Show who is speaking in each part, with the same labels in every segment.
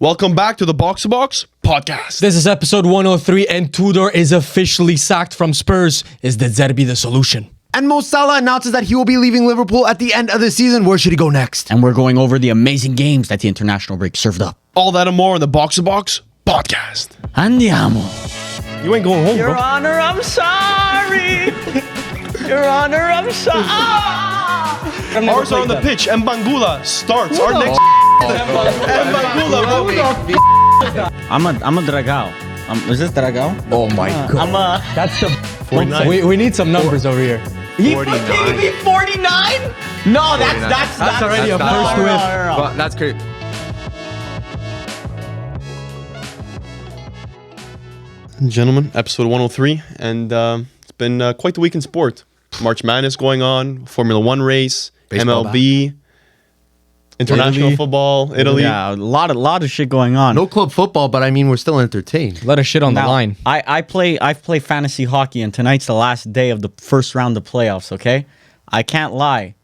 Speaker 1: Welcome back to the Box to Box podcast.
Speaker 2: This is episode 103, and Tudor is officially sacked from Spurs. Is the Zerbi the solution?
Speaker 3: And Salah announces that he will be leaving Liverpool at the end of the season. Where should he go next?
Speaker 4: And we're going over the amazing games that the international break served up.
Speaker 1: All that and more on the Box to Box podcast.
Speaker 4: Andiamo.
Speaker 1: You ain't going home,
Speaker 5: Your
Speaker 1: bro.
Speaker 5: Honor, I'm sorry. Your Honor, I'm sorry.
Speaker 1: Ours are on the pitch, and Bangula starts our next. Bangula, bro.
Speaker 4: I'm a dragao. Is this dragao?
Speaker 2: Oh my god.
Speaker 5: I'm a...
Speaker 2: That's the
Speaker 1: 49.
Speaker 2: we need some numbers over here.
Speaker 5: He put me 49? No, that's
Speaker 2: already a first win.
Speaker 3: Well, that's great.
Speaker 1: Gentlemen, episode 103, and it's been quite the week in sport. March Madness going on, Formula One race,
Speaker 3: Baseball
Speaker 1: MLB, international
Speaker 2: Italy.
Speaker 1: football, Italy.
Speaker 4: Yeah, a lot of shit going on.
Speaker 3: No club football, but I mean, we're still entertained.
Speaker 2: Let us shit on the
Speaker 4: Now,
Speaker 2: line.
Speaker 4: I play fantasy hockey, and tonight's the last day of the first round of playoffs. Okay, I can't lie,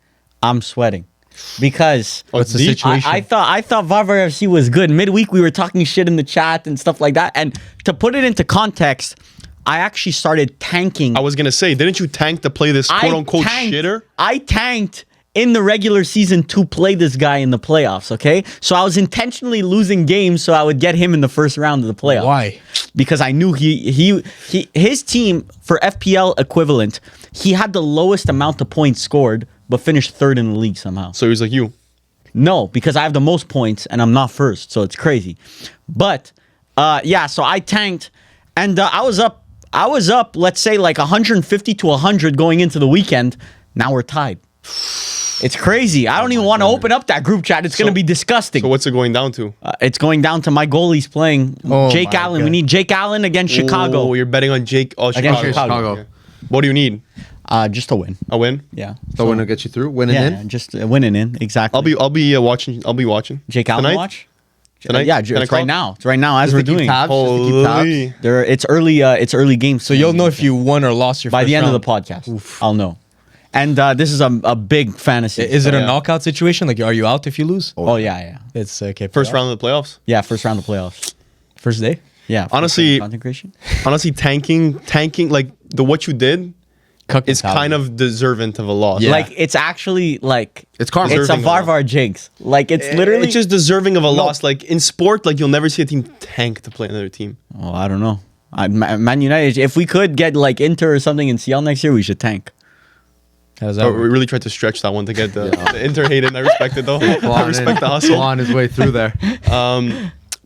Speaker 4: I'm sweating because
Speaker 2: What's the
Speaker 1: deep.
Speaker 2: situation?
Speaker 4: I thought Varvar FC was good. Midweek we were talking shit in the chat and stuff like that. And to put it into context, I actually started tanking.
Speaker 1: I was gonna say, didn't you tank to play this quote unquote shitter?
Speaker 4: I tanked in the regular season to play this guy in the playoffs, okay? So I was intentionally losing games so I would get him in the first round of the playoffs.
Speaker 2: Why?
Speaker 4: Because I knew his team for FPL equivalent, he had the lowest amount of points scored, but finished third in the league somehow.
Speaker 1: So he was like you.
Speaker 4: No, because I have the most points and I'm not first, so it's crazy. But yeah, so I tanked, and I was up, let's say like 150 to 100 going into the weekend. Now we're tied. It's crazy. I don't even want to open up that group chat. It's going to be disgusting.
Speaker 1: So what's it going down to?
Speaker 4: It's going down to my goalies playing.
Speaker 2: Oh
Speaker 4: Jake
Speaker 2: my
Speaker 4: Allen.
Speaker 2: God.
Speaker 4: We need Jake Allen against Chicago.
Speaker 1: Oh, you're betting on Jake. Oh,
Speaker 4: Against
Speaker 1: Chicago.
Speaker 4: Chicago.
Speaker 1: Okay. What do you need?
Speaker 4: Just a win.
Speaker 1: A win?
Speaker 4: Yeah.
Speaker 3: So when it gets you through, winning
Speaker 4: Yeah,
Speaker 3: in.
Speaker 4: just winning in. Exactly.
Speaker 1: I'll be watching. I'll be watching.
Speaker 4: Jake Allen
Speaker 1: Tonight?
Speaker 4: watch?
Speaker 1: Tonight?
Speaker 4: Yeah,
Speaker 1: Can I
Speaker 4: it's
Speaker 1: call?
Speaker 4: right now. It's right now as
Speaker 3: Just
Speaker 4: we're
Speaker 3: to keep
Speaker 4: doing.
Speaker 3: tabs, just to keep tabs.
Speaker 1: Holy.
Speaker 4: It's early games.
Speaker 2: So you'll know if you won or lost your
Speaker 4: by
Speaker 2: first
Speaker 4: the end
Speaker 2: round.
Speaker 4: of the podcast. I'll know. And this is a big fantasy.
Speaker 2: Is it
Speaker 1: Yeah.
Speaker 2: a knockout situation? Like, are you out if you lose?
Speaker 4: Oh yeah.
Speaker 2: It's okay.
Speaker 1: First round of the playoffs.
Speaker 4: Yeah, first round of playoffs.
Speaker 2: First day.
Speaker 4: Yeah.
Speaker 1: Honestly-
Speaker 4: content creation.
Speaker 1: Honestly, tanking like what you did
Speaker 2: Cuck
Speaker 1: is
Speaker 2: mentality.
Speaker 1: kind of deserving of a loss.
Speaker 2: Yeah.
Speaker 4: Like it's actually like
Speaker 3: It's karma.
Speaker 4: It's a
Speaker 1: Deserving of a
Speaker 4: Varvar jinx. Like it's literally
Speaker 1: It's just deserving of a loss. Like in sport, like you'll never see a team tank to play another team.
Speaker 4: Oh, I don't know. Man United. If we could get like Inter or something in CL next year, we should tank.
Speaker 2: How does that
Speaker 1: We
Speaker 2: work?
Speaker 1: really tried to stretch that one to get the Inter hated. I respect it though. I respect the
Speaker 3: Go
Speaker 1: hustle.
Speaker 3: on his way through there.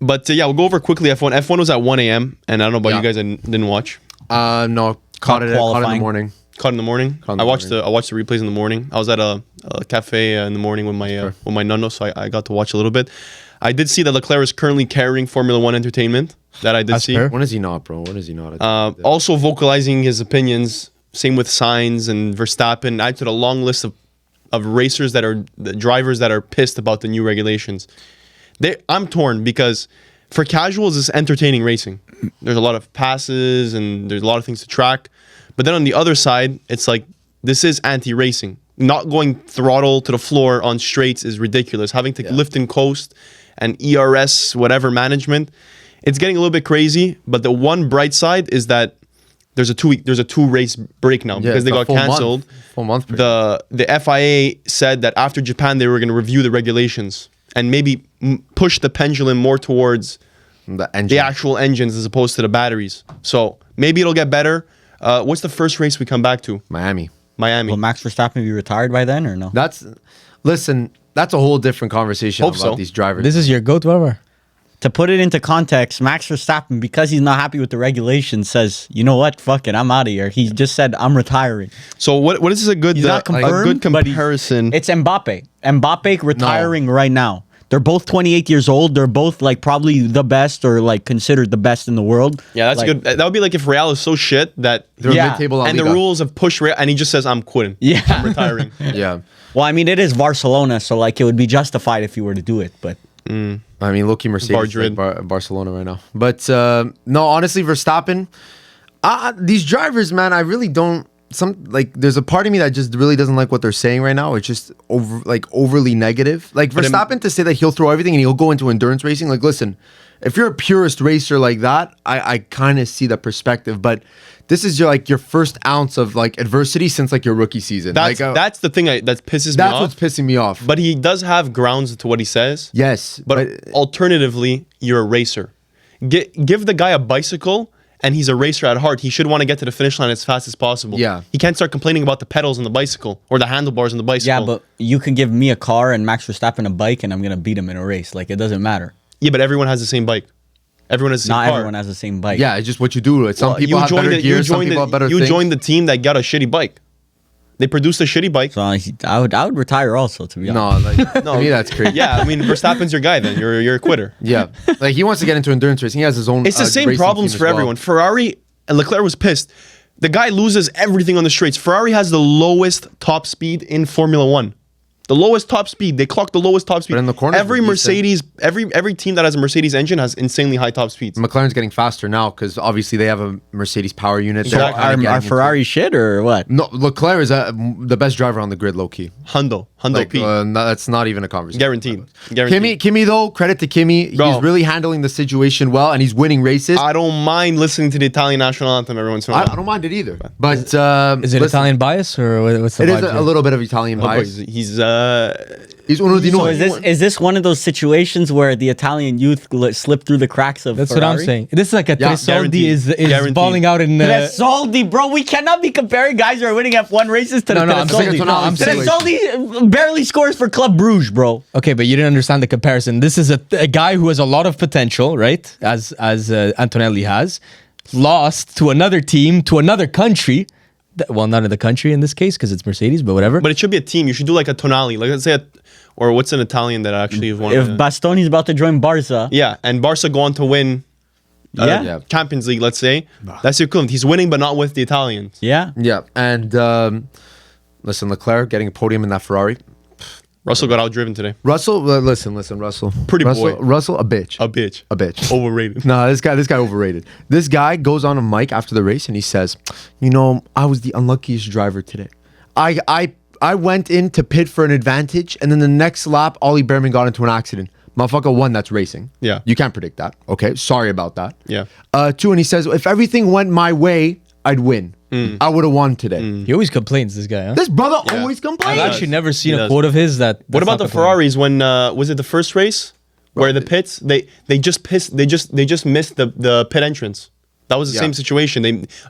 Speaker 1: But yeah, we'll go over quickly F1. F1 was at 1 a.m. and I don't know about
Speaker 3: Yeah.
Speaker 1: you guys. I didn't watch.
Speaker 3: No, caught it in the
Speaker 4: Qualifying.
Speaker 3: morning.
Speaker 1: Caught in the morning.
Speaker 3: Caught in the
Speaker 1: I watched
Speaker 3: morning.
Speaker 1: I watched the replays in the morning. I was at a cafe in the morning with my nonno, so I got to watch a little bit. I did see that Leclerc is currently carrying Formula One entertainment. That I did
Speaker 2: That's
Speaker 1: see.
Speaker 2: fair.
Speaker 3: When is he not, bro? When is he not?
Speaker 1: Also vocalizing his opinions. Same with Sainz and Verstappen. I took a long list of racers the drivers that are pissed about the new regulations. I'm torn because for casuals, it's entertaining racing. There's a lot of passes and there's a lot of things to track. But then on the other side, it's like this is anti-racing. Not going throttle to the floor on straights is ridiculous. Having to lift and coast and ERS whatever management, it's getting a little bit crazy. But the one bright side is that there's a 2 race break now because they got canceled.
Speaker 3: Full month.
Speaker 1: The FIA said that after Japan they were going to review the regulations and maybe push the pendulum more towards
Speaker 3: The engine.
Speaker 1: the actual engines as opposed to the batteries. So maybe it'll get better. What's the first race we come back to?
Speaker 3: Miami.
Speaker 1: Miami.
Speaker 4: Will Max Verstappen be retired by then or no?
Speaker 3: Listen, that's a whole different conversation
Speaker 1: Hope
Speaker 3: about
Speaker 1: so.
Speaker 3: these drivers.
Speaker 2: This is your goat, Varvar.
Speaker 4: To put it into context, Max Verstappen, because he's not happy with the regulations, says, "You know what? Fuck it, I'm out of here." He just said, "I'm retiring."
Speaker 1: So what is a good
Speaker 4: He's not
Speaker 1: a
Speaker 4: confirmed,
Speaker 1: good
Speaker 4: but
Speaker 1: comparison?
Speaker 4: It's Mbappe. Mbappe retiring right now. They're both 28 years old. They're both like probably the best or like considered the best in the world.
Speaker 1: Yeah, that's
Speaker 4: Like,
Speaker 1: good. That would be like if Real is so shit that
Speaker 3: They're
Speaker 4: Yeah.
Speaker 3: mid-table La
Speaker 1: and the
Speaker 3: Liga.
Speaker 1: rules have pushed Real and he just says I'm quitting.
Speaker 4: Yeah.
Speaker 1: I'm retiring.
Speaker 3: Yeah.
Speaker 4: Well, I mean, it is Barcelona, so like it would be justified if you were to do it, but
Speaker 3: I mean, low-key Mercedes
Speaker 1: Madrid.
Speaker 3: like Barcelona right now. But no, honestly, Verstappen, these drivers, man, I really don't there's a part of me that just really doesn't like what they're saying right now. It's just overly negative. Like Verstappen to say that he'll throw everything and he'll go into endurance racing. Like, listen, if you're a purist racer like that, I kind of see the perspective. But this is your first ounce of like adversity since like your rookie season.
Speaker 1: That's the thing that pisses me off.
Speaker 3: That's what's pissing me off.
Speaker 1: But he does have grounds to what he says.
Speaker 3: Yes,
Speaker 1: But alternatively, you're a racer. Give the guy a bicycle, and he's a racer at heart. He should want to get to the finish line as fast as possible.
Speaker 3: Yeah.
Speaker 1: He can't start complaining about the pedals on the bicycle or the handlebars on the bicycle.
Speaker 4: Yeah, but you can give me a car and Max Verstappen a bike, and I'm gonna beat him in a race. Like, it doesn't matter.
Speaker 1: Yeah, but everyone has the same bike. Everyone has the same
Speaker 4: Not
Speaker 1: car.
Speaker 4: everyone has the same bike.
Speaker 3: yeah, it's just what you do. Some people have better gear. Some people have better
Speaker 1: You
Speaker 3: things.
Speaker 1: joined the team that got a shitty bike. They produced a shitty bike.
Speaker 4: So I would retire also, to be honest.
Speaker 3: To me that's crazy.
Speaker 1: Yeah, I mean, Verstappen's your guy then. You're a quitter.
Speaker 3: Yeah, like he wants to get into endurance racing. He has his own.
Speaker 1: It's the same
Speaker 3: racing
Speaker 1: problems
Speaker 3: team as
Speaker 1: for
Speaker 3: well.
Speaker 1: everyone. Ferrari and Leclerc was pissed. The guy loses everything on the straights. Ferrari has the lowest top speed in Formula One. The lowest top speed. They clock the lowest top speed.
Speaker 3: But in the corners,
Speaker 1: every
Speaker 3: what you
Speaker 1: Mercedes, every team that has a Mercedes engine has insanely high top speeds.
Speaker 3: McLaren's getting faster now because obviously they have a Mercedes power unit. They're
Speaker 1: Exactly.
Speaker 3: kinda
Speaker 4: Are
Speaker 3: getting
Speaker 4: Ferrari shit or what?
Speaker 3: into- No, Leclerc is the best driver on the grid, low key.
Speaker 1: Hundo
Speaker 3: Like,
Speaker 1: P.
Speaker 3: that's not even a conversation.
Speaker 1: Guaranteed.
Speaker 3: Kimmy though, credit to Kimmy.
Speaker 1: Bro.
Speaker 3: He's really handling the situation well, and he's winning races.
Speaker 1: I don't mind listening to the Italian national anthem every once in a while.
Speaker 3: I don't mind it either. But
Speaker 2: Is it
Speaker 3: listen,
Speaker 2: Italian bias or what's the
Speaker 3: It
Speaker 2: vibe
Speaker 3: is
Speaker 2: here?
Speaker 3: a little bit of Italian
Speaker 1: Oh, boy,
Speaker 3: bias.
Speaker 1: he's
Speaker 3: He's uno di
Speaker 4: So
Speaker 3: noi.
Speaker 4: is this one of those situations where the Italian youth slip through the cracks of
Speaker 2: That's
Speaker 4: Ferrari?
Speaker 2: what I'm saying. This is like a Tresoldi
Speaker 1: guaranteed.
Speaker 2: is
Speaker 1: Guaranteed.
Speaker 2: balling out in.
Speaker 4: Tresoldi, bro, we cannot be comparing guys who are winning F1 races to
Speaker 2: No, I'm saying-
Speaker 4: Tresoldi.
Speaker 2: no, I'm saying-
Speaker 4: Tresoldi barely scores for Club Bruges, bro.
Speaker 2: Okay, but you didn't understand the comparison. This is a guy who has a lot of potential, right? As Antonelli has, lost to another team, to another country. Well, not in the country in this case because it's Mercedes, but whatever.
Speaker 1: But it should be a team. You should do like a Tonali, like let's say, or what's an Italian that actually won?
Speaker 4: If Bastoni's about to join Barca,
Speaker 1: Yeah, and Barca go on to win
Speaker 4: Yeah.
Speaker 1: Champions League, let's say. That's the equivalent. He's winning, but not with the Italians.
Speaker 4: yeah.
Speaker 3: Yeah, and listen, Leclerc getting a podium in that Ferrari.
Speaker 1: Russell got outdriven today.
Speaker 3: Russell, listen, Russell.
Speaker 1: Pretty
Speaker 3: Russell,
Speaker 1: boy.
Speaker 3: Russell, a bitch.
Speaker 1: A bitch.
Speaker 3: A bitch.
Speaker 1: Overrated.
Speaker 3: No, this guy overrated. This guy goes on a mic after the race and he says, I was the unluckiest driver today. I went in to pit for an advantage, and then the next lap, Ollie Behrman got into an accident. Motherfucker, one, that's racing.
Speaker 1: Yeah.
Speaker 3: You can't predict that. Okay, sorry about that.
Speaker 1: Yeah.
Speaker 3: Two, and he says, if everything went my way, I'd win. I would have won today.
Speaker 2: He always complains, this guy, huh?
Speaker 3: This brother
Speaker 1: Yeah.
Speaker 3: always
Speaker 2: I've
Speaker 3: complains.
Speaker 1: does.
Speaker 2: actually never seen
Speaker 1: He
Speaker 2: a
Speaker 1: does.
Speaker 2: quote of his that.
Speaker 1: What about the Ferraris when was it the first race where the pits they just missed the pit entrance? That was the
Speaker 3: Yeah.
Speaker 1: same situation.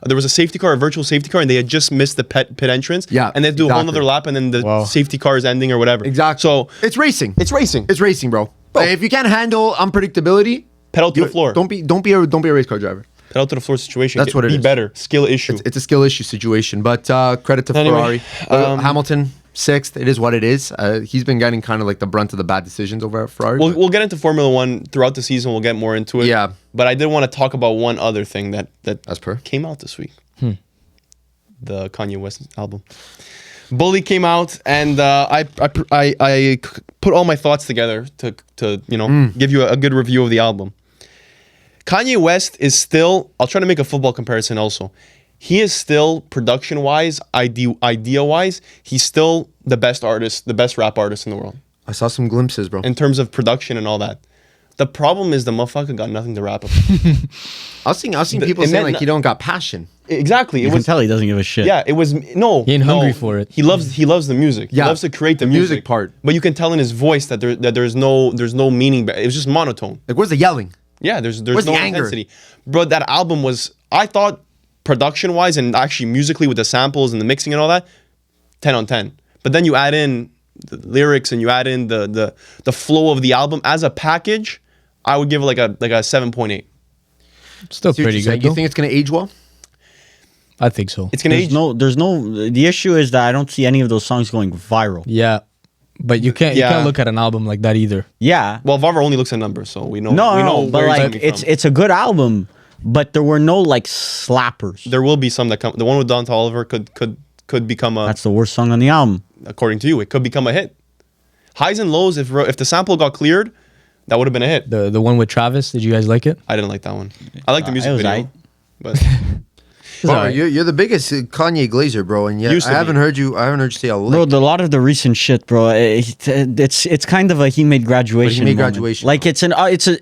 Speaker 1: There was a safety car, a virtual safety car, and they had just missed the pit entrance.
Speaker 3: Yeah,
Speaker 1: and they had to do a whole
Speaker 3: exactly.
Speaker 1: other lap, and then the
Speaker 2: Wow.
Speaker 1: safety car is ending or whatever.
Speaker 3: Exactly.
Speaker 1: So
Speaker 3: it's racing.
Speaker 1: it's racing.
Speaker 3: It's racing, bro. If you can't handle unpredictability,
Speaker 1: Pedal to the floor.
Speaker 3: Don't be a race car driver.
Speaker 1: Pedal to the floor situation.
Speaker 3: That's what it
Speaker 1: Be
Speaker 3: is.
Speaker 1: better. Skill issue.
Speaker 3: It's a skill issue situation. But credit to
Speaker 1: Anyway,
Speaker 3: Ferrari. Hamilton, 6th. It is what it is. He's been getting kind of like the brunt of the bad decisions over at Ferrari. but-
Speaker 1: We'll get into Formula One throughout the season. We'll get more into it.
Speaker 3: Yeah.
Speaker 1: But I did want to talk about one other thing that
Speaker 3: As per?
Speaker 1: came out this week. The Kanye West album. Bully came out, and I put all my thoughts together to give you a good review of the album. Kanye West is still. I'll try to make a football comparison also. He is still production-wise, idea-wise, he's still the best artist, the best rap artist in the world
Speaker 3: I saw some glimpses, bro.
Speaker 1: in terms of production and all that. The problem is the motherfucker got nothing to rap about.
Speaker 3: I was seeing people
Speaker 1: and
Speaker 3: saying
Speaker 1: then-
Speaker 3: like he don't got passion.
Speaker 1: Exactly.
Speaker 4: You
Speaker 1: It
Speaker 4: can
Speaker 1: was
Speaker 4: tell he doesn't give a shit.
Speaker 1: Yeah, it was
Speaker 2: He ain't hungry for it.
Speaker 1: He loves the music.
Speaker 3: Yeah,
Speaker 1: He loves to create the
Speaker 3: the music part.
Speaker 1: But you can tell in his voice that there's no meaning. It was just monotone.
Speaker 3: Like, where's the yelling?
Speaker 1: Yeah, there's
Speaker 3: Where's
Speaker 1: no
Speaker 3: the anger?
Speaker 1: intensity. Bro, that album was, I thought, production wise and actually musically with the samples and the mixing and all that, 10 on 10. But then you add in the lyrics and you add in the flow of the album as a package, I would give it like a 7.8.
Speaker 2: Still
Speaker 3: See what
Speaker 2: pretty
Speaker 3: you're saying?
Speaker 2: good.
Speaker 3: You think it's gonna age well?
Speaker 2: I think so.
Speaker 1: It's gonna age.
Speaker 4: There's no. The issue is that I don't see any of those songs going viral.
Speaker 2: Yeah, but you can't look at an album like that either.
Speaker 4: Yeah.
Speaker 1: Well, Varvar only looks at numbers, so we know.
Speaker 4: No,
Speaker 1: we know
Speaker 4: but
Speaker 1: where he's
Speaker 4: like
Speaker 1: coming from.
Speaker 4: it's a good album, but there were no like slappers.
Speaker 1: There will be some that come. The one with Don Toliver could become a.
Speaker 4: That's the worst song on the album.
Speaker 1: According to you, it could become a hit. Highs and lows. If the sample got cleared, that would have been a hit.
Speaker 2: The one with Travis. Did you guys like it?
Speaker 1: I didn't like that one. I like the music
Speaker 4: it was
Speaker 1: video,
Speaker 4: aight.
Speaker 1: but
Speaker 2: He's
Speaker 3: Bro,
Speaker 2: alright.
Speaker 3: you're the biggest Kanye Glazer, bro, and yet
Speaker 1: Used
Speaker 3: I
Speaker 1: to
Speaker 3: haven't
Speaker 1: be.
Speaker 3: heard you. I haven't heard you say a lick.
Speaker 4: Bro, a lot of the recent shit, bro. It's kind of a he made graduation.
Speaker 3: made
Speaker 4: moment.
Speaker 3: graduation.
Speaker 4: Like it's a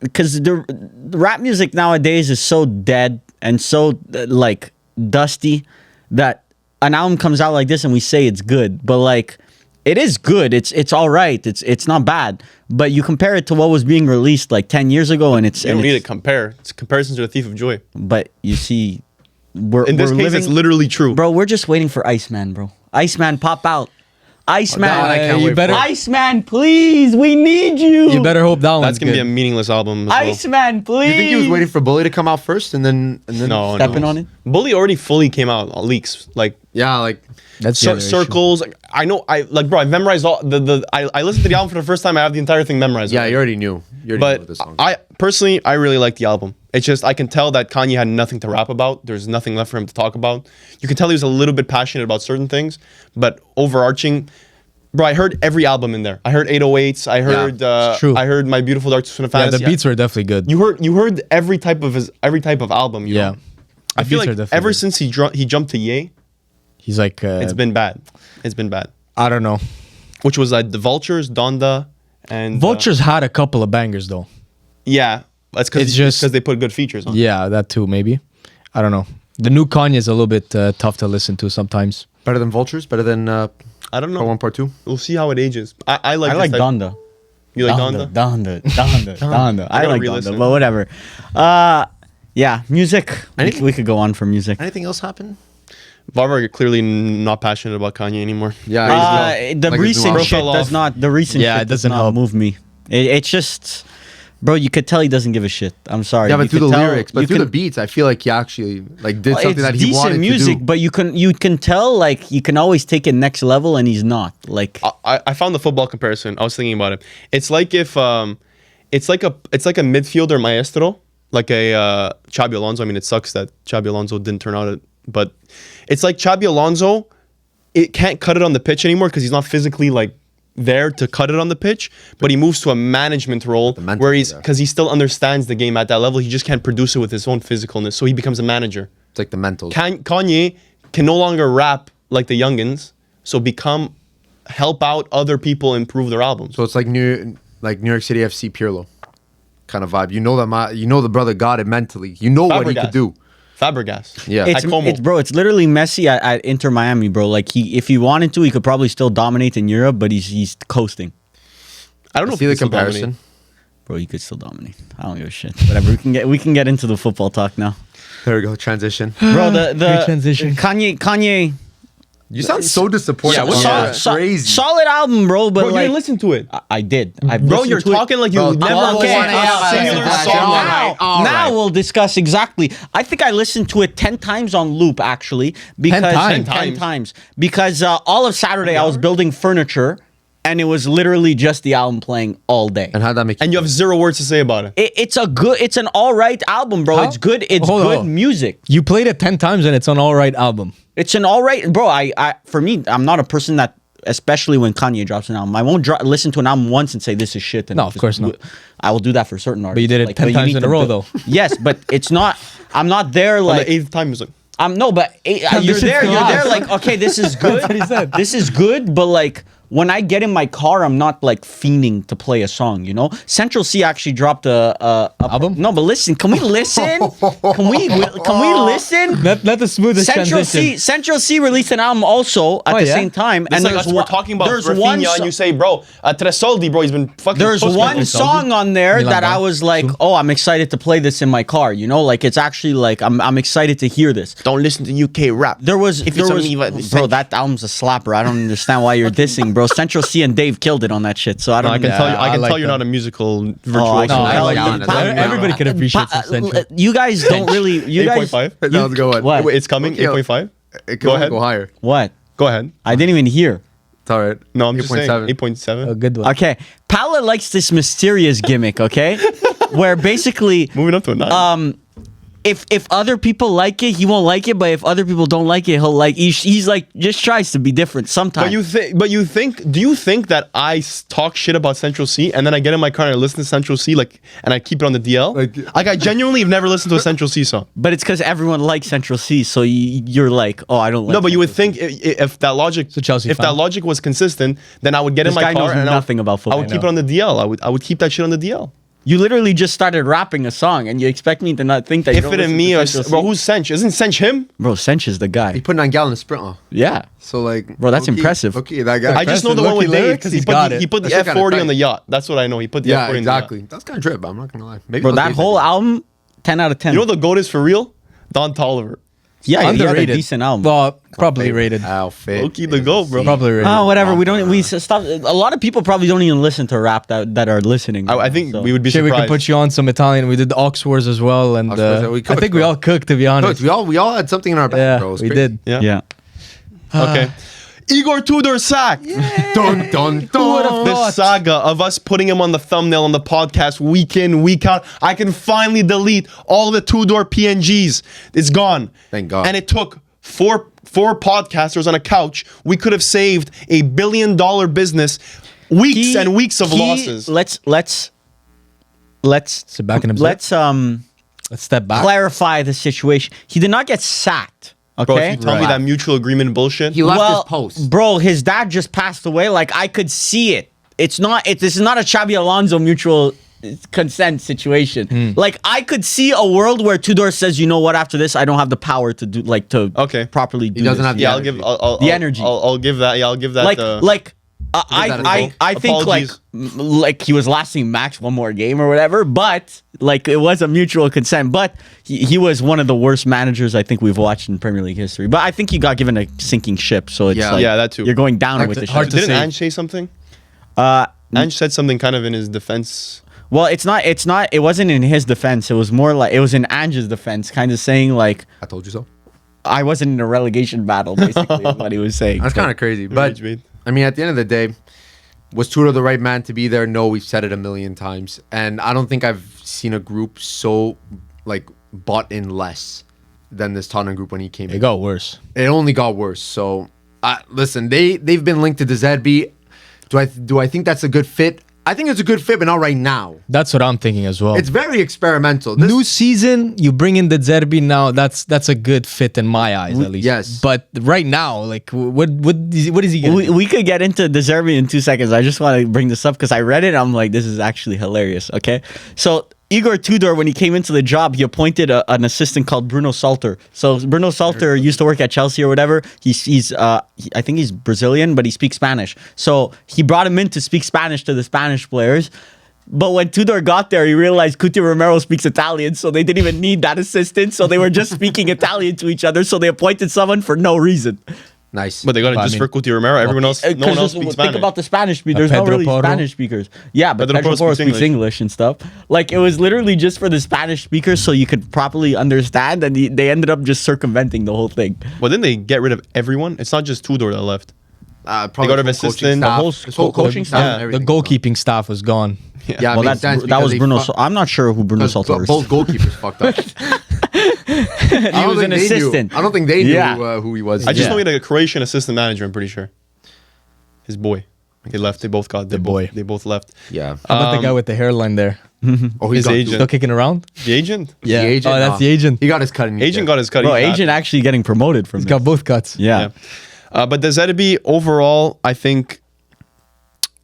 Speaker 4: because the rap music nowadays is so dead and so like dusty that an album comes out like this and we say it's good, but like it is good. It's all right. It's not bad. But you compare it to what was being released like 10 years ago, and it's
Speaker 1: You don't
Speaker 4: and
Speaker 1: need to
Speaker 4: it's-
Speaker 1: compare. It's comparisons are the thief of joy.
Speaker 4: But you see, we're
Speaker 1: In this
Speaker 4: we're
Speaker 1: case,
Speaker 4: living,
Speaker 1: it's literally true.
Speaker 4: bro. We're just waiting for Iceman, bro. Iceman, pop out. Iceman,
Speaker 3: that one I can't
Speaker 2: you
Speaker 3: wait
Speaker 2: better-
Speaker 3: for.
Speaker 4: Iceman, please, we need you.
Speaker 2: You better hope that one's
Speaker 1: That's gonna be a
Speaker 2: good.
Speaker 1: meaningless album. As well.
Speaker 4: Iceman, please.
Speaker 3: You think he was waiting for Bully to come out first, and then
Speaker 1: No,
Speaker 4: stepping
Speaker 1: no.
Speaker 4: on it?
Speaker 1: Bully already fully came out leaks like
Speaker 3: Yeah, like
Speaker 2: That's the other issue.
Speaker 1: circles. I know. Bro. I memorized all the. I listened to the album for the first time. I have the entire thing memorized.
Speaker 3: yeah,
Speaker 1: already.
Speaker 3: you already knew. You already knew
Speaker 1: But
Speaker 3: what this song.
Speaker 1: I personally, I really like the album. It's just I can tell that Kanye had nothing to rap about. There's nothing left for him to talk about. You can tell he was a little bit passionate about certain things, but overarching, bro. I heard every album in there. I heard 808s. I heard.
Speaker 2: it's true.
Speaker 1: I heard My Beautiful Dark Twisted
Speaker 2: Yeah,
Speaker 1: Fantasy.
Speaker 2: the beats were definitely good.
Speaker 1: You heard every type of album. You
Speaker 2: Yeah.
Speaker 1: know? I
Speaker 2: The
Speaker 1: feel
Speaker 2: beats are
Speaker 1: like
Speaker 2: definitely
Speaker 1: ever
Speaker 2: good.
Speaker 1: since he jumped to Ye,
Speaker 2: He's like,
Speaker 1: it's been bad. It's been bad.
Speaker 2: I don't know.
Speaker 1: Which was like the Vultures, Donda, and
Speaker 2: Vultures had a couple of bangers though.
Speaker 1: Yeah, that's
Speaker 2: It's just-
Speaker 1: because they put good features on.
Speaker 2: Yeah, that too, maybe. I don't know. The new Kanye is a little bit tough to listen to sometimes.
Speaker 3: Better than Vultures. Better than
Speaker 1: I don't know.
Speaker 3: Part 1, Part 2.
Speaker 1: We'll see how it ages. I like.
Speaker 4: I
Speaker 1: this
Speaker 4: like
Speaker 1: type-
Speaker 4: Donda.
Speaker 1: You like Donda?
Speaker 4: Donda. I
Speaker 1: gotta
Speaker 4: like
Speaker 1: re-listen.
Speaker 4: Donda, but whatever. Yeah, music. We could go on for music.
Speaker 3: Anything else happen?
Speaker 1: Varvar clearly not passionate about Kanye anymore.
Speaker 3: Yeah,
Speaker 4: The
Speaker 3: Like his
Speaker 4: recent
Speaker 3: new
Speaker 4: shit
Speaker 1: album.
Speaker 4: does not. The recent
Speaker 2: Yeah,
Speaker 4: shit
Speaker 2: it
Speaker 4: does
Speaker 2: doesn't
Speaker 4: not
Speaker 2: help.
Speaker 4: move me. It's just, bro. You could tell he doesn't give a shit. I'm sorry.
Speaker 3: Yeah, but
Speaker 4: You
Speaker 3: through
Speaker 4: could
Speaker 3: the
Speaker 4: tell-
Speaker 3: lyrics, but
Speaker 4: you
Speaker 3: through
Speaker 4: can-
Speaker 3: the beats, I feel like he actually like did something
Speaker 4: it's
Speaker 3: that he
Speaker 4: decent
Speaker 3: wanted
Speaker 4: music,
Speaker 3: to do.
Speaker 4: but you can tell like you can always take it next level, and he's not. Like
Speaker 1: I found the football comparison. I was thinking about it. It's like if it's like a midfielder maestro, like a Xabi Alonso. I mean, it sucks that Xabi Alonso didn't turn out, but it's like Xabi Alonso. It can't cut it on the pitch anymore because he's not physically like there to cut it on the pitch, but he moves to a management role
Speaker 3: mental
Speaker 1: where he's
Speaker 3: there.
Speaker 1: because he still understands the game at that level. He just can't produce it with his own physicalness, so he becomes a manager.
Speaker 3: It's like the mentals.
Speaker 1: Kanye can no longer rap like the youngins, so help out other people improve their albums.
Speaker 3: So it's like New York City FC Pirlo kind of vibe. You know the brother got it mentally. You know what he
Speaker 1: Fabregas.
Speaker 3: could do.
Speaker 1: Fabregas.
Speaker 3: Yeah.
Speaker 1: Como.
Speaker 4: bro, it's literally Messi at Inter Miami, bro. Like if he wanted to, he could probably still dominate in Europe, but he's coasting.
Speaker 1: I don't know
Speaker 3: I
Speaker 1: if
Speaker 3: see
Speaker 1: he
Speaker 3: the
Speaker 1: can still
Speaker 3: comparison.
Speaker 1: dominate.
Speaker 4: Bro, he could still dominate. I don't give a shit. Whatever. We can get into the football talk now.
Speaker 3: There we go. Transition.
Speaker 4: Bro, the
Speaker 2: Great transition.
Speaker 4: Kanye
Speaker 3: You sound so disappointed.
Speaker 1: Yeah, what's
Speaker 3: Crazy.
Speaker 4: solid album, bro. But
Speaker 1: Bro, you
Speaker 4: like,
Speaker 1: didn't listen to it.
Speaker 4: I did. I
Speaker 1: Bro, you're talking like you
Speaker 3: Bro,
Speaker 1: never
Speaker 3: I'm
Speaker 1: listened to
Speaker 3: okay.
Speaker 1: a singular
Speaker 3: Okay.
Speaker 1: song.
Speaker 3: Alright.
Speaker 4: Now we'll discuss exactly. I think I listened to it 10 times on loop, actually. Because
Speaker 2: 10 times?
Speaker 4: 10 times. Because all of Saturday I was building furniture, and it was literally just the album playing all day.
Speaker 3: And how'd that make you
Speaker 1: And you have zero words to say about it.
Speaker 4: It's an all right album, bro.
Speaker 2: How?
Speaker 4: It's good. It's
Speaker 2: Hold
Speaker 4: good
Speaker 2: on.
Speaker 4: music.
Speaker 2: You played it 10 times and it's an all right album.
Speaker 4: It's an all right, bro. For me, I'm not a person that, especially when Kanye drops an album, I won't listen to an album once and say this is shit. And
Speaker 2: No, of course not.
Speaker 4: I will do that for certain artists.
Speaker 2: you did it 10
Speaker 4: but
Speaker 2: times
Speaker 4: need
Speaker 2: in
Speaker 4: to
Speaker 2: a row,
Speaker 4: build-
Speaker 2: though.
Speaker 4: Yes, but it's not. I'm not there
Speaker 1: On
Speaker 4: like
Speaker 1: the eighth time, he was like,
Speaker 4: you're
Speaker 2: shit's
Speaker 4: there.
Speaker 2: still
Speaker 4: You're
Speaker 2: off.
Speaker 4: there like okay, this is good.
Speaker 2: what he said.
Speaker 4: This is good, but like. When I get in my car, I'm not like fiending to play a song, you know. Central C actually dropped a
Speaker 2: Album?
Speaker 4: No, but listen, can we listen? Can we listen?
Speaker 2: Not the smoothest transition.
Speaker 4: Central C released an album also at
Speaker 2: Oh,
Speaker 4: the
Speaker 2: yeah?
Speaker 4: same time,
Speaker 1: and
Speaker 4: and
Speaker 1: like us, we're talking about
Speaker 4: there's one
Speaker 1: Rafinha, and you say, bro, Tresoldi, bro, he's been fucking.
Speaker 4: there's
Speaker 1: pushing
Speaker 4: one
Speaker 1: it.
Speaker 4: song on there
Speaker 2: Milan
Speaker 4: that I
Speaker 2: Bar.
Speaker 4: was like, oh, I'm excited to play this in my car, you know, like it's actually like I'm excited to hear this.
Speaker 1: Don't listen to UK rap.
Speaker 4: There was,
Speaker 1: If
Speaker 4: there
Speaker 1: it's
Speaker 4: was,
Speaker 1: Amiva,
Speaker 4: bro, that album's a slapper. I don't understand why you're dissing, bro. Central C and Dave killed it on that shit, so I don't.
Speaker 1: I can tell you. I
Speaker 2: I
Speaker 1: can
Speaker 2: like
Speaker 1: tell you're
Speaker 2: that.
Speaker 1: not a musical
Speaker 4: Oh,
Speaker 1: virtuoso.
Speaker 4: I can
Speaker 2: I
Speaker 4: tell
Speaker 2: like
Speaker 4: you.
Speaker 2: that. Everybody can appreciate some Central.
Speaker 4: You guys don't really. You guys.
Speaker 1: 8.5.
Speaker 3: That was good.
Speaker 4: What?
Speaker 1: Wait, it's coming.
Speaker 3: Okay,
Speaker 1: 8.5.
Speaker 3: It
Speaker 1: Go
Speaker 3: could
Speaker 1: ahead.
Speaker 3: go higher.
Speaker 4: What?
Speaker 1: Go ahead.
Speaker 4: I didn't even hear.
Speaker 3: It's all right.
Speaker 1: No, I'm just saying
Speaker 3: 8.7.
Speaker 1: 8.7.
Speaker 2: A good one.
Speaker 4: Okay, Paula likes this mysterious gimmick. Okay, where basically
Speaker 1: Moving up to a 9.
Speaker 4: if other people like it, he won't like it. But if other people don't like it, he'll like. He's like just tries to be different sometimes.
Speaker 1: Do you think that I talk shit about Central C and then I get in my car and I listen to Central C and I keep it on the DL? Like I genuinely have never listened to a Central C song.
Speaker 4: But it's because everyone likes Central C, so you're like, oh, I don't like.
Speaker 1: No, but you would
Speaker 4: Central
Speaker 1: think if that logic,
Speaker 2: Chelsea
Speaker 1: if
Speaker 2: fan.
Speaker 1: that logic was consistent, then I would get in
Speaker 4: This
Speaker 1: my
Speaker 4: guy
Speaker 1: car
Speaker 4: knows
Speaker 1: and
Speaker 4: nothing about football.
Speaker 1: I would keep it on the DL. I would keep that shit on the DL.
Speaker 4: You literally just started rapping a song, and you expect me to not think that. You
Speaker 1: If
Speaker 4: don't
Speaker 1: it and
Speaker 4: listen
Speaker 1: me,
Speaker 4: to
Speaker 1: or,
Speaker 4: Central C?
Speaker 1: bro, who's Sench? Isn't Sench him?
Speaker 4: Bro, Sench is the
Speaker 3: He
Speaker 4: guy.
Speaker 3: put 9 gallon sprinter.
Speaker 4: Yeah.
Speaker 3: So like,
Speaker 4: Bro, that's impressive.
Speaker 3: Okay, that guy.
Speaker 1: I just know the one with
Speaker 2: Lucky
Speaker 1: Dave
Speaker 2: lyrics,
Speaker 1: because
Speaker 2: he's got it.
Speaker 1: he put the
Speaker 3: That's kinda
Speaker 1: F40
Speaker 3: tight.
Speaker 1: on the yacht. That's what I know. He put the
Speaker 3: yeah,
Speaker 1: F40
Speaker 3: exactly.
Speaker 1: on the yacht.
Speaker 3: That's kind of drip. I'm not gonna lie. Maybe
Speaker 4: Bro,
Speaker 3: was
Speaker 4: that
Speaker 3: Dave's
Speaker 4: whole
Speaker 3: idea.
Speaker 4: album, 10 out of 10.
Speaker 1: You know what the GOAT is for real? Don Toliver.
Speaker 4: yeah, he had a
Speaker 2: Underrated.
Speaker 4: decent album.
Speaker 2: Well, probably rated.
Speaker 3: Outfit.
Speaker 1: Low-key the GOAT, bro.
Speaker 2: Probably rated.
Speaker 4: Oh, whatever. We stop. A lot of people probably don't even listen to rap that are listening.
Speaker 1: I think
Speaker 4: so.
Speaker 1: we would be
Speaker 2: Shit, we
Speaker 1: surprised.
Speaker 2: could put you on some Italian. We did the Ox Wars as well, and
Speaker 3: Ox Wars, yeah, we
Speaker 2: I
Speaker 3: cooked,
Speaker 2: think we
Speaker 3: bro.
Speaker 2: all cooked, to be honest.
Speaker 3: Coach, we all had something in our bag,
Speaker 2: Yeah,
Speaker 3: bro. It was
Speaker 2: we
Speaker 3: crazy.
Speaker 2: did.
Speaker 1: Yeah.
Speaker 4: Yeah.
Speaker 1: Okay. Igor Tudor sacked.
Speaker 3: Dun dun dun.
Speaker 1: This saga of us putting him on the thumbnail on the podcast week in, week out. I can finally delete all the Tudor PNGs. It's gone.
Speaker 3: Thank God.
Speaker 1: And it took four podcasters on a couch. We could have saved $1 billion business. Weeks and weeks of losses.
Speaker 4: Let's
Speaker 2: Sit back in himself. Let's step back.
Speaker 4: clarify the situation. He did not get sacked.
Speaker 1: Bro,
Speaker 4: Okay.
Speaker 1: if you tell me that mutual agreement bullshit.
Speaker 3: He left his post.
Speaker 4: Bro, his dad just passed away. Like I could see it. It's not. This is not a Xabi Alonso mutual consent situation. Like I could see a world where Tudor says, you know what? After this, I don't have the power to do
Speaker 1: Okay.
Speaker 4: properly do.
Speaker 3: He doesn't
Speaker 4: this.
Speaker 3: have the
Speaker 1: yeah, I'll
Speaker 3: energy.
Speaker 1: give I'll,
Speaker 4: The energy.
Speaker 1: I'll give that. Yeah, I'll give that.
Speaker 4: I think
Speaker 1: Apologies.
Speaker 4: like he was lasting max one more game or whatever, but like it was a mutual consent. But he was one of the worst managers I think we've watched in Premier League history. But I think he got given a sinking ship, so it's
Speaker 3: Yeah.
Speaker 4: like
Speaker 1: Yeah, that too.
Speaker 4: you're going down
Speaker 3: Hard
Speaker 4: with
Speaker 3: to-
Speaker 4: the
Speaker 2: hard
Speaker 4: ship.
Speaker 2: to
Speaker 1: Didn't
Speaker 2: say.
Speaker 1: Ange say something?
Speaker 4: Uh,
Speaker 1: Ange said something kind of in his defense.
Speaker 4: well, it's not. It wasn't in his defense. It was more like it was in Ange's defense, kind of saying like
Speaker 3: I told you so.
Speaker 4: I wasn't in a relegation battle. Basically, is what he was saying.
Speaker 3: That's kind of crazy. But
Speaker 1: Rage bait.
Speaker 3: I mean, at the end of the day, was Tudor the right man to be there? No, we've said it a million times, and I don't think I've seen a group so like bought in less than this Tottenham group when he came
Speaker 2: It
Speaker 3: in.
Speaker 2: got worse.
Speaker 3: It only got worse. So, listen, they've been linked to Zerbi. Do I think that's a good fit? I think it's a good fit, but not right now.
Speaker 2: That's what I'm thinking as well.
Speaker 3: It's very experimental. This-
Speaker 2: New season, you bring in the Zerbi now. That's a good fit in my eyes, at least.
Speaker 3: yes.
Speaker 2: But right now, like, what is he getting?
Speaker 4: We could get into the Zerbi in 2 seconds. I just want to bring this up because I read it. I'm like, this is actually hilarious. Okay, so Igor Tudor, when he came into the job, he appointed an assistant called Bruno Salter. So Bruno Salter used to work at Chelsea or whatever. I think he's Brazilian, but he speaks Spanish. So he brought him in to speak Spanish to the Spanish players. But when Tudor got there, he realized Cuti Romero speaks Italian, so they didn't even need that assistant. So they were just speaking Italian to each other. So they appointed someone for no reason.
Speaker 3: nice.
Speaker 1: But they got it
Speaker 2: But I
Speaker 1: just
Speaker 2: mean-
Speaker 1: for Coutinho Romero. Everyone else, no one
Speaker 4: 'Cause
Speaker 1: else
Speaker 4: just
Speaker 1: speaks
Speaker 4: think
Speaker 1: Spanish.
Speaker 4: about the Spanish speakers. There's not
Speaker 2: Pedro
Speaker 4: really
Speaker 2: Porro.
Speaker 4: Spanish speakers. Yeah, but
Speaker 1: Pedro
Speaker 4: Pedro
Speaker 1: Porro
Speaker 4: Porro
Speaker 1: speaks
Speaker 4: speaks English and stuff. Like it was literally just for the Spanish speakers, so you could properly understand. And they ended up just circumventing the whole thing.
Speaker 1: Well, didn't they get rid of everyone? It's not just Tudor that left.
Speaker 3: Probably
Speaker 1: got an
Speaker 3: his whole
Speaker 1: assistant, the
Speaker 3: coaching
Speaker 4: whole
Speaker 3: staff, his whole coaching staff,
Speaker 1: yeah.
Speaker 3: and
Speaker 2: The
Speaker 3: everything.
Speaker 2: goalkeeping staff was gone.
Speaker 3: Yeah,
Speaker 4: Well,
Speaker 3: makes sense
Speaker 4: that
Speaker 3: because
Speaker 4: was
Speaker 3: they
Speaker 4: Bruno.
Speaker 3: fu-
Speaker 4: I'm not sure who Bruno
Speaker 3: because
Speaker 4: Salter is.
Speaker 3: both goalkeepers fucked up.
Speaker 4: He was an assistant.
Speaker 3: I don't think they knew
Speaker 4: Yeah.
Speaker 3: who he was.
Speaker 1: I just
Speaker 4: Yeah.
Speaker 1: know he had a Croatian assistant manager. I'm pretty sure. His boy. They left. They both got. They
Speaker 2: boy.
Speaker 1: They both left.
Speaker 3: Yeah.
Speaker 2: How about the guy with the hairline there?
Speaker 3: Oh, he's
Speaker 1: his
Speaker 3: got
Speaker 1: agent.
Speaker 2: Still kicking around?
Speaker 1: The agent.
Speaker 2: Yeah.
Speaker 3: The agent?
Speaker 2: Oh, that's
Speaker 3: Nah.
Speaker 2: the agent.
Speaker 3: He got his cut.
Speaker 1: Agent got his cut.
Speaker 4: Bro,
Speaker 1: He's
Speaker 4: agent actually getting promoted from
Speaker 2: He's
Speaker 4: this.
Speaker 2: got both cuts.
Speaker 4: Yeah.
Speaker 1: But the Zerbi overall, I think,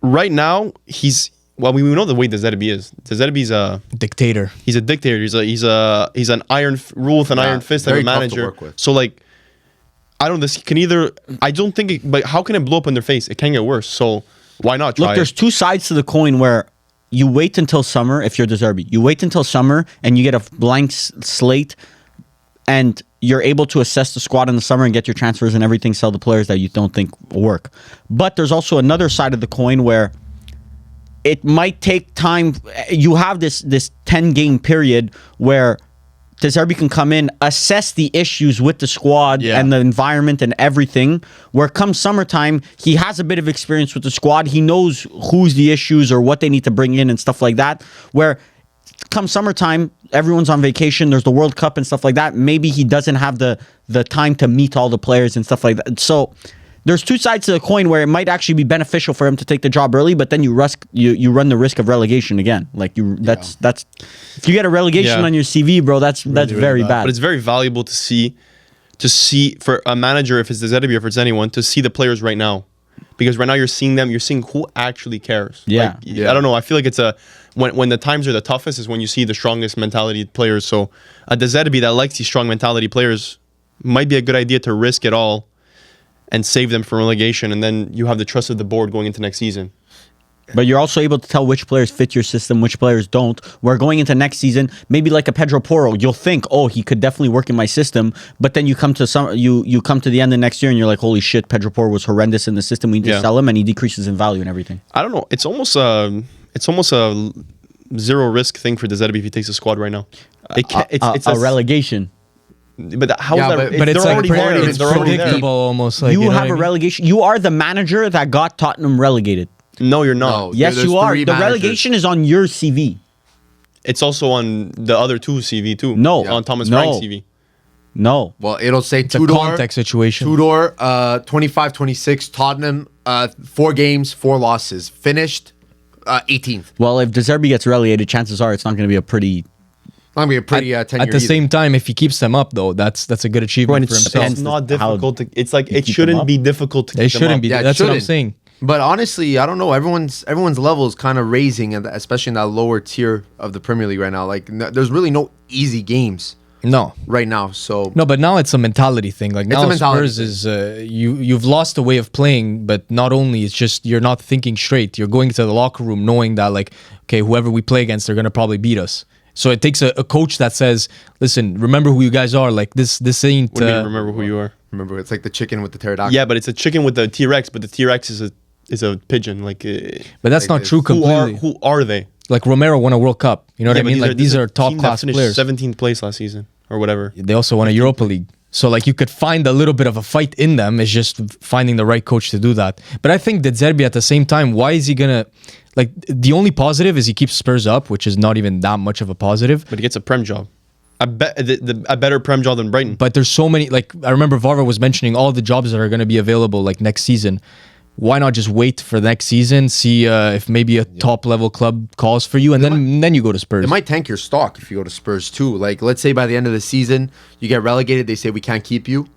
Speaker 1: right now he's. Well, we know the way the Zerbi is. The Zerbi's
Speaker 2: Dictator.
Speaker 1: he's a dictator. He's an rule with an
Speaker 3: Yeah,
Speaker 1: iron fist type
Speaker 3: very
Speaker 1: of
Speaker 3: tough to
Speaker 1: manager.
Speaker 3: work with.
Speaker 1: So like, I don't. This can either. I don't think. But how can it blow up in their face? It can get worse. So why not try?
Speaker 4: Look, there's
Speaker 1: it?
Speaker 4: two sides to the coin where you wait until summer if you're the Zerbi. You wait until summer and you get a blank slate and you're able to assess the squad in the summer and get your transfers and everything, sell the players that you don't think work. But there's also another side of the coin where it might take time. You have this 10-game period where De Zerbi can come in, assess the issues with the squad
Speaker 1: Yeah.
Speaker 4: and the environment and everything, where come summertime, he has a bit of experience with the squad. He knows who's the issues or what they need to bring in and stuff like that, where come summertime, everyone's on vacation. There's the World Cup and stuff like that. Maybe he doesn't have the time to meet all the players and stuff like that. So there's two sides to the coin where it might actually be beneficial for him to take the job early, but then you run the risk of relegation again. Like that's if you get a relegation on your CV, bro, that's very bad.
Speaker 1: But it's very valuable to see for a manager, if it's the Zerbi or if it's anyone, to see the players right now. Because right now you're seeing them, you're seeing who actually cares.
Speaker 4: Yeah.
Speaker 1: Like, I don't know. I feel like it's when the times are the toughest is when you see the strongest mentality players. So a De Zerbi that likes these strong mentality players might be a good idea to risk it all and save them from relegation, and then you have the trust of the board going into next season.
Speaker 4: But you're also able to tell which players fit your system, which players don't. Where going into next season, maybe like a Pedro Porro, you'll think, oh, he could definitely work in my system. But then you come to you come to the end of next year and you're like, holy shit, Pedro Porro was horrendous in the system. We need to sell him, and he decreases in value and everything.
Speaker 1: I don't know. It's almost a zero risk thing for De Zerbi if he takes a squad right now. It's
Speaker 4: a relegation.
Speaker 1: But how is that?
Speaker 2: But it's
Speaker 1: they're
Speaker 2: like
Speaker 1: already there.
Speaker 2: it's
Speaker 1: They're already there.
Speaker 2: predictable almost. Like,
Speaker 4: You
Speaker 2: know
Speaker 4: have
Speaker 2: what
Speaker 4: a
Speaker 2: I mean?
Speaker 4: relegation. You are the manager that got Tottenham relegated.
Speaker 1: No, you're not.
Speaker 3: No.
Speaker 4: Yes,
Speaker 3: there's
Speaker 4: you are.
Speaker 3: three
Speaker 4: The
Speaker 3: managers.
Speaker 4: relegation is on your CV.
Speaker 1: It's also on the other two CV too.
Speaker 4: No.
Speaker 1: On Thomas
Speaker 4: No.
Speaker 1: Frank's CV.
Speaker 4: No.
Speaker 3: Well, it'll say
Speaker 2: It's a
Speaker 3: Tudor.
Speaker 2: context situation.
Speaker 3: Tudor, 25-26, Tottenham, 4 games, 4 losses. Finished 18th.
Speaker 4: Well, if De Zerbi gets relegated, chances are it's not going to be a pretty.
Speaker 3: Not gonna be a pretty tenure
Speaker 2: At the same time, if he keeps them up, though, that's a good achievement for
Speaker 4: it's-
Speaker 2: himself.
Speaker 1: It's not difficult to. It's like it
Speaker 4: keep them
Speaker 1: shouldn't
Speaker 4: up.
Speaker 1: be difficult to.
Speaker 2: It
Speaker 1: keep them
Speaker 2: shouldn't
Speaker 1: up.
Speaker 2: be.
Speaker 3: Yeah, it
Speaker 2: That's what I'm
Speaker 3: shouldn't.
Speaker 2: saying.
Speaker 3: But honestly, I don't know. Everyone's level is kind of raising, and especially in that lower tier of the Premier League right now. Like, there's really no easy games
Speaker 2: No.
Speaker 3: right now. So
Speaker 2: No, but now it's a mentality thing. Like now,
Speaker 3: a mentality
Speaker 2: Spurs is you've lost a way of playing, but not only it's just you're not thinking straight. You're going to the locker room knowing that like, okay, whoever we play against, they're gonna probably beat us. So it takes a coach that says, "Listen, remember who you guys are. Like this ain't."
Speaker 1: What do you mean, remember who you are?
Speaker 3: remember, it's like the chicken with the pterodactyl.
Speaker 1: Yeah, but it's a chicken with the T-Rex, but the T-Rex is a pigeon. Like,
Speaker 2: But that's
Speaker 3: Like
Speaker 2: not
Speaker 3: this.
Speaker 2: true
Speaker 1: who
Speaker 2: completely.
Speaker 1: are they?
Speaker 2: Like Romero won a World Cup. You know what I
Speaker 1: but
Speaker 2: mean? Like these
Speaker 1: this is
Speaker 2: are
Speaker 1: a
Speaker 2: top
Speaker 1: team that
Speaker 2: class
Speaker 1: finished
Speaker 2: players.
Speaker 1: 17th place last season or whatever.
Speaker 2: They also won a Europa League. So like you could find a little bit of a fight in them. It's just finding the right coach to do that. But I think that Zerbi at the same time, why is he gonna like the only positive is he keeps Spurs up, which is not even that much of a positive.
Speaker 1: But he gets a Prem job. A better Prem job than Brighton.
Speaker 2: But there's so many like I remember Varvar was mentioning all the jobs that are gonna be available like next season. Why not just wait for the next season, see if maybe a top level club calls for you, and then you go to Spurs.
Speaker 3: It might tank your stock if you go to Spurs too. Like, let's say by the end of the season, you get relegated. They say we can't keep you.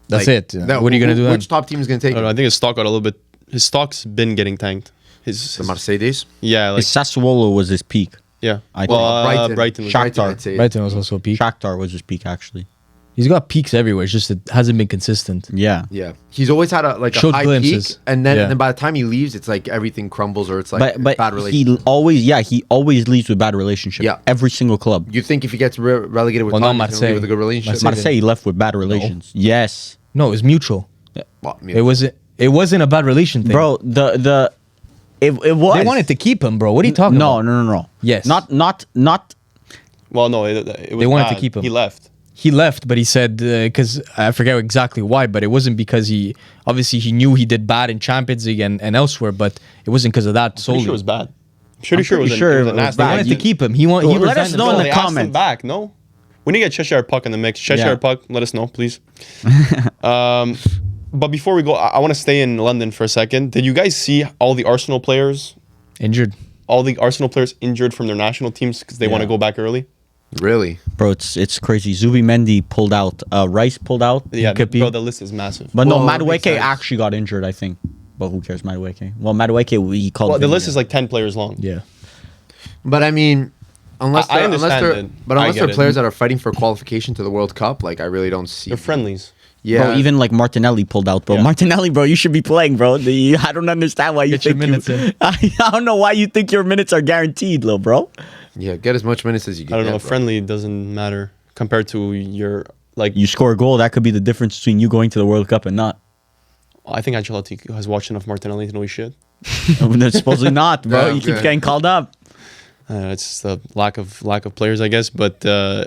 Speaker 2: That's
Speaker 3: Like,
Speaker 2: it. What are you gonna do then?
Speaker 3: Which top team is gonna take
Speaker 1: I don't know.
Speaker 3: it?
Speaker 1: I think his stock got a little bit. His stock's been getting tanked.
Speaker 3: The
Speaker 1: His
Speaker 3: Mercedes.
Speaker 1: yeah, like
Speaker 4: His Sassuolo was his peak.
Speaker 1: yeah.
Speaker 4: I
Speaker 1: Well,
Speaker 4: think.
Speaker 1: Brighton. was-
Speaker 4: Shakhtar.
Speaker 3: I'd say.
Speaker 2: Brighton was also a peak.
Speaker 4: Shakhtar was his peak, actually.
Speaker 2: He's got peaks everywhere. It's just it hasn't been consistent.
Speaker 4: Yeah.
Speaker 3: Yeah, he's always had a
Speaker 2: Showed
Speaker 3: high
Speaker 2: glimpses.
Speaker 3: peak, and then
Speaker 2: Yeah.
Speaker 3: by the time he leaves, it's like everything crumbles, or it's like
Speaker 4: But
Speaker 3: bad relationship.
Speaker 4: he always leaves with bad relationship.
Speaker 3: Yeah.
Speaker 4: Every single club.
Speaker 3: You think if he gets relegated with
Speaker 2: Well, not
Speaker 3: Tottenham, he's gonna leave
Speaker 2: Marseille.
Speaker 3: with a good relationship?
Speaker 2: Marseille.
Speaker 4: Marseille left with bad relations. Yes.
Speaker 2: No, it was mutual.
Speaker 3: Well, I mean,
Speaker 2: It wasn't a bad relation thing.
Speaker 4: Bro, it was.
Speaker 2: They wanted to keep him, bro. What are you talking
Speaker 4: No,
Speaker 2: about?
Speaker 4: no.
Speaker 2: Yes.
Speaker 4: Not
Speaker 1: Well, no, it was
Speaker 2: They wanted to
Speaker 1: bad.
Speaker 2: keep him.
Speaker 1: He left.
Speaker 2: He left, but he said because I forget exactly why, but it wasn't because he obviously he knew he did bad in Champions League and elsewhere, but it was because of that
Speaker 1: Pretty
Speaker 2: solely.
Speaker 1: sure it was bad. I'm pretty sure it was,
Speaker 4: pretty sure
Speaker 1: it was
Speaker 4: it
Speaker 1: a
Speaker 4: was
Speaker 1: nasty.
Speaker 2: They
Speaker 4: bad.
Speaker 2: wanted
Speaker 4: You-
Speaker 2: to keep him. He
Speaker 4: Let us
Speaker 2: resigned
Speaker 4: know in
Speaker 2: himself.
Speaker 4: the
Speaker 1: They asked him
Speaker 4: comments.
Speaker 1: back. No, we need to get Cheshire Puck in the mix. Cheshire
Speaker 4: Yeah.
Speaker 1: Puck, let us know, please. But before we go, I want to stay in London for a second. Did you guys see all the Arsenal players?
Speaker 2: Injured.
Speaker 1: All the Arsenal players injured from their national teams because they want to go back early.
Speaker 3: really?
Speaker 4: Bro, it's crazy. Zubi Mendy pulled out. Rice pulled out.
Speaker 1: Yeah,
Speaker 2: Could be.
Speaker 1: bro, the list is massive.
Speaker 4: But
Speaker 3: Well,
Speaker 4: no,
Speaker 3: it makes
Speaker 4: Madueke
Speaker 3: sense.
Speaker 4: actually got injured, I think. But who cares, Madueke? Well, Madueke, he called.
Speaker 1: Well, the
Speaker 4: him,
Speaker 1: list
Speaker 4: yeah.
Speaker 1: is like 10 players long.
Speaker 2: Yeah.
Speaker 3: But I mean, unless
Speaker 1: I
Speaker 3: they're,
Speaker 1: understand
Speaker 3: unless they're,
Speaker 1: it.
Speaker 3: but
Speaker 1: I
Speaker 3: unless
Speaker 1: get
Speaker 3: they're
Speaker 1: it.
Speaker 3: players that are fighting for qualification to the World Cup, like I really don't see.
Speaker 1: They're friendlies.
Speaker 3: Yeah,
Speaker 4: Bro, even like Martinelli pulled out, bro.
Speaker 1: Yeah.
Speaker 4: Martinelli, bro, you should be playing, bro. I don't understand why you
Speaker 2: Get your
Speaker 4: think
Speaker 2: minutes in.
Speaker 4: I don't know why you think your minutes are guaranteed, little bro.
Speaker 3: yeah, get as much minutes as you can.
Speaker 1: I don't know.
Speaker 3: get, bro.
Speaker 1: Friendly doesn't matter compared to your like.
Speaker 4: You score a goal, that could be the difference between you going to the World Cup and not.
Speaker 1: I think Ancelotti has watched enough Martinelli to know his shit.
Speaker 4: Supposedly not, bro.
Speaker 3: Yeah,
Speaker 4: He keeps
Speaker 3: okay.
Speaker 4: getting called up.
Speaker 1: It's just the lack of players, I guess. But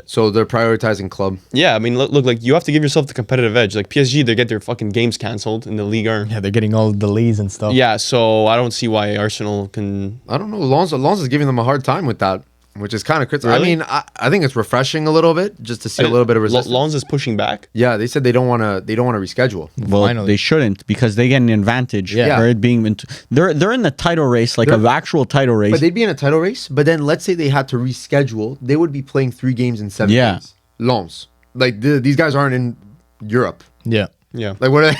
Speaker 3: So they're prioritizing club.
Speaker 1: yeah, I mean, look, like you have to give yourself the competitive edge. Like PSG, they get their fucking games canceled in the Ligue 1.
Speaker 2: Yeah, they're getting all delays and stuff.
Speaker 1: Yeah, so I don't see why Arsenal can.
Speaker 3: I don't know. Alonso is giving them a hard time with that. which is kind of critical.
Speaker 1: Really?
Speaker 3: I mean, I think it's refreshing a little bit just to see a little bit of resistance.
Speaker 1: Lons is pushing back.
Speaker 3: Yeah, they said they don't want to reschedule.
Speaker 4: Well,
Speaker 2: Finally.
Speaker 4: they shouldn't because they get an advantage.
Speaker 2: Yeah.
Speaker 4: For it being they're in the title race, like an actual title race.
Speaker 3: But they'd be in a title race. But then let's say they had to reschedule, they would be playing 3 games in 7
Speaker 4: Yeah.
Speaker 3: days. Lons. Like these guys aren't in Europe.
Speaker 2: Yeah.
Speaker 1: Yeah.
Speaker 3: Like what?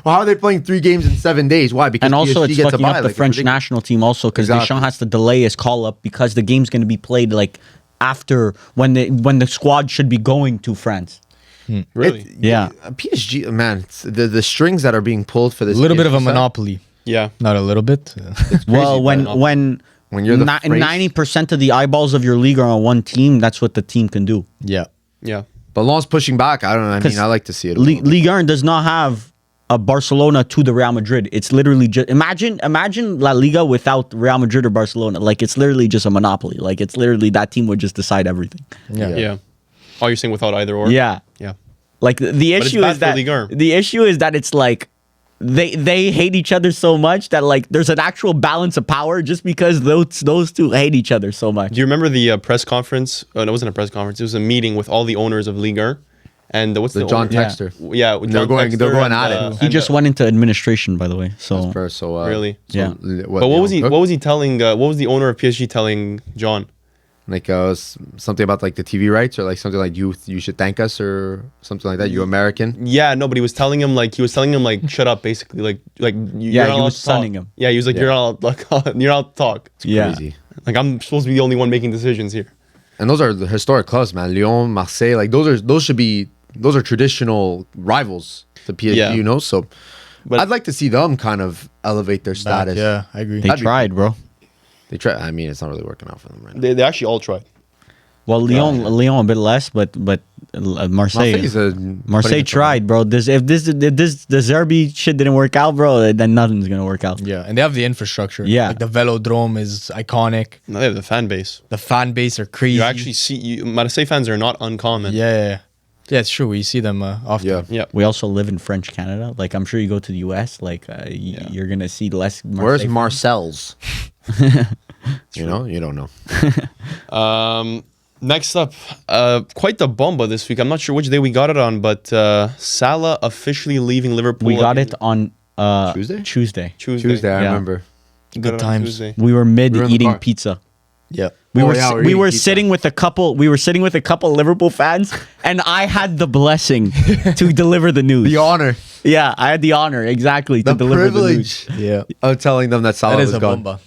Speaker 3: Well, how are they playing 3 games in 7 days? Why? Because
Speaker 4: And also,
Speaker 3: PSG
Speaker 4: it's
Speaker 3: gets a
Speaker 4: fucking
Speaker 3: bye,
Speaker 4: up the
Speaker 3: like,
Speaker 4: French
Speaker 3: it's ridiculous.
Speaker 4: national team also because
Speaker 3: Exactly.
Speaker 4: Deschamps has to delay his call up because the game's going to be played like after when the squad should be going to France.
Speaker 1: Really?
Speaker 4: Yeah.
Speaker 3: PSG, man, it's the strings that are being pulled for this.
Speaker 2: A little bit of
Speaker 3: PSG
Speaker 2: a
Speaker 3: side.
Speaker 2: monopoly.
Speaker 1: Yeah.
Speaker 2: Not a little bit.
Speaker 4: Well, when
Speaker 3: you're the phrase-
Speaker 4: 90% of the eyeballs of your league are on one team, that's what the team can do.
Speaker 2: yeah.
Speaker 1: Yeah.
Speaker 3: But Lens pushing back. I don't know. I mean, I like to see it. A little bit.
Speaker 4: Ligue 1 does not have a Barcelona to the Real Madrid. It's literally just imagine La Liga without Real Madrid or Barcelona. Like it's literally just a monopoly. Like it's literally that team would just decide everything.
Speaker 2: Yeah.
Speaker 1: Yeah. Oh, you're saying without either or?
Speaker 4: Yeah.
Speaker 1: Yeah.
Speaker 4: Like the
Speaker 1: it's
Speaker 4: issue
Speaker 1: bad
Speaker 4: is
Speaker 1: for
Speaker 4: that
Speaker 1: Ligue 1.
Speaker 4: the issue is that it's like they hate each other so much that like there's an actual balance of power just because those two hate each other so much.
Speaker 1: Do you remember the press conference? No, it wasn't a press conference. It was a meeting with all the owners of Ligue 1. And what's the
Speaker 3: John
Speaker 1: owner?
Speaker 3: Texter.
Speaker 1: Yeah. With
Speaker 3: They're
Speaker 1: John
Speaker 3: going- they're
Speaker 1: Texter
Speaker 3: going
Speaker 1: and,
Speaker 3: at it.
Speaker 4: He just went into administration, by the way. So
Speaker 3: Spurs, so
Speaker 1: Really?
Speaker 4: Yeah.
Speaker 1: But what was he? What was he telling? What was the owner of PSG telling John?
Speaker 3: Like something about like the TV rights or like something like you should thank us or something like that. You American.
Speaker 1: Yeah, no, but he was telling him like shut up, basically, like
Speaker 4: Yeah,
Speaker 1: you're not
Speaker 4: he
Speaker 1: allowed
Speaker 4: was
Speaker 1: to talk.
Speaker 4: sunning him.
Speaker 1: Yeah, he was like,
Speaker 3: Yeah.
Speaker 1: you're not you're not allowed to talk.
Speaker 4: yeah.
Speaker 3: Crazy.
Speaker 1: Like I'm supposed to be the only one making decisions here.
Speaker 3: And those are the historic clubs, man. Lyon, Marseille, like those are traditional rivals to PSG,
Speaker 1: Yeah.
Speaker 3: you know. So,
Speaker 1: But-
Speaker 3: I'd like to see them kind of elevate their
Speaker 2: Back,
Speaker 3: status.
Speaker 2: yeah, I agree.
Speaker 4: They
Speaker 3: That'd be
Speaker 4: tried, bro.
Speaker 3: They try. I mean, it's not really working out for them right now.
Speaker 1: They actually all tried.
Speaker 4: Well, Lyon a bit less, but Marseille.
Speaker 3: Marseille's
Speaker 4: Marseille tried, bro. If the Zerbi shit didn't work out, bro, then nothing's gonna work out.
Speaker 2: Yeah, and they have the infrastructure.
Speaker 4: Yeah.
Speaker 2: Like the Velodrome is iconic.
Speaker 1: No, they have the fan base.
Speaker 2: The fan base are crazy.
Speaker 1: You actually see Marseille fans are not uncommon.
Speaker 2: Yeah. Yeah, it's true. We see them often.
Speaker 3: Yeah.
Speaker 1: Yeah.
Speaker 4: We also live in French Canada. Like I'm sure you go to the US, like you're gonna see less.
Speaker 3: Where's
Speaker 4: Marseille
Speaker 3: Marcel's? You know, you don't know.
Speaker 1: Next up, quite the bomba this week. I'm not sure which day we got it on, but Salah officially leaving Liverpool.
Speaker 4: We got it on
Speaker 3: Tuesday?
Speaker 4: Tuesday.
Speaker 1: Tuesday.
Speaker 3: I
Speaker 4: Yeah.
Speaker 3: remember.
Speaker 1: Got it on
Speaker 2: times.
Speaker 1: Tuesday.
Speaker 4: We were mid
Speaker 3: We were in the
Speaker 4: eating
Speaker 3: car.
Speaker 4: pizza.
Speaker 2: Yeah.
Speaker 4: We
Speaker 3: Oh,
Speaker 4: were
Speaker 3: yeah, we were
Speaker 4: we
Speaker 3: eating
Speaker 4: were
Speaker 3: pizza.
Speaker 4: sitting with a couple. We were sitting with a couple Liverpool fans, and I had the blessing to deliver the news.
Speaker 3: The honor,
Speaker 4: Yeah, I had the honor exactly
Speaker 3: the
Speaker 4: to deliver the news.
Speaker 3: privilege
Speaker 2: Yeah.
Speaker 3: of telling them that Salah
Speaker 2: That is
Speaker 3: was
Speaker 2: a
Speaker 3: gone.
Speaker 2: bomba.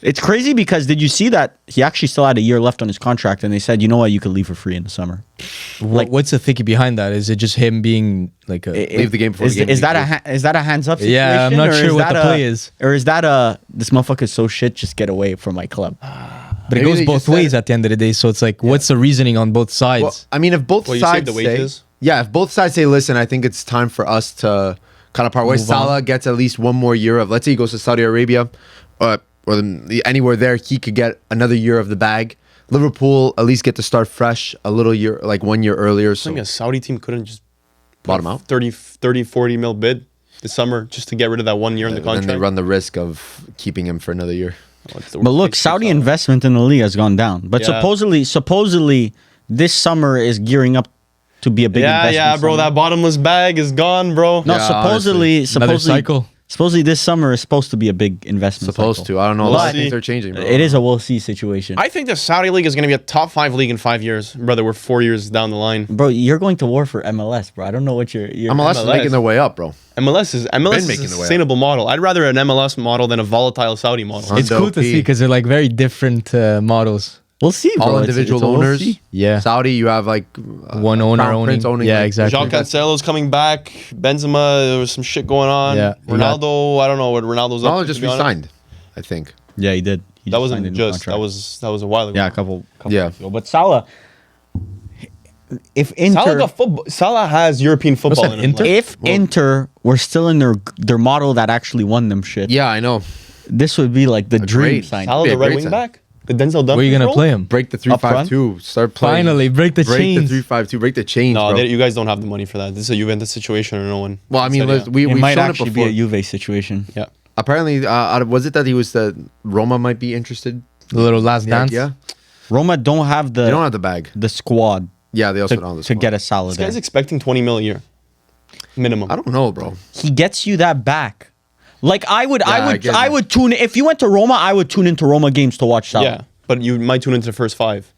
Speaker 4: It's crazy because did you see that he actually still had a year left on his contract, and they said, you know what, you could leave for free in the summer.
Speaker 2: What's the thinking behind that? Is it just him being like a
Speaker 3: Leave the game before
Speaker 4: is,
Speaker 3: the game
Speaker 4: is that
Speaker 3: begins.
Speaker 4: is that a hands up situation?
Speaker 2: Yeah, I'm not
Speaker 4: or
Speaker 2: sure
Speaker 4: is
Speaker 2: what
Speaker 4: that
Speaker 2: the play is.
Speaker 4: Or is that this motherfucker's so shit? Just get away from my club.
Speaker 2: But it
Speaker 3: Maybe
Speaker 2: goes
Speaker 3: they
Speaker 2: both
Speaker 3: just said
Speaker 2: ways
Speaker 3: it.
Speaker 2: at the end of the day. So it's like, what's the reasoning on both sides?
Speaker 3: Well, I mean, if both
Speaker 1: Well, you saved
Speaker 3: sides
Speaker 1: the
Speaker 3: say,
Speaker 1: wages?
Speaker 3: yeah, if both sides say, listen, I think it's time for us to kind of part ways.
Speaker 2: Move on.
Speaker 3: Salah gets at least one more year of, let's say he goes to Saudi Arabia, anywhere there, he could get another year of the bag. Liverpool at least get to start fresh a little year, like 1 year earlier.
Speaker 1: I
Speaker 3: So
Speaker 1: think a Saudi team couldn't just
Speaker 3: bottom out.
Speaker 1: 30, 40 mil bid this summer just to get rid of that 1 year in the
Speaker 3: And then
Speaker 1: contract.
Speaker 3: they run the risk of keeping him for another year.
Speaker 1: What's the
Speaker 4: But
Speaker 1: worst
Speaker 4: look,
Speaker 1: case
Speaker 4: Saudi
Speaker 1: scenario?
Speaker 4: investment in the league has gone down. But
Speaker 1: Yeah.
Speaker 4: supposedly this summer is gearing up to be a big investment.
Speaker 1: Yeah, bro.
Speaker 4: summer.
Speaker 1: That bottomless bag is gone, bro.
Speaker 4: No,
Speaker 3: Yeah,
Speaker 2: Another cycle.
Speaker 4: supposedly this summer is supposed to be a big investment.
Speaker 3: Supposed
Speaker 4: cycle.
Speaker 3: to. I don't know. A
Speaker 1: We'll
Speaker 3: lot of
Speaker 1: see.
Speaker 3: things are changing, bro.
Speaker 4: It is a we'll see situation.
Speaker 1: I think the Saudi league is going to be a top 5 league in 5 years, brother. We're 4 years down the line.
Speaker 4: Bro, you're going to war for MLS, bro. I don't know what you're
Speaker 3: MLS is making their way up, bro.
Speaker 1: MLS is
Speaker 3: making
Speaker 1: a
Speaker 3: the way up.
Speaker 1: sustainable model. I'd rather an MLS model than a volatile Saudi model.
Speaker 2: It's cool to
Speaker 3: P.
Speaker 2: see because they're like very different models.
Speaker 4: We'll see, bro.
Speaker 3: All
Speaker 4: It's
Speaker 3: individual
Speaker 4: a we'll
Speaker 3: owners.
Speaker 4: see.
Speaker 2: Yeah.
Speaker 3: Saudi, you have like
Speaker 2: One owner
Speaker 3: Crown
Speaker 2: owning.
Speaker 3: Prince
Speaker 2: Yeah,
Speaker 3: like,
Speaker 2: exactly.
Speaker 1: Jean Cancelo's coming back. Benzema, there was some shit going on.
Speaker 2: Yeah.
Speaker 1: Ronaldo, I don't know what Ronaldo's up
Speaker 3: Ronaldo
Speaker 1: to,
Speaker 3: just
Speaker 1: be honest.
Speaker 3: resigned, I think.
Speaker 4: Yeah, he did. He
Speaker 1: That
Speaker 4: just signed
Speaker 1: wasn't
Speaker 4: a new
Speaker 1: just.
Speaker 4: contract.
Speaker 1: That was a while ago.
Speaker 4: Yeah, a couple
Speaker 3: Yeah.
Speaker 4: months ago. But Salah, if Inter,
Speaker 1: Salah has European football
Speaker 2: that,
Speaker 1: in him.
Speaker 2: Inter?
Speaker 1: Like,
Speaker 4: if Inter were still in their model that actually won them shit,
Speaker 3: Yeah, I know.
Speaker 4: this would be like the dream
Speaker 3: great
Speaker 4: sign.
Speaker 1: Salah,
Speaker 3: Be a
Speaker 1: the right
Speaker 3: great
Speaker 1: wing
Speaker 3: sign.
Speaker 1: back, the Denzel Dumfries
Speaker 2: Where are you gonna
Speaker 1: role?
Speaker 2: play him?
Speaker 3: Break the
Speaker 4: Up front?
Speaker 3: 3-5-2. Start playing.
Speaker 2: Finally, break the
Speaker 3: break
Speaker 2: chains.
Speaker 3: the 3-5-2. Break the chains,
Speaker 1: No,
Speaker 3: bro.
Speaker 1: you guys don't have the money for that. This is a Juventus situation, or no one.
Speaker 3: Well, I mean,
Speaker 1: said,
Speaker 3: we
Speaker 4: It
Speaker 3: we've
Speaker 4: might
Speaker 3: shown it
Speaker 4: actually
Speaker 3: before.
Speaker 4: be a Juve situation.
Speaker 1: yeah.
Speaker 3: Apparently, was it that he was the Roma might be interested?
Speaker 2: The little last
Speaker 3: Yeah,
Speaker 2: dance.
Speaker 3: yeah.
Speaker 4: Roma don't have
Speaker 3: They don't have the bag.
Speaker 4: the squad
Speaker 3: Yeah, they also don't have the
Speaker 4: to
Speaker 3: squad.
Speaker 4: get a Salah
Speaker 1: This
Speaker 4: there.
Speaker 1: guy's expecting 20 mil a year. Minimum.
Speaker 3: I don't know, bro.
Speaker 4: He gets you that back. Like I
Speaker 3: I get
Speaker 4: I
Speaker 3: you.
Speaker 4: would tune. If you went to Roma, I would tune into Roma games to watch Salah.
Speaker 1: Yeah, but you might tune into the first 5.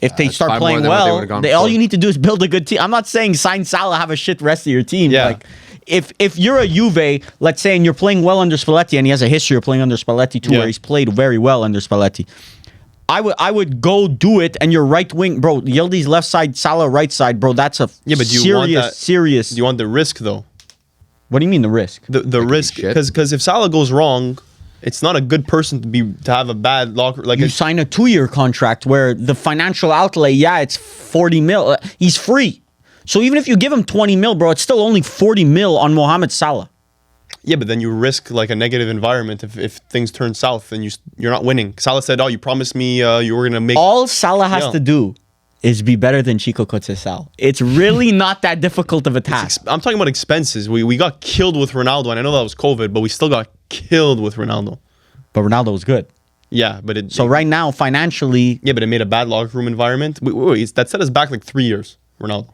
Speaker 4: If they
Speaker 3: That's
Speaker 4: start
Speaker 3: 5 more
Speaker 4: playing
Speaker 3: than what they
Speaker 4: well,
Speaker 3: would've gone
Speaker 4: all
Speaker 3: before.
Speaker 4: you need to do is build a good team. I'm not saying sign Salah, have a shit rest of your team.
Speaker 1: Yeah.
Speaker 4: Like if you're a Juve, let's say, and you're playing well under Spalletti, and he has a history of playing under Spalletti too,
Speaker 1: Yeah.
Speaker 4: where he's played very well under Spalletti. I would go do it, and your right wing, bro. Yildiz left side, Salah right side, bro. That's a
Speaker 1: Yeah, but do you
Speaker 4: serious,
Speaker 1: want that?
Speaker 4: serious.
Speaker 1: Do you want the risk though?
Speaker 4: What do you mean the risk?
Speaker 1: The risk
Speaker 3: shit.
Speaker 1: because if Salah goes wrong, it's not a good person to have a bad locker. Like
Speaker 4: You
Speaker 1: it's,
Speaker 4: sign a 2-year contract where the financial outlay, it's 40 mil. He's free. So even if you give him 20 mil, bro, it's still only 40 mil on Mohamed Salah.
Speaker 1: yeah, but then you risk like a negative environment if things turn south and you're not winning. Salah said, "Oh, you promised me you were gonna make."
Speaker 4: All Salah has
Speaker 1: Yeah.
Speaker 4: to do is be better than Chico Cotzesal. It's really not that difficult of a task.
Speaker 1: I'm talking about expenses. We got killed with Ronaldo, and I know that was COVID, but we still got killed with Ronaldo.
Speaker 4: But Ronaldo was good.
Speaker 1: Yeah, but it.
Speaker 4: So right now, financially,
Speaker 1: Yeah, but it made a bad locker room environment. That set us back like 3 years. Ronaldo.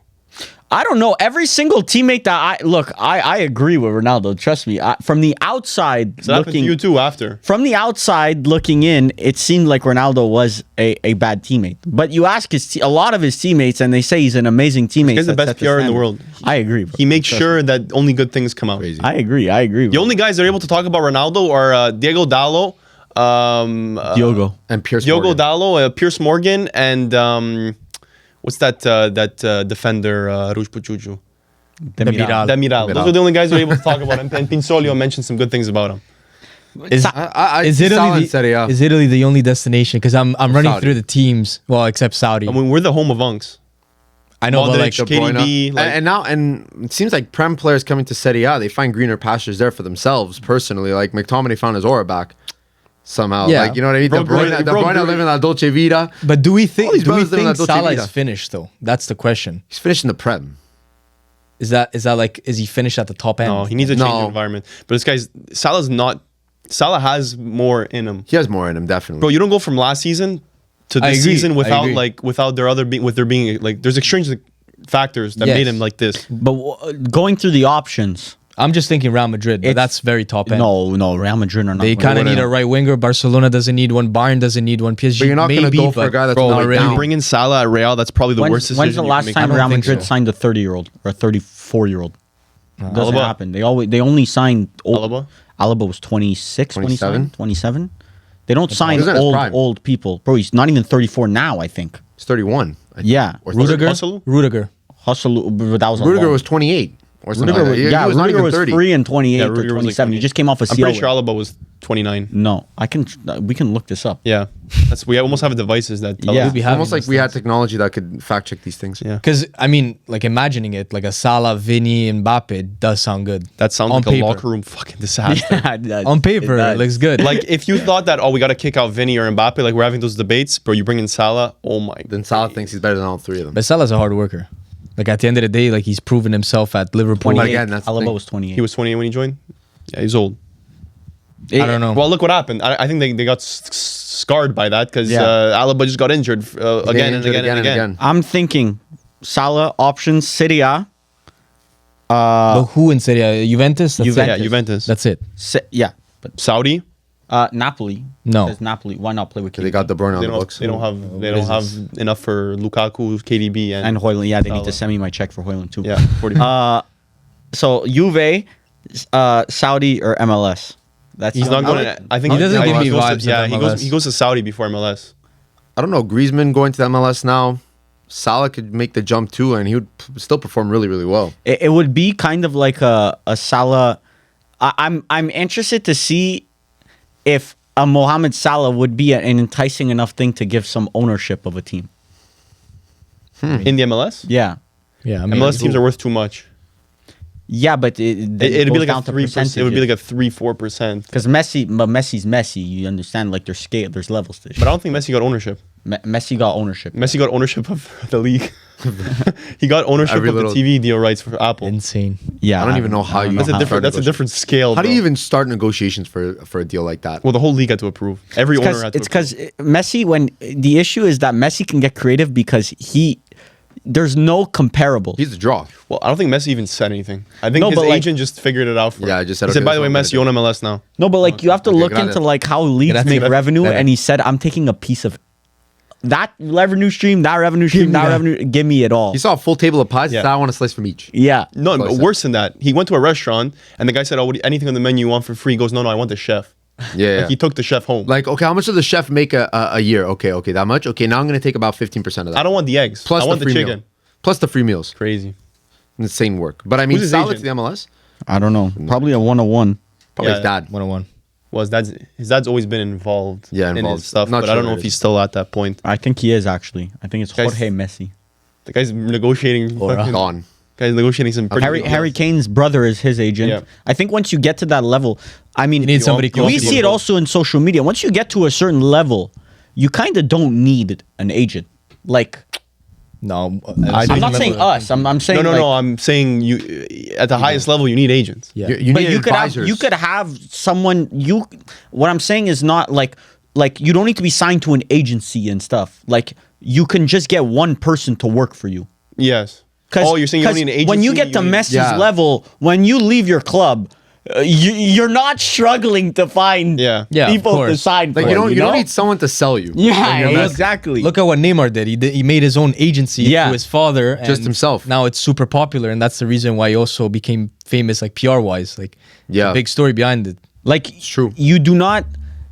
Speaker 4: I don't know. Every single teammate that I agree with Ronaldo. Trust me. From the outside
Speaker 1: So that happened to you too after.
Speaker 4: From the outside looking in, it seemed like Ronaldo was a bad teammate. But you ask a lot of his teammates, and they say he's an amazing teammate.
Speaker 1: He's the
Speaker 4: that
Speaker 1: best
Speaker 4: set
Speaker 1: PR in the
Speaker 4: standard.
Speaker 1: world.
Speaker 4: I agree. Bro.
Speaker 1: He makes
Speaker 4: Trust
Speaker 1: sure
Speaker 4: me.
Speaker 1: that only good things come out.
Speaker 3: Crazy.
Speaker 4: I agree.
Speaker 1: The
Speaker 4: bro.
Speaker 1: only guys that are able to talk about Ronaldo are Diego Dallo,
Speaker 4: Diogo.
Speaker 3: And Pierce
Speaker 1: Diogo
Speaker 3: Morgan.
Speaker 1: Dallo, Pierce Morgan, and what's that defender, Rouge Puchuchu?
Speaker 4: Demiral.
Speaker 1: Demiral. Those are the only guys who are able to talk about him. And Pinsolio mentioned some good things about him.
Speaker 2: Is, is
Speaker 3: Salah
Speaker 2: Italy
Speaker 3: in Serie A.
Speaker 2: is Italy the only destination? Because I'm running
Speaker 3: Saudi.
Speaker 2: through the teams. Well, except Saudi.
Speaker 1: I mean, we're the home of Unks.
Speaker 2: I know, but like
Speaker 1: Modric, KDB, like-
Speaker 3: and now it seems like Prem players coming to Serie A, they find greener pastures there for themselves personally. Like McTominay found his aura back somehow.
Speaker 2: Yeah.
Speaker 3: Like, you know what I mean?
Speaker 1: Bro,
Speaker 3: De Bruyne,
Speaker 1: bro,
Speaker 3: living that Dolce Vita.
Speaker 2: But do we think
Speaker 3: these brothers live in that Dolce
Speaker 2: Salah
Speaker 3: Vita.
Speaker 2: is finished though? That's the question.
Speaker 3: He's finishing the Prem.
Speaker 2: Is that like is he finished at the top end?
Speaker 1: No, he needs a change
Speaker 3: No.
Speaker 1: of environment. But this guy's Salah has more in him.
Speaker 3: He has more in him, definitely.
Speaker 1: Bro, you don't go from last season to
Speaker 2: I
Speaker 1: this
Speaker 2: agree.
Speaker 1: season
Speaker 2: I
Speaker 1: without
Speaker 2: agree.
Speaker 1: without there being like there's extrinsic factors that
Speaker 2: Yes.
Speaker 1: made him like this.
Speaker 4: But going through the options,
Speaker 2: I'm just thinking Real Madrid, but
Speaker 4: It's-
Speaker 2: that's very top end.
Speaker 4: no, Real Madrid are not.
Speaker 2: They
Speaker 4: going
Speaker 2: kind of
Speaker 4: to
Speaker 2: need
Speaker 4: win.
Speaker 2: a right winger. Barcelona doesn't need one. Bayern doesn't need one. PSG
Speaker 3: But you're not going to
Speaker 2: maybe,
Speaker 3: go for a
Speaker 2: but
Speaker 3: guy that's
Speaker 1: Bro,
Speaker 3: on the
Speaker 1: like,
Speaker 3: way
Speaker 1: you
Speaker 3: down.
Speaker 1: bring in Salah at Real, that's probably the worst decision.
Speaker 4: When's the
Speaker 1: you can
Speaker 4: last
Speaker 1: make.
Speaker 4: time
Speaker 2: I don't
Speaker 4: Real
Speaker 2: think
Speaker 4: Madrid
Speaker 2: so.
Speaker 4: signed a 30-year-old or a 34-year-old? Doesn't
Speaker 1: Alaba.
Speaker 4: happen. They only signed old.
Speaker 1: Alaba?
Speaker 4: Alaba was 26 when he
Speaker 3: 27?
Speaker 4: signed. 27. They don't sign
Speaker 3: was in his prime.
Speaker 4: old people. Bro, he's not even 34 now, I think.
Speaker 3: He's 31. I think.
Speaker 4: Yeah.
Speaker 3: Or
Speaker 2: Rudiger.
Speaker 1: Hustle?
Speaker 2: Rudiger.
Speaker 4: Hustle, but that was a
Speaker 3: Rudiger
Speaker 4: long-
Speaker 3: was 28. Or something
Speaker 4: Rudiger,
Speaker 3: like that.
Speaker 4: was,
Speaker 3: He was not
Speaker 4: Rudiger
Speaker 3: even
Speaker 4: was
Speaker 3: 30.
Speaker 4: free in 28
Speaker 1: Yeah,
Speaker 4: or
Speaker 1: Rudiger was,
Speaker 4: 27.
Speaker 1: like,
Speaker 4: He just came off a
Speaker 1: I'm
Speaker 4: CL.
Speaker 1: pretty sure Alaba was 29.
Speaker 4: No, we can look this up.
Speaker 1: Yeah, we almost have devices that tell
Speaker 4: Yeah.
Speaker 1: us.
Speaker 2: We'll be having
Speaker 3: Almost like
Speaker 2: these
Speaker 3: we had
Speaker 2: things.
Speaker 3: technology that could fact check these things.
Speaker 1: Yeah.
Speaker 2: Because I mean, like imagining it, like a Salah, Vini, Mbappe does sound good.
Speaker 1: That sounds
Speaker 2: On
Speaker 1: like
Speaker 2: paper.
Speaker 1: a locker room fucking disaster.
Speaker 2: On paper, it looks good.
Speaker 1: Like if you thought that we got to kick out Vinny or Mbappe, like we're having those debates, bro. You bring in Salah, oh my.
Speaker 3: Then Salah thinks he's better than all three of them.
Speaker 2: But Salah's a hard worker. Like at the end of the day, like he's proven himself at Liverpool.
Speaker 4: 28.
Speaker 3: again, that's the
Speaker 4: Alaba
Speaker 3: thing.
Speaker 4: was 28.
Speaker 1: He was 28 when he joined. Yeah, he's old.
Speaker 2: I don't know.
Speaker 1: Well, look what happened. I think they got scarred by that because
Speaker 4: Yeah.
Speaker 1: Alaba just got injured again and
Speaker 3: Injured
Speaker 1: again and again.
Speaker 4: I'm thinking Salah options Serie A.
Speaker 2: But who in Serie A? Juventus? That's
Speaker 1: Yeah,
Speaker 2: it.
Speaker 1: Juventus.
Speaker 2: That's it.
Speaker 4: Yeah, but
Speaker 1: Saudi.
Speaker 4: Napoli.
Speaker 2: No.
Speaker 4: Says Napoli. Why not play with KDB?
Speaker 3: They got De Bruyne on
Speaker 1: They
Speaker 3: the
Speaker 1: don't.
Speaker 3: books.
Speaker 1: They don't have enough for Lukaku, KDB,
Speaker 4: and Hoyland. Yeah, they need to
Speaker 1: Salah.
Speaker 4: send me my check for Hoyland too.
Speaker 1: Yeah, 40.
Speaker 4: So Juve, Saudi or MLS. That's
Speaker 1: He's not going to. I think
Speaker 2: He doesn't give me
Speaker 1: goes to-
Speaker 2: vibes of
Speaker 1: Yeah,
Speaker 2: MLS.
Speaker 1: he goes to Saudi before MLS.
Speaker 3: I don't know. Griezmann going to the MLS now. Salah could make the jump too, and he would still perform really, really well.
Speaker 4: It would be kind of like a Salah. I'm interested to see if a Mohamed Salah would be an enticing enough thing to give some ownership of a team.
Speaker 1: In the MLS.
Speaker 4: Yeah,
Speaker 2: Yeah, I mean,
Speaker 1: MLS teams are worth too much.
Speaker 4: yeah, but
Speaker 1: It'd be like a 3%. It would be like a 3-4%.
Speaker 4: because Messi's Messi. You understand? Like there's levels to this.
Speaker 1: But I don't think Messi got ownership.
Speaker 4: Messi got ownership.
Speaker 1: Messi got ownership of the league. He got ownership
Speaker 3: Every
Speaker 1: of the
Speaker 3: little-
Speaker 1: TV deal rights for Apple.
Speaker 2: Insane.
Speaker 4: Yeah,
Speaker 3: I don't even know how you.
Speaker 1: That's a different. That's a different scale.
Speaker 3: How do
Speaker 1: bro.
Speaker 3: you even start negotiations for a deal like that?
Speaker 1: Well, the whole league had to approve. Every owner had to.
Speaker 4: It's because Messi. When the issue is that Messi can get creative because there's no comparable.
Speaker 3: He's the draw.
Speaker 1: Well, I don't think Messi even said anything. I think
Speaker 4: No,
Speaker 1: his
Speaker 4: but, like-
Speaker 1: agent just figured it out for him.
Speaker 3: Yeah, I just said,
Speaker 1: He said,
Speaker 3: okay,
Speaker 1: by the way,
Speaker 3: that's
Speaker 1: Messi, you
Speaker 3: what
Speaker 1: own
Speaker 3: I'm
Speaker 1: MLS now.
Speaker 4: No, but like you have to
Speaker 3: Okay,
Speaker 4: look
Speaker 3: gracias.
Speaker 4: into like how leagues
Speaker 2: Gracias.
Speaker 4: make revenue,
Speaker 2: Gracias.
Speaker 4: and he said, "I'm taking a piece of that revenue stream, that revenue stream,
Speaker 2: me
Speaker 4: that
Speaker 2: that.
Speaker 4: revenue. Give me it all."
Speaker 3: He saw a full table of pies.
Speaker 1: Yeah.
Speaker 3: He said, I want a slice from each.
Speaker 4: Yeah,
Speaker 1: No,
Speaker 3: That's what I
Speaker 1: but
Speaker 3: said.
Speaker 1: worse than that. He went to a restaurant and the guy said, "Oh, anything on the menu you want for free?" He goes, "No, I want the chef."
Speaker 3: Yeah.
Speaker 1: Like he took the chef home.
Speaker 3: Like, okay, how much does the chef make a year? Okay, that much? Okay, now I'm going to take about 15% of that.
Speaker 1: I don't want the eggs.
Speaker 3: Plus
Speaker 1: I want the
Speaker 3: free
Speaker 1: chicken.
Speaker 3: meal. Plus the free meals.
Speaker 1: Crazy.
Speaker 3: Insane work. But I mean,
Speaker 1: Who's his
Speaker 3: solid to
Speaker 1: agent?
Speaker 3: the MLS?
Speaker 4: I don't know. Probably a 101.
Speaker 3: Probably
Speaker 1: Yeah.
Speaker 3: his dad.
Speaker 2: 101.
Speaker 1: Well, his dad's always been involved.
Speaker 3: Yeah,
Speaker 1: in
Speaker 3: involved.
Speaker 1: his stuff,
Speaker 3: Not
Speaker 1: but
Speaker 3: sure
Speaker 1: I don't
Speaker 3: what
Speaker 1: know
Speaker 3: it
Speaker 1: if
Speaker 3: is.
Speaker 1: he's still at that point.
Speaker 4: I think he is actually. I think it's
Speaker 1: Guys-
Speaker 4: Jorge Messi.
Speaker 1: The guy's negotiating. fucking-
Speaker 3: Gone.
Speaker 1: Guy's negotiating some pretty.
Speaker 4: Harry
Speaker 1: good
Speaker 4: Harry
Speaker 1: deals.
Speaker 4: Kane's brother is his agent.
Speaker 1: Yeah.
Speaker 4: I think once you get to that level, I mean,
Speaker 2: You need somebody
Speaker 1: you
Speaker 2: close.
Speaker 4: we
Speaker 1: to
Speaker 4: see
Speaker 1: you.
Speaker 4: it also in social media. Once you get to a certain level, you kind of don't need an agent. Like,
Speaker 2: No,
Speaker 4: I'm not saying us. I'm saying
Speaker 1: No,
Speaker 4: like,
Speaker 1: I'm saying you at the highest level you need agents.
Speaker 2: Yeah.
Speaker 3: You
Speaker 4: but
Speaker 3: need
Speaker 4: you
Speaker 3: advisors.
Speaker 4: could have someone. What I'm saying is not like you don't need to be signed to an agency and stuff. Like you can just get one person to work for you.
Speaker 1: Yes.
Speaker 4: 'Cause-
Speaker 1: Oh, you're saying you don't need an
Speaker 4: 'cause
Speaker 1: agency.
Speaker 4: when you get to
Speaker 1: need-
Speaker 4: Messi's
Speaker 3: Yeah.
Speaker 4: level, when you leave your club, you're not struggling to find
Speaker 1: Yeah.
Speaker 2: Yeah, of
Speaker 4: people to
Speaker 2: course.
Speaker 4: sign
Speaker 3: Like
Speaker 4: for.
Speaker 3: you don't
Speaker 4: know?
Speaker 3: need someone to sell you.
Speaker 4: Yeah,
Speaker 3: When you're Messi.
Speaker 4: exactly.
Speaker 2: Look at what Neymar did. He made his own agency
Speaker 4: Yeah.
Speaker 2: to his father. And
Speaker 3: Just himself.
Speaker 2: Now it's super popular, and that's the reason why he also became famous, like PR wise. Like,
Speaker 3: Yeah.
Speaker 2: big story behind it.
Speaker 4: Like
Speaker 3: true.
Speaker 4: You do not.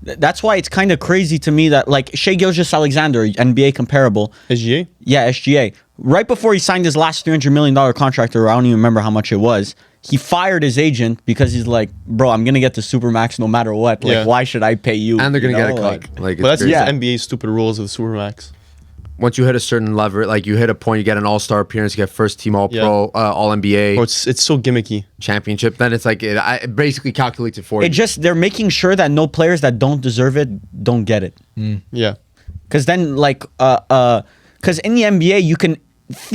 Speaker 4: That's why it's kind of crazy to me that like Shea Gilgeous-Alexander, NBA comparable.
Speaker 1: SGA.
Speaker 4: Yeah, SGA. Right before he signed his last $300 million contract, or I don't even remember how much it was, he fired his agent because he's like, bro, I'm going to get the Supermax no matter what. Like,
Speaker 1: Yeah.
Speaker 4: why should I pay you?
Speaker 3: And they're going to
Speaker 4: You
Speaker 3: get a
Speaker 4: know,
Speaker 3: cut. Like,
Speaker 1: But that's
Speaker 3: it's
Speaker 1: just
Speaker 3: crazy.
Speaker 1: NBA's stupid rules of the Supermax.
Speaker 3: Once you hit a certain level, like you hit a point, you get an all-star appearance, you get first team all-pro, all-NBA,
Speaker 1: Bro, it's so gimmicky.
Speaker 3: championship. Then it's like it basically calculates it for you.
Speaker 4: It just, they're making sure that no players that don't deserve it don't get it.
Speaker 1: Yeah.
Speaker 4: Because then, like, because in the NBA, you can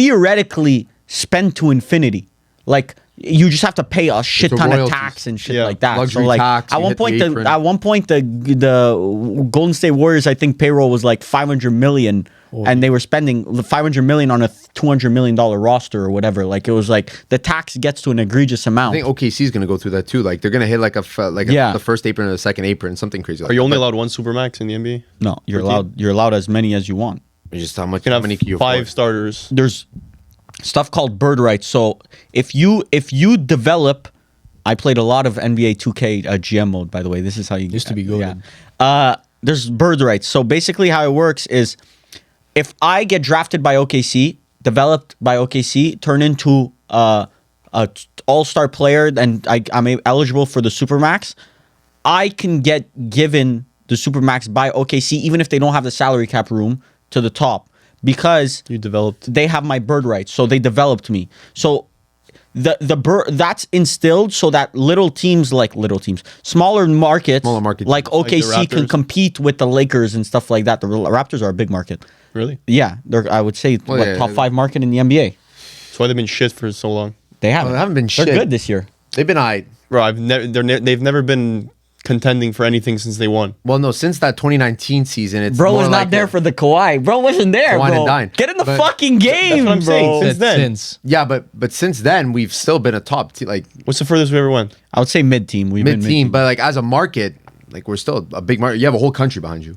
Speaker 4: theoretically spend to infinity. Like, you just have to pay a shit
Speaker 3: It's a
Speaker 4: ton of
Speaker 3: royalties.
Speaker 4: tax and shit
Speaker 1: Yeah.
Speaker 4: like that.
Speaker 3: Luxury
Speaker 4: so, like,
Speaker 3: tax,
Speaker 4: at
Speaker 3: you
Speaker 4: one
Speaker 3: hit
Speaker 4: point,
Speaker 3: the apron.
Speaker 4: the Golden State Warriors, I think payroll was like 500 million, and they were spending 500 million on a $200 million roster or whatever. Like, it was like the tax gets to an egregious amount.
Speaker 3: I think OKC is going to go through that too. Like they're going to hit like
Speaker 4: Yeah.
Speaker 3: the first apron or the second apron, something crazy. Like
Speaker 1: Are you
Speaker 3: that.
Speaker 1: only
Speaker 3: But
Speaker 1: allowed one Supermax in the NBA?
Speaker 4: No, you're
Speaker 1: Per team?
Speaker 4: allowed. You're allowed as many as you want.
Speaker 3: it's just how much
Speaker 1: You can
Speaker 3: how
Speaker 1: have
Speaker 3: many can you
Speaker 1: 5
Speaker 3: afford?
Speaker 1: starters.
Speaker 4: There's stuff called bird rights. So if you develop, I played a lot of NBA 2K GM mode. By the way, this is how you
Speaker 2: Used to be good.
Speaker 4: Yeah. There's bird rights. So basically, how it works is, if I get drafted by OKC, developed by OKC, turn into a all-star player, and I'm eligible for the Supermax, I can get given the Supermax by OKC, even if they don't have the salary cap room to the top, because
Speaker 1: You developed.
Speaker 4: they have my bird rights, so they developed me. So the bird that's instilled so that smaller markets
Speaker 3: Smaller market
Speaker 4: like
Speaker 3: teams.
Speaker 4: OKC
Speaker 1: Like the
Speaker 4: can
Speaker 1: Raptors.
Speaker 4: compete with the Lakers and stuff like that. The Raptors are a big market.
Speaker 1: Really?
Speaker 4: Yeah, they're, I would say
Speaker 3: yeah,
Speaker 4: top
Speaker 3: yeah.
Speaker 4: 5 market in the NBA.
Speaker 1: That's why they've been shit for so long.
Speaker 4: They haven't.
Speaker 3: they haven't been
Speaker 4: They're
Speaker 3: shit.
Speaker 4: good this year.
Speaker 3: They've been eyed.
Speaker 1: Bro, they've never been contending for anything since they won.
Speaker 3: Well, no, since that 2019 season, it's
Speaker 4: Bro
Speaker 3: more
Speaker 4: was not
Speaker 3: like
Speaker 4: there for the Kawhi. Bro wasn't there,
Speaker 3: Kawhi
Speaker 4: bro.
Speaker 3: and Dine.
Speaker 4: Get in the
Speaker 3: But
Speaker 4: fucking game,
Speaker 1: what I'm saying.
Speaker 4: bro.
Speaker 1: Since then.
Speaker 3: Yeah, but since then we've still been a top team, like
Speaker 1: What's the furthest we ever went?
Speaker 4: I would say mid-team. We've been
Speaker 3: mid team. But like as a market, like we're still a big market. You have a whole country behind you.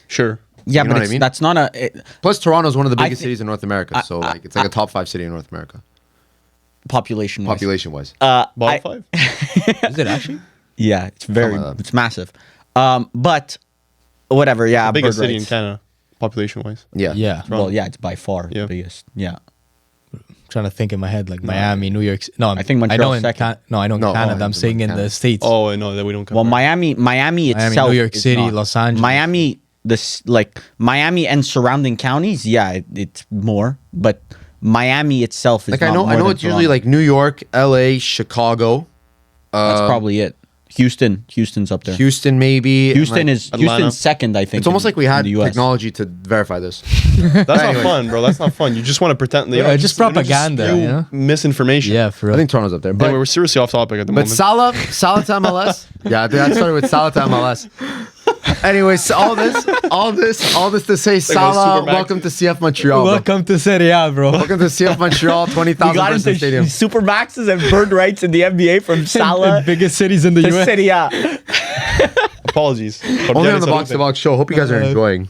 Speaker 1: Sure.
Speaker 4: Yeah,
Speaker 3: You know
Speaker 4: but
Speaker 3: what I
Speaker 4: it's,
Speaker 3: mean?
Speaker 4: that's not a...
Speaker 3: Plus, Toronto's one of the
Speaker 4: I
Speaker 3: biggest
Speaker 4: thi-
Speaker 3: cities in North America, so like it's like a top 5 city in North America,
Speaker 4: population.
Speaker 3: population wise.
Speaker 1: Bottom 5?
Speaker 2: Is it actually?
Speaker 4: Yeah, it's very,
Speaker 3: Something like that.
Speaker 4: it's massive. But whatever, yeah,
Speaker 1: Biggest
Speaker 4: bird
Speaker 1: city in
Speaker 4: rights.
Speaker 1: Canada, population wise.
Speaker 3: Yeah,
Speaker 2: Yeah.
Speaker 4: Well, yeah, it's by far
Speaker 1: Yeah.
Speaker 4: the biggest. Yeah,
Speaker 2: Trying to think in my head, like Miami, New York. No,
Speaker 4: I think
Speaker 2: I know
Speaker 4: Montreal's
Speaker 2: in
Speaker 4: second.
Speaker 2: I know in
Speaker 3: No,
Speaker 2: Canada. I'm
Speaker 3: it's
Speaker 2: saying in the
Speaker 3: Canada.
Speaker 2: States.
Speaker 1: Oh, I know that we don't compare.
Speaker 4: well, Miami itself,
Speaker 2: New York
Speaker 4: is
Speaker 2: City,
Speaker 4: not.
Speaker 2: Los Angeles.
Speaker 4: Miami, Miami and surrounding counties, yeah, it's more, but Miami itself is
Speaker 3: like
Speaker 4: not
Speaker 3: I know
Speaker 4: more than
Speaker 3: it's usually
Speaker 4: Toronto.
Speaker 3: like New York, L.A., Chicago.
Speaker 4: That's probably it. Houston's up there.
Speaker 3: Houston, maybe.
Speaker 1: Atlanta.
Speaker 4: Houston's second, I think.
Speaker 3: It's almost like we had
Speaker 4: in the US.
Speaker 3: technology to verify this.
Speaker 1: That's not
Speaker 3: Anyways.
Speaker 1: fun, bro. That's not fun. You just want to pretend.
Speaker 2: Yeah, just propaganda,
Speaker 1: spew
Speaker 2: you know?
Speaker 1: misinformation.
Speaker 2: Yeah, for
Speaker 3: I
Speaker 2: real.
Speaker 3: think Toronto's up there.
Speaker 1: But
Speaker 3: But,
Speaker 1: we're seriously off topic at the
Speaker 3: but
Speaker 1: moment.
Speaker 3: Salah to MLS. Yeah, I think that started with Salah to MLS. Anyways, all this to say, Salah,
Speaker 1: Supermax.
Speaker 3: welcome to CF Montreal. bro.
Speaker 2: Welcome to Serie A, bro.
Speaker 3: Welcome to CF Montreal,
Speaker 4: We
Speaker 3: 20,000
Speaker 4: got
Speaker 3: person
Speaker 4: into
Speaker 3: stadium.
Speaker 4: super maxes and bird rights in the NBA from Salah
Speaker 2: In biggest cities in the
Speaker 4: to
Speaker 2: US.
Speaker 4: Serie A.
Speaker 1: Apologies.
Speaker 3: Only on the Box to Box show. Hope you guys are enjoying.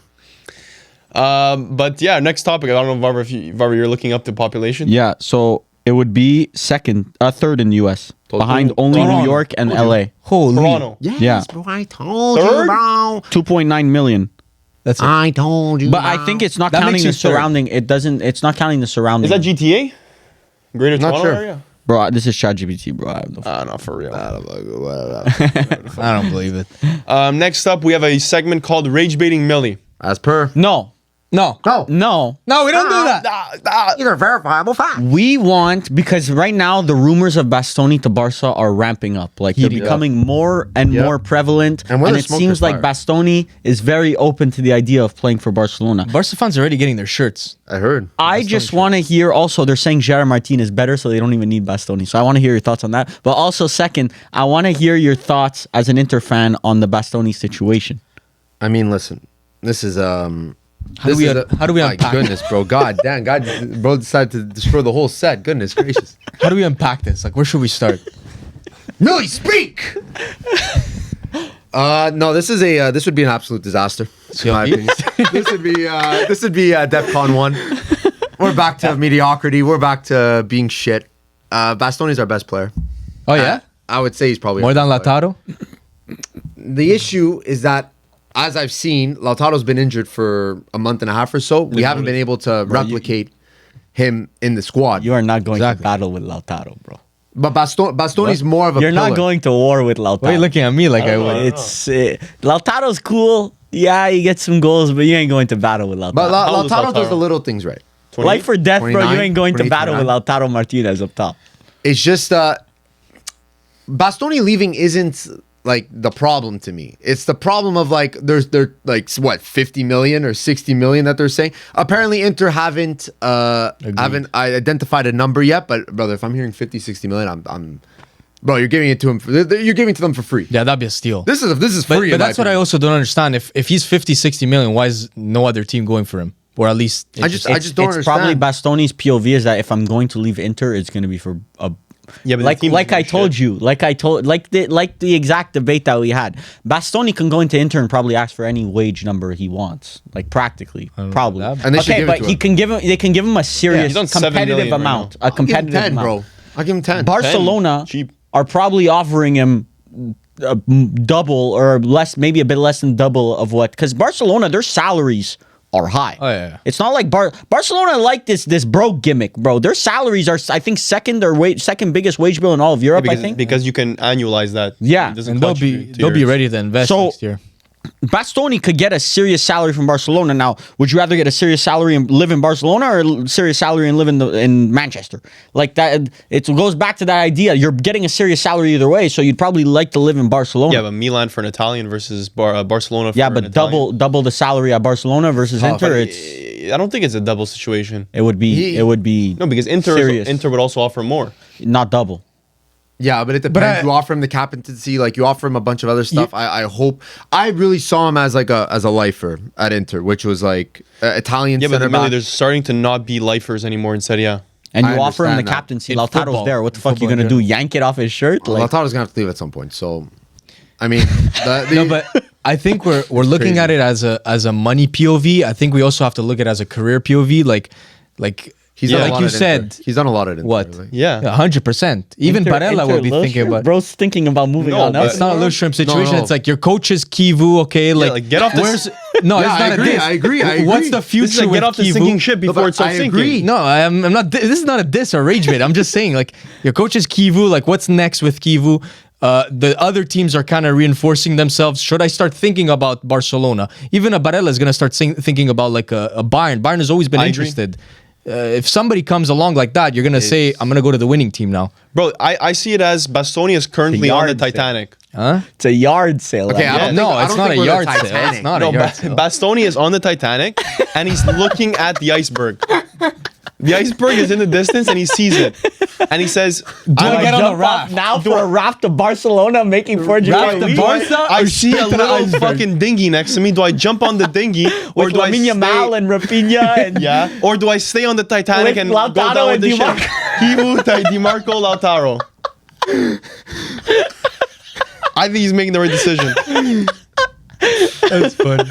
Speaker 1: But yeah, next topic. I don't know, Varvar, if you're looking up the population.
Speaker 4: Yeah, so it would be third in the US, behind only
Speaker 1: Toronto.
Speaker 4: New York and LA.
Speaker 2: Holy.
Speaker 1: Toronto.
Speaker 4: Yeah.
Speaker 3: bro, I told
Speaker 1: Third?
Speaker 3: you, bro.
Speaker 4: 2.9 million.
Speaker 2: That's it.
Speaker 3: I told you.
Speaker 4: But I think it's not
Speaker 2: That
Speaker 4: counting
Speaker 2: makes
Speaker 4: the
Speaker 2: you third.
Speaker 4: surrounding. It's not counting the surrounding.
Speaker 1: Is that GTA? Greater
Speaker 3: Not
Speaker 1: Toronto
Speaker 3: sure.
Speaker 1: area?
Speaker 4: Bro, this is ChatGPT, bro. I have no
Speaker 1: No, for real.
Speaker 2: I don't believe it.
Speaker 1: Next up, we have a segment called Rage Baiting Mili.
Speaker 3: As per.
Speaker 4: No.
Speaker 2: No.
Speaker 3: No.
Speaker 2: No, we don't do that.
Speaker 3: Either verifiable fact.
Speaker 4: We want, because right now the rumors of Bastoni to Barca are ramping up. Like they're becoming more and more prevalent.
Speaker 3: And where
Speaker 4: And
Speaker 3: the
Speaker 4: it
Speaker 3: smoke
Speaker 4: seems
Speaker 3: is
Speaker 4: like
Speaker 3: fire.
Speaker 4: Bastoni is very open to the idea of playing for Barcelona.
Speaker 2: Barca fans are already getting their shirts.
Speaker 3: I heard.
Speaker 4: I just want to hear also, they're saying Gerard Martin is better, so they don't even need Bastoni. So I want to hear your thoughts on that. But also, second, I want to hear your thoughts as an Inter fan on the Bastoni situation.
Speaker 3: I mean, listen. This is
Speaker 2: How do we
Speaker 3: my
Speaker 2: unpack
Speaker 3: goodness, bro. God damn. Bro decided to destroy the whole set. Goodness gracious.
Speaker 2: How do we unpack this? Like, where should we start?
Speaker 3: Millie, speak. No, this would be an absolute disaster. In my opinion. this would be DEFCON 1. We're back to mediocrity. We're back to being shit. Bastoni's our best player.
Speaker 2: Oh, yeah?
Speaker 3: I would say he's probably
Speaker 2: More
Speaker 3: our
Speaker 2: than
Speaker 3: best player.
Speaker 2: Lautaro?
Speaker 3: The issue is that, as I've seen, Lautaro's been injured for a month and a half or so. We haven't been able to replicate him in the squad.
Speaker 4: You are not going
Speaker 2: Exactly.
Speaker 4: to battle with Lautaro, bro.
Speaker 3: But Bastoni's more of a
Speaker 4: You're not
Speaker 3: pillar.
Speaker 4: going to war with Lautaro.
Speaker 2: Why are you looking at me like I would?
Speaker 4: It's Lautaro's cool. Yeah, you get some goals, but you ain't going to battle with Lautaro.
Speaker 3: But
Speaker 1: How old is
Speaker 3: Lautaro does
Speaker 1: Lautaro?
Speaker 3: the little things right.
Speaker 4: Life or death, bro. You
Speaker 3: 29,
Speaker 4: ain't going to
Speaker 3: 28,
Speaker 4: battle with
Speaker 3: 29.
Speaker 4: Lautaro Martinez up top.
Speaker 3: It's just Bastoni leaving isn't like the problem to me. It's the problem of like they're like what 50 million or 60 million that they're saying. Apparently Inter haven't identified a number yet, but brother, if I'm hearing 50, 60 million, I'm bro, you're giving it to him you're giving it to them for free.
Speaker 2: Yeah, that'd be a steal.
Speaker 3: This is
Speaker 2: But,
Speaker 3: free.
Speaker 2: but
Speaker 3: in my
Speaker 2: that's what I
Speaker 3: opinion.
Speaker 2: also don't understand. If he's 50, 60 million, why is no other team going for him? Or at least...
Speaker 3: I just don't
Speaker 4: It's probably
Speaker 3: understand.
Speaker 4: Bastoni's POV is that if I'm going to leave Inter, it's going to be for a.
Speaker 1: Yeah, but the
Speaker 4: like
Speaker 1: team
Speaker 4: like
Speaker 1: doesn't
Speaker 4: I
Speaker 1: do
Speaker 4: told
Speaker 1: shit.
Speaker 4: you, like the exact debate that we had. Bastoni can go into Inter and probably ask for any wage number he wants, like practically, probably.
Speaker 2: that.
Speaker 3: And they should
Speaker 4: Okay,
Speaker 3: give it
Speaker 4: but
Speaker 3: to
Speaker 4: he
Speaker 3: him.
Speaker 4: can give him. They can give him a serious
Speaker 1: he's on 7
Speaker 4: competitive
Speaker 1: million right
Speaker 4: amount,
Speaker 1: now.
Speaker 4: a competitive
Speaker 3: 10,
Speaker 4: amount.
Speaker 3: bro. I'll give him 10.
Speaker 4: Barcelona
Speaker 1: 10, cheap.
Speaker 4: are probably offering him double or less, maybe a bit less than double of what, because Barcelona, their salaries are high.
Speaker 2: Oh, yeah.
Speaker 4: It's not like Barcelona like this broke gimmick, bro. Their salaries are, I think, second biggest wage bill in all of Europe.
Speaker 1: because,
Speaker 4: I think.
Speaker 1: because you can annualize that.
Speaker 4: Yeah.
Speaker 1: It doesn't
Speaker 2: And they'll
Speaker 1: contribute to
Speaker 2: be
Speaker 1: yours.
Speaker 2: ready to invest
Speaker 4: So-
Speaker 2: next year.
Speaker 4: Bastoni could get a serious salary from Barcelona. Now, would you rather get a serious salary and live in Barcelona or a serious salary and live in Manchester? Like that, it goes back to that idea. You're getting a serious salary either way, so you'd probably like to live in Barcelona.
Speaker 1: Yeah, but Milan for an Italian versus Barcelona for
Speaker 4: Yeah,
Speaker 1: an
Speaker 4: but
Speaker 1: Italian.
Speaker 4: double the salary at Barcelona versus Inter.
Speaker 1: I don't think it's a double situation.
Speaker 4: It would be
Speaker 1: No, because
Speaker 4: serious.
Speaker 1: Inter would also offer more.
Speaker 4: Not double.
Speaker 3: Yeah, but it depends. You offer him the captaincy, like you offer him a bunch of other stuff. I hope. I really saw him as like a lifer at Inter, which was like Italian.
Speaker 1: Yeah, but
Speaker 3: center
Speaker 1: really,
Speaker 3: back.
Speaker 1: there's starting to not be lifers anymore in Serie A.
Speaker 4: And
Speaker 3: I
Speaker 4: you offer him the
Speaker 3: understand that.
Speaker 4: captaincy.
Speaker 2: In
Speaker 4: Lautaro's
Speaker 2: football.
Speaker 4: there. What the
Speaker 2: In
Speaker 4: fuck you
Speaker 2: football,
Speaker 4: gonna do?
Speaker 2: yeah.
Speaker 4: Yank it off his shirt? Like,
Speaker 3: Lautaro's gonna have to leave at some point. So, I mean,
Speaker 2: No, but I think we're looking
Speaker 3: crazy.
Speaker 2: at it as a money POV. I think we also have to look at it as a career POV. Like
Speaker 3: he's
Speaker 1: Yeah,
Speaker 3: done a
Speaker 2: like
Speaker 3: lot
Speaker 2: you
Speaker 3: at Inter.
Speaker 2: said.
Speaker 3: He's done a lot at Inter.
Speaker 2: What?
Speaker 3: like-
Speaker 1: Yeah.
Speaker 2: 100%. Even Barella will be thinking about.
Speaker 4: Bro's thinking about moving
Speaker 1: No,
Speaker 4: on.
Speaker 1: but-
Speaker 2: It's not a low shrimp situation.
Speaker 3: no.
Speaker 2: It's like your coach is Kivu. Okay,
Speaker 1: like, get off this-
Speaker 2: Where's no?
Speaker 3: Yeah,
Speaker 2: it's
Speaker 3: I
Speaker 2: not
Speaker 3: agree,
Speaker 2: a diss.
Speaker 3: I agree, I
Speaker 2: What's
Speaker 3: agree.
Speaker 2: the
Speaker 1: This
Speaker 2: future
Speaker 1: is like
Speaker 2: with
Speaker 1: get off the
Speaker 2: Kivu?
Speaker 1: sinking ship before
Speaker 3: but
Speaker 1: it starts
Speaker 3: I
Speaker 1: sinking.
Speaker 3: agree.
Speaker 2: No, I'm not. This is not a diss or rage bait. I'm just saying, like, your coach is Kivu. Like, what's next with Kivu? The other teams are kind of reinforcing themselves. Should I start thinking about Barcelona? Even a Barella is going to start thinking about like a Bayern. Bayern has always been
Speaker 1: I agree.
Speaker 2: interested. if somebody comes along like that, you're gonna say, "I'm gonna go to the winning team now."
Speaker 1: Bro, I see it as Bastoni is currently on the
Speaker 4: yard sale.
Speaker 1: Titanic.
Speaker 2: Huh?
Speaker 4: It's a yard sale.
Speaker 3: Okay,
Speaker 4: that
Speaker 3: I don't
Speaker 2: No,
Speaker 3: think- I
Speaker 2: it's
Speaker 3: don't
Speaker 2: not
Speaker 3: think
Speaker 2: a
Speaker 3: we're the
Speaker 2: yard sale.
Speaker 3: Titanic.
Speaker 2: It's not
Speaker 1: No,
Speaker 2: a yard sale.
Speaker 1: Bastoni is on the Titanic and he's looking at the iceberg. The iceberg is in the distance and he sees it. And he says,
Speaker 2: I get on
Speaker 4: jump
Speaker 2: a raft?
Speaker 4: off now for a raft to Barcelona making 4
Speaker 2: Raft to
Speaker 4: GBP?
Speaker 2: Barca?
Speaker 1: I
Speaker 2: or
Speaker 1: see
Speaker 2: straight
Speaker 1: a
Speaker 2: to the
Speaker 1: little
Speaker 2: iceberg?
Speaker 1: fucking dinghy next to me. Do I jump on the dinghy or
Speaker 4: With
Speaker 1: do I
Speaker 4: Lamine Yamal
Speaker 1: stay?
Speaker 4: and Rafinha and
Speaker 1: Yeah, or do I stay on the Titanic
Speaker 4: With
Speaker 1: and go
Speaker 4: Lautaro
Speaker 1: down with
Speaker 4: and
Speaker 1: the
Speaker 4: Di
Speaker 1: ship?
Speaker 4: Marco.
Speaker 1: Kivu, Di Marco, Lautaro. I think he's making the right decision.
Speaker 2: That's funny.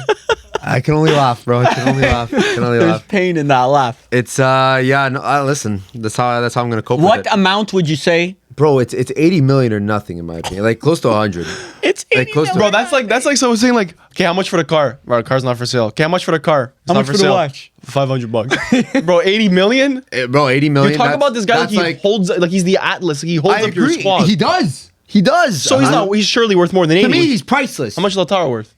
Speaker 3: I can only laugh, bro. I can only laugh. I can only
Speaker 4: there's
Speaker 3: laugh.
Speaker 4: pain in that laugh.
Speaker 3: It's yeah. No, listen. That's how I'm gonna cope
Speaker 4: What
Speaker 3: with it,
Speaker 4: amount would you say?
Speaker 3: bro. It's 80 million or nothing in my opinion. Like close to 100.
Speaker 4: It's
Speaker 3: Like, close to-
Speaker 1: Bro, that's like someone saying like, okay, how much for the car? Bro, the car's not for sale. Okay, how much for the car? It's
Speaker 4: How
Speaker 1: not
Speaker 4: much for the
Speaker 1: sale.
Speaker 4: watch?
Speaker 1: $500. Bro, 80 million?
Speaker 3: Bro, 80 million.
Speaker 1: You talk
Speaker 3: that's-
Speaker 1: about this guy like
Speaker 3: that's
Speaker 1: he holds like he's the Atlas. Like, he holds
Speaker 3: I
Speaker 1: up your
Speaker 3: agree.
Speaker 1: squad.
Speaker 3: He does. He does.
Speaker 1: So he's surely worth more than 80.
Speaker 3: To me, he's priceless.
Speaker 1: How much is Lautaro worth?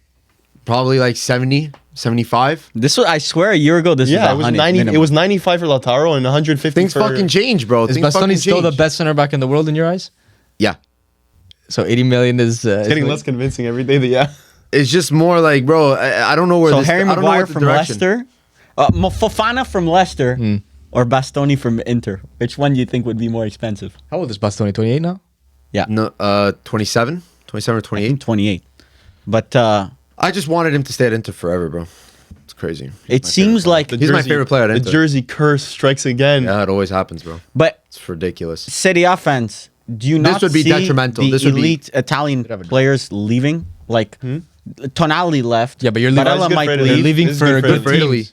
Speaker 3: Probably like 70, 75.
Speaker 4: This was, I swear, a year ago. This
Speaker 1: Yeah,
Speaker 4: was
Speaker 1: it was
Speaker 4: 100
Speaker 1: 90.
Speaker 4: minimum.
Speaker 1: It was 95 for Lautaro and 150
Speaker 3: Things
Speaker 1: for
Speaker 3: fucking change, bro.
Speaker 2: Is
Speaker 3: Things fucking
Speaker 2: Bastoni still the
Speaker 3: change.
Speaker 2: best center back in the world in your eyes?
Speaker 3: Yeah.
Speaker 2: So 80 million is
Speaker 1: getting less convincing every day. That, yeah.
Speaker 3: It's just more like, bro, I don't know where
Speaker 4: So
Speaker 3: this
Speaker 4: Harry
Speaker 3: I don't know
Speaker 4: Maguire
Speaker 3: what the
Speaker 4: from
Speaker 3: direction.
Speaker 4: Leicester, Fofana from Leicester, or Bastoni from Inter. Which one do you think would be more expensive?
Speaker 2: How old is Bastoni? 28 now?
Speaker 4: Yeah,
Speaker 3: No, 27 or
Speaker 4: I think
Speaker 3: 28.
Speaker 4: 28. But
Speaker 3: I just wanted him to stay at Inter forever, bro. It's crazy.
Speaker 4: it seems like,
Speaker 3: He's my favorite player at
Speaker 1: The
Speaker 3: Inter.
Speaker 1: jersey curse strikes again.
Speaker 3: Yeah, it always happens, bro.
Speaker 4: but
Speaker 3: It's ridiculous.
Speaker 4: Serie A fans, do you
Speaker 3: This
Speaker 4: not
Speaker 3: would be
Speaker 4: see
Speaker 3: detrimental.
Speaker 4: the
Speaker 3: This would be-
Speaker 4: elite Italian players leaving? Like Tonali left.
Speaker 2: Yeah, but you're leaving-
Speaker 1: That's
Speaker 4: Barella
Speaker 1: good
Speaker 4: might
Speaker 1: for Italy.
Speaker 2: They're
Speaker 4: leave.
Speaker 2: leaving
Speaker 1: This is
Speaker 2: for
Speaker 1: good
Speaker 2: a
Speaker 1: for
Speaker 2: good
Speaker 3: For
Speaker 2: team.
Speaker 3: Italy.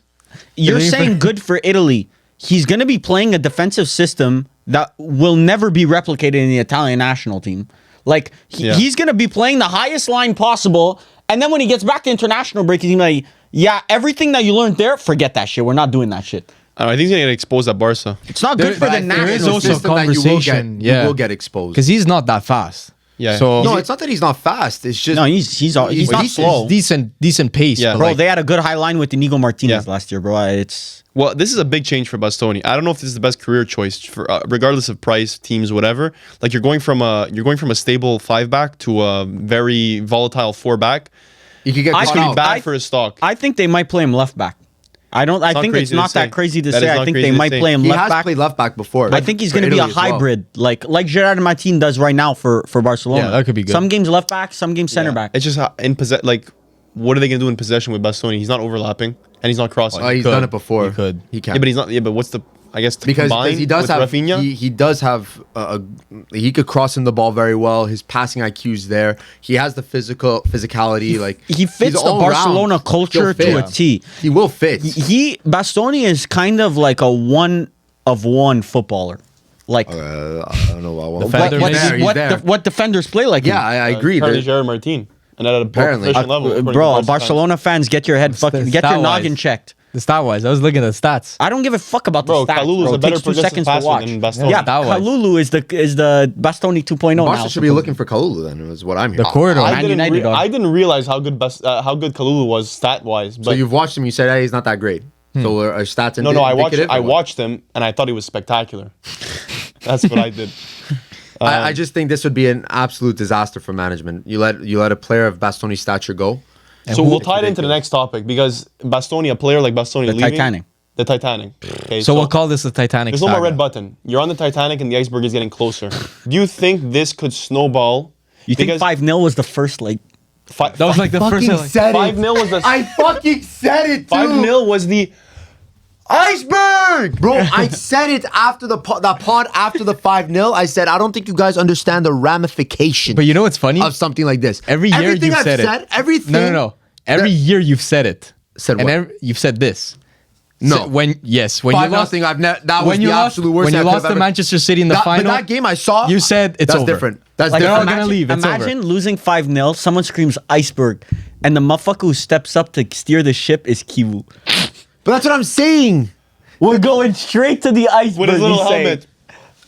Speaker 4: You're
Speaker 2: leaving
Speaker 4: saying good for Italy. He's going to be playing a defensive system that will never be replicated in the Italian national team. Like
Speaker 1: Yeah.
Speaker 4: he's going to be playing the highest line possible, and then when he gets back to international break, he's gonna be like, "Yeah, everything that you learned there, forget that shit. We're not doing that shit."
Speaker 1: I don't know, I think he's gonna get exposed at Barca.
Speaker 4: It's not
Speaker 2: There-
Speaker 4: good for
Speaker 2: but
Speaker 4: the
Speaker 2: there is
Speaker 4: national
Speaker 2: also
Speaker 4: system.
Speaker 2: conversation,
Speaker 3: You
Speaker 2: yeah.
Speaker 3: will get exposed.
Speaker 2: Because he's not that fast.
Speaker 1: Yeah.
Speaker 2: So
Speaker 3: No, it's not that he's not fast. It's just
Speaker 4: No, he's not slow.
Speaker 2: decent pace.
Speaker 1: Yeah.
Speaker 2: but
Speaker 4: Bro,
Speaker 2: like,
Speaker 4: they had a good high line with Inigo Martinez
Speaker 1: Yeah.
Speaker 4: last year, bro. It's
Speaker 1: Well, this is a big change for Bastoni. I don't know if this is the best career choice for, regardless of price, teams, whatever. Like you're going from a stable 5-back to a very volatile 4-back.
Speaker 3: you could get
Speaker 4: I
Speaker 1: It's
Speaker 3: caught
Speaker 1: gonna be
Speaker 3: out.
Speaker 1: bad for his stock.
Speaker 4: I think they might play him left back. I
Speaker 1: not
Speaker 4: think
Speaker 1: crazy
Speaker 4: it's
Speaker 1: to
Speaker 4: not
Speaker 1: say.
Speaker 4: that crazy to
Speaker 1: That
Speaker 4: say.
Speaker 1: is
Speaker 4: I
Speaker 1: not
Speaker 4: think
Speaker 1: crazy
Speaker 4: they
Speaker 1: to
Speaker 4: might
Speaker 1: say.
Speaker 4: play him
Speaker 3: He
Speaker 4: left
Speaker 3: has
Speaker 4: back.
Speaker 3: played left back before.
Speaker 4: I think he's
Speaker 3: for
Speaker 4: going to be a
Speaker 3: Italy as well.
Speaker 4: hybrid, like Gerard Martin does right now for Barcelona.
Speaker 2: Yeah, that could be good.
Speaker 4: Some games left back, some games center back.
Speaker 1: It's just like, what are they gonna do in possession with Bastoni? He's not overlapping and he's not crossing.
Speaker 3: Oh, he's
Speaker 2: could.
Speaker 3: done it before.
Speaker 2: He could.
Speaker 3: He can.
Speaker 1: yeah, but he's not. Yeah, but what's the? I guess to
Speaker 3: because
Speaker 1: combine
Speaker 3: he does
Speaker 1: with
Speaker 3: have
Speaker 1: Rafinha.
Speaker 3: he does have he could cross in the ball very well. His passing IQ's there. He has the physicality. Like
Speaker 4: He fits
Speaker 3: he's
Speaker 4: the
Speaker 3: all
Speaker 4: Barcelona
Speaker 3: round.
Speaker 4: culture
Speaker 3: He'll
Speaker 4: to a
Speaker 3: fit.
Speaker 4: T.
Speaker 3: He will fit.
Speaker 4: Bastoni is kind of like a one of one footballer. Like
Speaker 3: I don't know about
Speaker 2: Defender,
Speaker 4: what,
Speaker 2: maybe.
Speaker 3: He's there, he's there.
Speaker 4: what defenders play like
Speaker 3: Yeah,
Speaker 4: him.
Speaker 3: I agree.
Speaker 1: Apparently
Speaker 3: There-
Speaker 1: Gerard Martin, and at a
Speaker 3: Apparently.
Speaker 1: professional level, according to
Speaker 4: Bro,
Speaker 1: Barca
Speaker 4: Barcelona fans, get your head fucking, get your
Speaker 2: stat-wise.
Speaker 4: noggin checked.
Speaker 2: the stat wise, I was looking at the stats.
Speaker 4: I don't give a fuck about
Speaker 1: Bro,
Speaker 4: the stats.
Speaker 1: Kalulu's
Speaker 4: bro.
Speaker 1: a
Speaker 4: It
Speaker 1: better
Speaker 4: takes 2
Speaker 1: progressive
Speaker 4: seconds to
Speaker 1: passer
Speaker 4: watch.
Speaker 1: than Bastoni.
Speaker 4: Yeah,
Speaker 2: Stat-wise.
Speaker 4: Kalulu is the Bastoni 2.0
Speaker 3: Barca
Speaker 4: now.
Speaker 3: should be looking for Kalulu then. Is what I'm hearing.
Speaker 2: The corridor.
Speaker 1: I
Speaker 4: Man
Speaker 1: didn't,
Speaker 4: United are.
Speaker 1: I didn't realize how good Kalulu was stat wise.
Speaker 3: So
Speaker 1: But
Speaker 3: you've watched him. You said, hey, he's not that great. So are stats
Speaker 1: no, I watched
Speaker 3: indicative or what?
Speaker 1: watched him and I thought he was spectacular. That's what I did.
Speaker 3: I just think this would be an absolute disaster for management. You let a player of Bastoni's stature go.
Speaker 1: So we'll tie it into the next topic because Bastoni, a player like Bastoni, leaving,
Speaker 4: Titanic.
Speaker 1: The Titanic. Okay,
Speaker 2: So we'll call this the Titanic.
Speaker 1: there's no more
Speaker 2: saga.
Speaker 1: red button. You're on the Titanic and the iceberg is getting closer. Do you think this could snowball?
Speaker 4: You think
Speaker 1: Because
Speaker 4: 5-0 was the first like?
Speaker 2: That was like the first.
Speaker 3: Fucking said
Speaker 1: 5-0 was the
Speaker 3: I fucking said it, too.
Speaker 1: 5-0 was the iceberg.
Speaker 3: Bro, I said it after the pod after the 5-0. I said, I don't think you guys understand the ramification
Speaker 2: But you know what's funny?
Speaker 3: of something like this.
Speaker 2: Every year
Speaker 3: Everything
Speaker 2: you've
Speaker 3: I've
Speaker 2: said it.
Speaker 3: said, everything.
Speaker 2: No. Every year you've said it.
Speaker 3: Said
Speaker 2: and
Speaker 3: what?
Speaker 2: you've said this.
Speaker 3: No.
Speaker 2: So when you
Speaker 3: 5-0,
Speaker 2: lost,
Speaker 3: that was
Speaker 2: when you
Speaker 3: the
Speaker 2: lost,
Speaker 3: absolute worst
Speaker 2: when you
Speaker 3: I could
Speaker 2: lost
Speaker 3: have
Speaker 2: to
Speaker 3: ever-
Speaker 2: Manchester City in the
Speaker 3: But
Speaker 2: final,
Speaker 3: that game I saw,
Speaker 2: you said it's
Speaker 3: that's
Speaker 2: over.
Speaker 3: different. That's
Speaker 2: Like, they're all
Speaker 3: different.
Speaker 2: gonna leave. It's
Speaker 4: imagine
Speaker 2: over.
Speaker 4: losing 5-0. Someone screams iceberg, and the motherfucker who steps up to steer the ship is Kivu.
Speaker 3: But that's what I'm saying.
Speaker 4: We're going straight to the iceberg.
Speaker 1: With his little
Speaker 4: he's saying.
Speaker 1: helmet.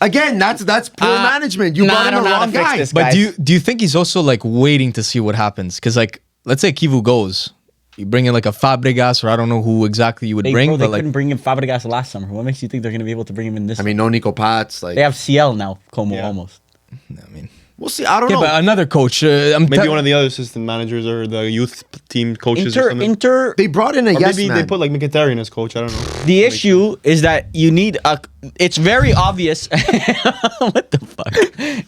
Speaker 3: Again, that's poor management. You
Speaker 4: nah,
Speaker 3: brought
Speaker 4: I
Speaker 3: in
Speaker 4: don't
Speaker 3: the
Speaker 4: know how
Speaker 3: wrong
Speaker 4: to fix
Speaker 3: guy.
Speaker 4: this.
Speaker 2: But
Speaker 4: guys.
Speaker 2: do you think he's also like waiting to see what happens? Because like, let's say Kivu goes, You bring in like a Fabregas, or I don't know who exactly you would
Speaker 4: Hey,
Speaker 2: bring,
Speaker 4: bro, they
Speaker 2: but like
Speaker 4: couldn't bring in Fabregas last summer. What makes you think they're going to be able to bring him in this?
Speaker 3: I mean, no Nico Pats. Like
Speaker 4: they have CL now, Como
Speaker 1: Yeah.
Speaker 4: almost.
Speaker 2: I mean,
Speaker 3: we'll see. I don't
Speaker 2: yeah,
Speaker 3: know.
Speaker 2: but another coach.
Speaker 1: Maybe one of the other assistant managers or the youth team coaches or something.
Speaker 3: They brought in a
Speaker 1: Or
Speaker 3: yes
Speaker 1: maybe
Speaker 3: man.
Speaker 1: they put like Mkhitaryan as coach. I don't know.
Speaker 4: The issue is that you need a. It's very obvious. What the fuck?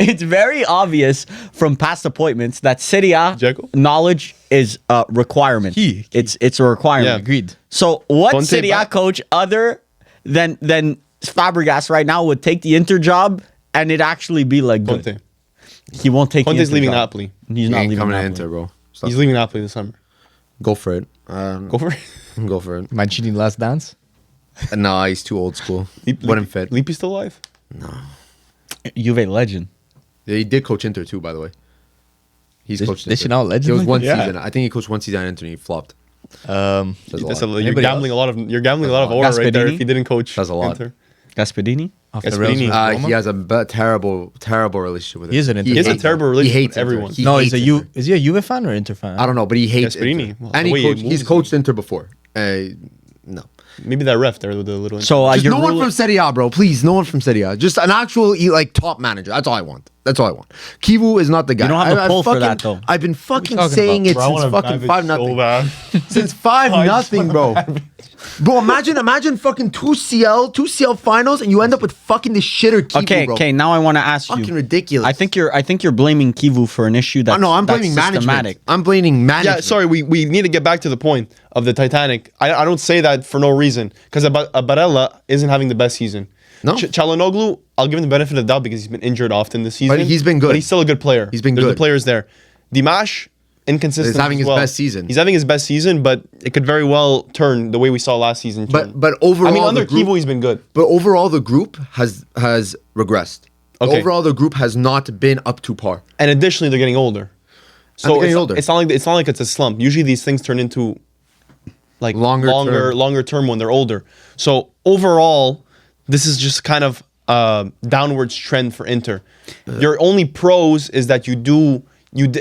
Speaker 4: It's very obvious from past appointments that Serie A
Speaker 1: Dzeko?
Speaker 4: knowledge is a requirement.
Speaker 2: Key.
Speaker 4: It's a requirement.
Speaker 1: Yeah.
Speaker 2: agreed.
Speaker 4: So what
Speaker 1: Conte
Speaker 4: Serie A
Speaker 1: back.
Speaker 4: coach other than Fabregas right now would take the Inter job and it actually be like good?
Speaker 1: Conte.
Speaker 4: He won't take.
Speaker 1: Conte's
Speaker 4: the Inter
Speaker 1: leaving
Speaker 4: job.
Speaker 1: Napoli.
Speaker 4: He's
Speaker 3: He
Speaker 4: not
Speaker 3: ain't
Speaker 4: leaving
Speaker 3: coming to
Speaker 4: Napoli.
Speaker 3: Inter, bro. Stop.
Speaker 1: He's leaving Napoli this summer.
Speaker 3: Go for it.
Speaker 1: Go for it.
Speaker 3: Go for it.
Speaker 2: Mancini last dance.
Speaker 3: Nah, he's too old school. Wouldn't fit.
Speaker 1: Leapy's still alive?
Speaker 4: Juve legend.
Speaker 3: Yeah, he did coach Inter too, by the way. He's coached
Speaker 2: They
Speaker 3: Inter.
Speaker 2: should not legend
Speaker 3: It was
Speaker 2: like
Speaker 3: one
Speaker 1: that? Yeah.
Speaker 3: season. I think he coached one season at Inter and he flopped. Says a
Speaker 1: That's
Speaker 3: lot.
Speaker 1: you're
Speaker 2: Anybody
Speaker 1: gambling
Speaker 2: else?
Speaker 1: you're gambling a lot of aura right there
Speaker 4: Gasperini?
Speaker 1: if he didn't coach.
Speaker 3: That's a lot.
Speaker 1: Inter.
Speaker 4: Gasperini.
Speaker 2: Off the
Speaker 1: Gasperini.
Speaker 2: rails with Roma.
Speaker 3: He has a terrible relationship with it.
Speaker 2: He is an Inter
Speaker 1: He has a
Speaker 2: fan.
Speaker 1: terrible
Speaker 3: He
Speaker 1: relationship
Speaker 3: hates
Speaker 1: with
Speaker 3: Inter.
Speaker 1: everyone.
Speaker 3: He
Speaker 2: No,
Speaker 3: hates
Speaker 2: is
Speaker 3: Inter.
Speaker 2: is he a Juve fan or Inter fan?
Speaker 3: I don't know, but he hates
Speaker 1: Gasperini.
Speaker 3: Inter.
Speaker 1: Well,
Speaker 3: And
Speaker 1: the way
Speaker 3: he
Speaker 1: he
Speaker 3: he's
Speaker 1: moves.
Speaker 3: coached Inter before. No.
Speaker 1: Maybe that ref there with the little.
Speaker 4: So
Speaker 3: Just
Speaker 4: you're
Speaker 3: no one
Speaker 4: ruling-
Speaker 3: from Serie A, bro. Please, no one from Serie A. Just an actual like top manager. That's all I want. That's all I want. Kivu is not the guy.
Speaker 4: don't have the
Speaker 3: I
Speaker 4: pull for
Speaker 3: fucking-
Speaker 4: that, though.
Speaker 3: I've been fucking
Speaker 2: talking
Speaker 3: saying
Speaker 2: about?
Speaker 3: it
Speaker 1: Bro, I
Speaker 3: since
Speaker 1: wanna
Speaker 3: fucking
Speaker 1: Ivan
Speaker 3: 5-0.
Speaker 1: so bad.
Speaker 3: Since 5-0, bro. Bro, imagine fucking two CL finals, and you end up with fucking this shitter Kivu,
Speaker 4: Okay,
Speaker 3: bro.
Speaker 4: okay. Now I want to ask
Speaker 3: Fucking
Speaker 4: you.
Speaker 3: ridiculous.
Speaker 4: I think you're blaming Kivu for an issue that.
Speaker 3: No, I'm blaming management. I'm blaming management.
Speaker 1: Yeah, sorry, we need to get back to the point of the Titanic. I don't say that for no reason because Barella isn't having the best season.
Speaker 3: No.
Speaker 1: Çalhanoğlu, I'll give him the benefit of the doubt because he's been injured often this season.
Speaker 3: But he's been good.
Speaker 1: But he's still a good player.
Speaker 3: He's been
Speaker 1: There's
Speaker 3: good.
Speaker 1: the players there. Dimash, inconsistent.
Speaker 3: He's having
Speaker 1: as
Speaker 3: his
Speaker 1: well.
Speaker 3: best season.
Speaker 1: He's having his best season, but it could very well turn the way we saw last season. turn.
Speaker 3: But overall,
Speaker 1: I mean, under
Speaker 3: the group,
Speaker 1: Kivu, he's been good.
Speaker 3: But overall, the group has regressed.
Speaker 1: Okay.
Speaker 3: Overall, the group has not been up to par.
Speaker 1: And additionally, they're getting older. So
Speaker 3: getting
Speaker 1: it's,
Speaker 3: older.
Speaker 1: it's not like it's a slump. Usually these things turn into like longer term when they're older. So overall, this is just kind of a downwards trend for Inter. Your only pros is that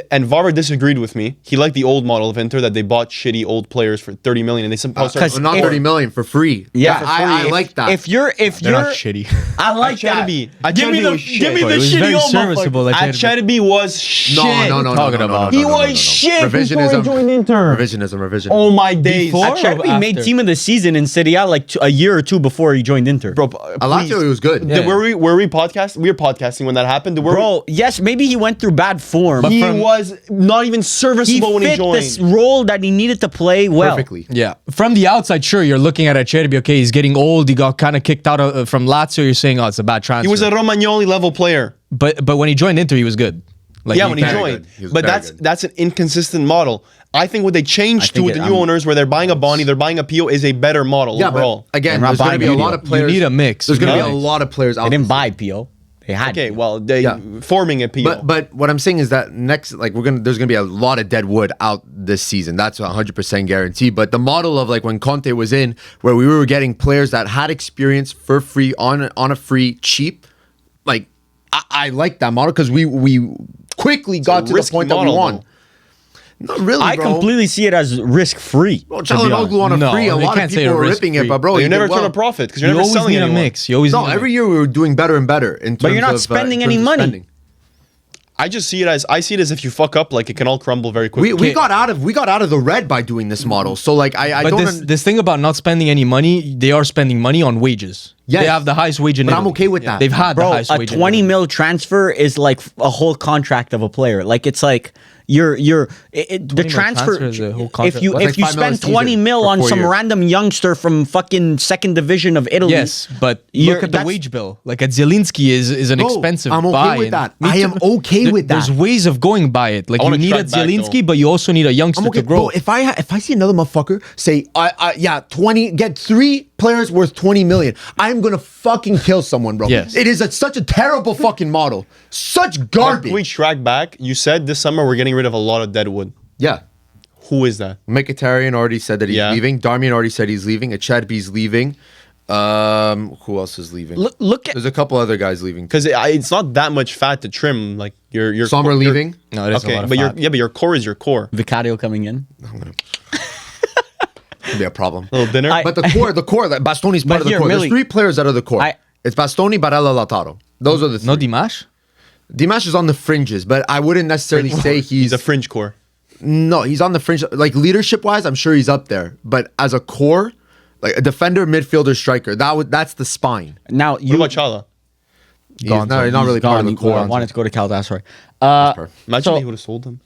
Speaker 1: and Varvar disagreed with me. He liked the old model of Inter that they bought shitty old players for 30 million and they somehow started.
Speaker 4: Because
Speaker 3: Not
Speaker 4: if-
Speaker 3: 30 million for free.
Speaker 4: Yeah,
Speaker 3: I like that.
Speaker 4: If you're,
Speaker 2: They're not shitty.
Speaker 4: I like that.
Speaker 1: Give me the
Speaker 2: Very
Speaker 1: shitty old
Speaker 2: serviceable.
Speaker 1: motherfucker.
Speaker 2: Like
Speaker 1: Acerbi was shit.
Speaker 3: No,
Speaker 2: talking about?
Speaker 1: He was shit before he joined Inter.
Speaker 3: Revisionism.
Speaker 1: Oh my days.
Speaker 2: Before?
Speaker 4: Acerbi made
Speaker 2: After?
Speaker 4: team of the season in Serie A like a year or two before he joined Inter.
Speaker 1: Bro,
Speaker 3: Alacio, it was good.
Speaker 2: Yeah.
Speaker 1: Were we podcasting? We were podcasting when that happened.
Speaker 4: Bro, yes, maybe he went through bad form.
Speaker 1: he
Speaker 2: from-
Speaker 1: was not even
Speaker 4: He
Speaker 1: serviceable when he
Speaker 4: fit
Speaker 1: joined.
Speaker 4: this role that he needed to play well.
Speaker 3: Perfectly.
Speaker 2: Yeah, from the outside, sure, you're looking at Acerbi. Okay, he's getting old. He got kind of kicked out from Lazio. You're saying, oh, it's a bad transfer.
Speaker 1: He was a Romagnoli level player.
Speaker 2: but when he joined Inter, he was good. Like,
Speaker 1: Yeah, when he
Speaker 3: very
Speaker 1: joined.
Speaker 3: good. He was
Speaker 1: But
Speaker 3: very
Speaker 1: that's
Speaker 3: good.
Speaker 1: that's an inconsistent model. I think what they changed to
Speaker 4: think
Speaker 1: with the
Speaker 4: it-
Speaker 1: new
Speaker 4: I'm-
Speaker 1: owners, where they're buying a Boni, they're buying a Pio, is a better model
Speaker 3: Yeah,
Speaker 1: overall.
Speaker 3: but again,
Speaker 4: They're not
Speaker 3: there's going to
Speaker 4: buying
Speaker 3: be a
Speaker 4: Pio.
Speaker 3: lot of players.
Speaker 2: You need a mix.
Speaker 3: There's going to
Speaker 1: You
Speaker 3: be a
Speaker 1: need a
Speaker 3: lot of players out
Speaker 4: They didn't
Speaker 3: there.
Speaker 4: buy Pio. They had
Speaker 1: Okay,
Speaker 4: Pio.
Speaker 1: well, they
Speaker 3: Yeah.
Speaker 1: forming a Pio.
Speaker 3: But what I'm saying is that next, like there's gonna be a lot of Deadwood out this season. That's 100% guaranteed. But the model of like when Conte was in, where we were getting players that had experience for free on a free cheap, like I like that model because we quickly got to the
Speaker 1: risky
Speaker 3: point that we
Speaker 1: model,
Speaker 3: won.
Speaker 1: though.
Speaker 3: Not really,
Speaker 4: I
Speaker 3: bro.
Speaker 4: completely see it as risk free.
Speaker 3: Bro, Çalhanoğlu on a
Speaker 2: No,
Speaker 3: free. A
Speaker 2: you
Speaker 3: lot of
Speaker 2: can't say
Speaker 3: people were
Speaker 2: risk-free.
Speaker 3: ripping it, but bro,
Speaker 1: But
Speaker 3: he
Speaker 1: you
Speaker 3: did
Speaker 1: never turn
Speaker 3: well.
Speaker 1: a profit because you're
Speaker 2: You
Speaker 1: never
Speaker 2: always
Speaker 1: selling
Speaker 2: need a
Speaker 1: anyone.
Speaker 2: mix. You always
Speaker 3: No,
Speaker 2: need a
Speaker 3: every
Speaker 2: mix.
Speaker 3: year we were doing better and better in terms
Speaker 4: But you're not
Speaker 3: of,
Speaker 4: spending
Speaker 3: in terms
Speaker 4: any
Speaker 3: of
Speaker 4: money.
Speaker 3: spending.
Speaker 1: I see it as if you fuck up, like it can all crumble very quickly.
Speaker 3: We got out of the red by doing this model. So like I
Speaker 2: But
Speaker 3: don't.
Speaker 2: this thing about not spending any money, they are spending money on wages.
Speaker 3: Yes.
Speaker 2: They have the highest wage in
Speaker 3: But I'm
Speaker 2: Italy.
Speaker 3: okay with that.
Speaker 2: They've had the
Speaker 4: Bro,
Speaker 2: highest
Speaker 4: a
Speaker 2: wage in
Speaker 4: 20
Speaker 2: Italy.
Speaker 4: mil transfer is like a whole contract of a player. Like it's like the
Speaker 2: 20 mil
Speaker 4: transfer.
Speaker 2: transfer is a whole
Speaker 4: If
Speaker 2: contract.
Speaker 4: you
Speaker 3: That's
Speaker 4: if
Speaker 3: like
Speaker 4: you
Speaker 3: 5 mil a
Speaker 4: spend 20
Speaker 3: season
Speaker 4: mil
Speaker 3: for
Speaker 4: on
Speaker 3: 4
Speaker 4: some
Speaker 3: years.
Speaker 4: random youngster from fucking second division of Italy,
Speaker 2: Yes, but
Speaker 4: you're-
Speaker 2: look at the
Speaker 4: that's-
Speaker 2: wage bill. Like at Zielinski is an
Speaker 3: No,
Speaker 2: expensive
Speaker 3: I'm okay
Speaker 2: buy.
Speaker 3: with
Speaker 2: and
Speaker 3: that.
Speaker 2: me
Speaker 3: I am
Speaker 2: too.
Speaker 3: okay with
Speaker 2: There's
Speaker 3: that.
Speaker 2: ways of going by it. Like
Speaker 1: I
Speaker 2: you
Speaker 1: wanna
Speaker 2: need
Speaker 1: track
Speaker 2: a
Speaker 1: back,
Speaker 2: Zielinski,
Speaker 1: though.
Speaker 2: but you also need a youngster
Speaker 3: I'm okay,
Speaker 2: to grow.
Speaker 3: bro. If I see another motherfucker say, yeah, 20, get 3 players worth 20 million, I'm gonna fucking kill someone, bro.
Speaker 2: Yes.
Speaker 3: It is such a terrible fucking model, such
Speaker 1: But
Speaker 3: garbage.
Speaker 1: we track back. You said this summer we're getting rid of a lot of Deadwood.
Speaker 3: Yeah,
Speaker 1: Who is that?
Speaker 3: Mkhitaryan already said that he's
Speaker 1: Yeah.
Speaker 3: leaving. Darmian already said he's leaving. Acerbi's leaving. Who else is leaving?
Speaker 4: look at
Speaker 3: There's a couple other guys leaving.
Speaker 1: Because it's not that much fat to trim. Like your
Speaker 3: Some are leaving.
Speaker 2: no, it is a
Speaker 1: Okay,
Speaker 2: lot of
Speaker 1: but
Speaker 2: fat.
Speaker 1: your core is your core.
Speaker 4: Vicario coming in.
Speaker 3: Could be a problem.
Speaker 1: Little dinner.
Speaker 3: But the core, like Bastoni's part
Speaker 4: But
Speaker 3: of the
Speaker 4: here,
Speaker 3: core. There's
Speaker 4: Mili,
Speaker 3: 3 players that are the core.
Speaker 4: I-
Speaker 3: It's Bastoni, Barella, Lautaro. Those are the 3.
Speaker 2: No Dimash?
Speaker 3: Dimash is on the fringes, but I wouldn't necessarily say
Speaker 1: He's a fringe core.
Speaker 3: No, he's on the fringe. Like leadership wise, I'm sure he's up there. But as a core, like a defender, midfielder, striker, that's the spine.
Speaker 4: Now
Speaker 1: What
Speaker 4: you
Speaker 1: about Chala?
Speaker 3: He's not really part of the core.
Speaker 4: wanted to go to Galatasaray.
Speaker 1: Imagine
Speaker 4: So-
Speaker 1: he would have sold him.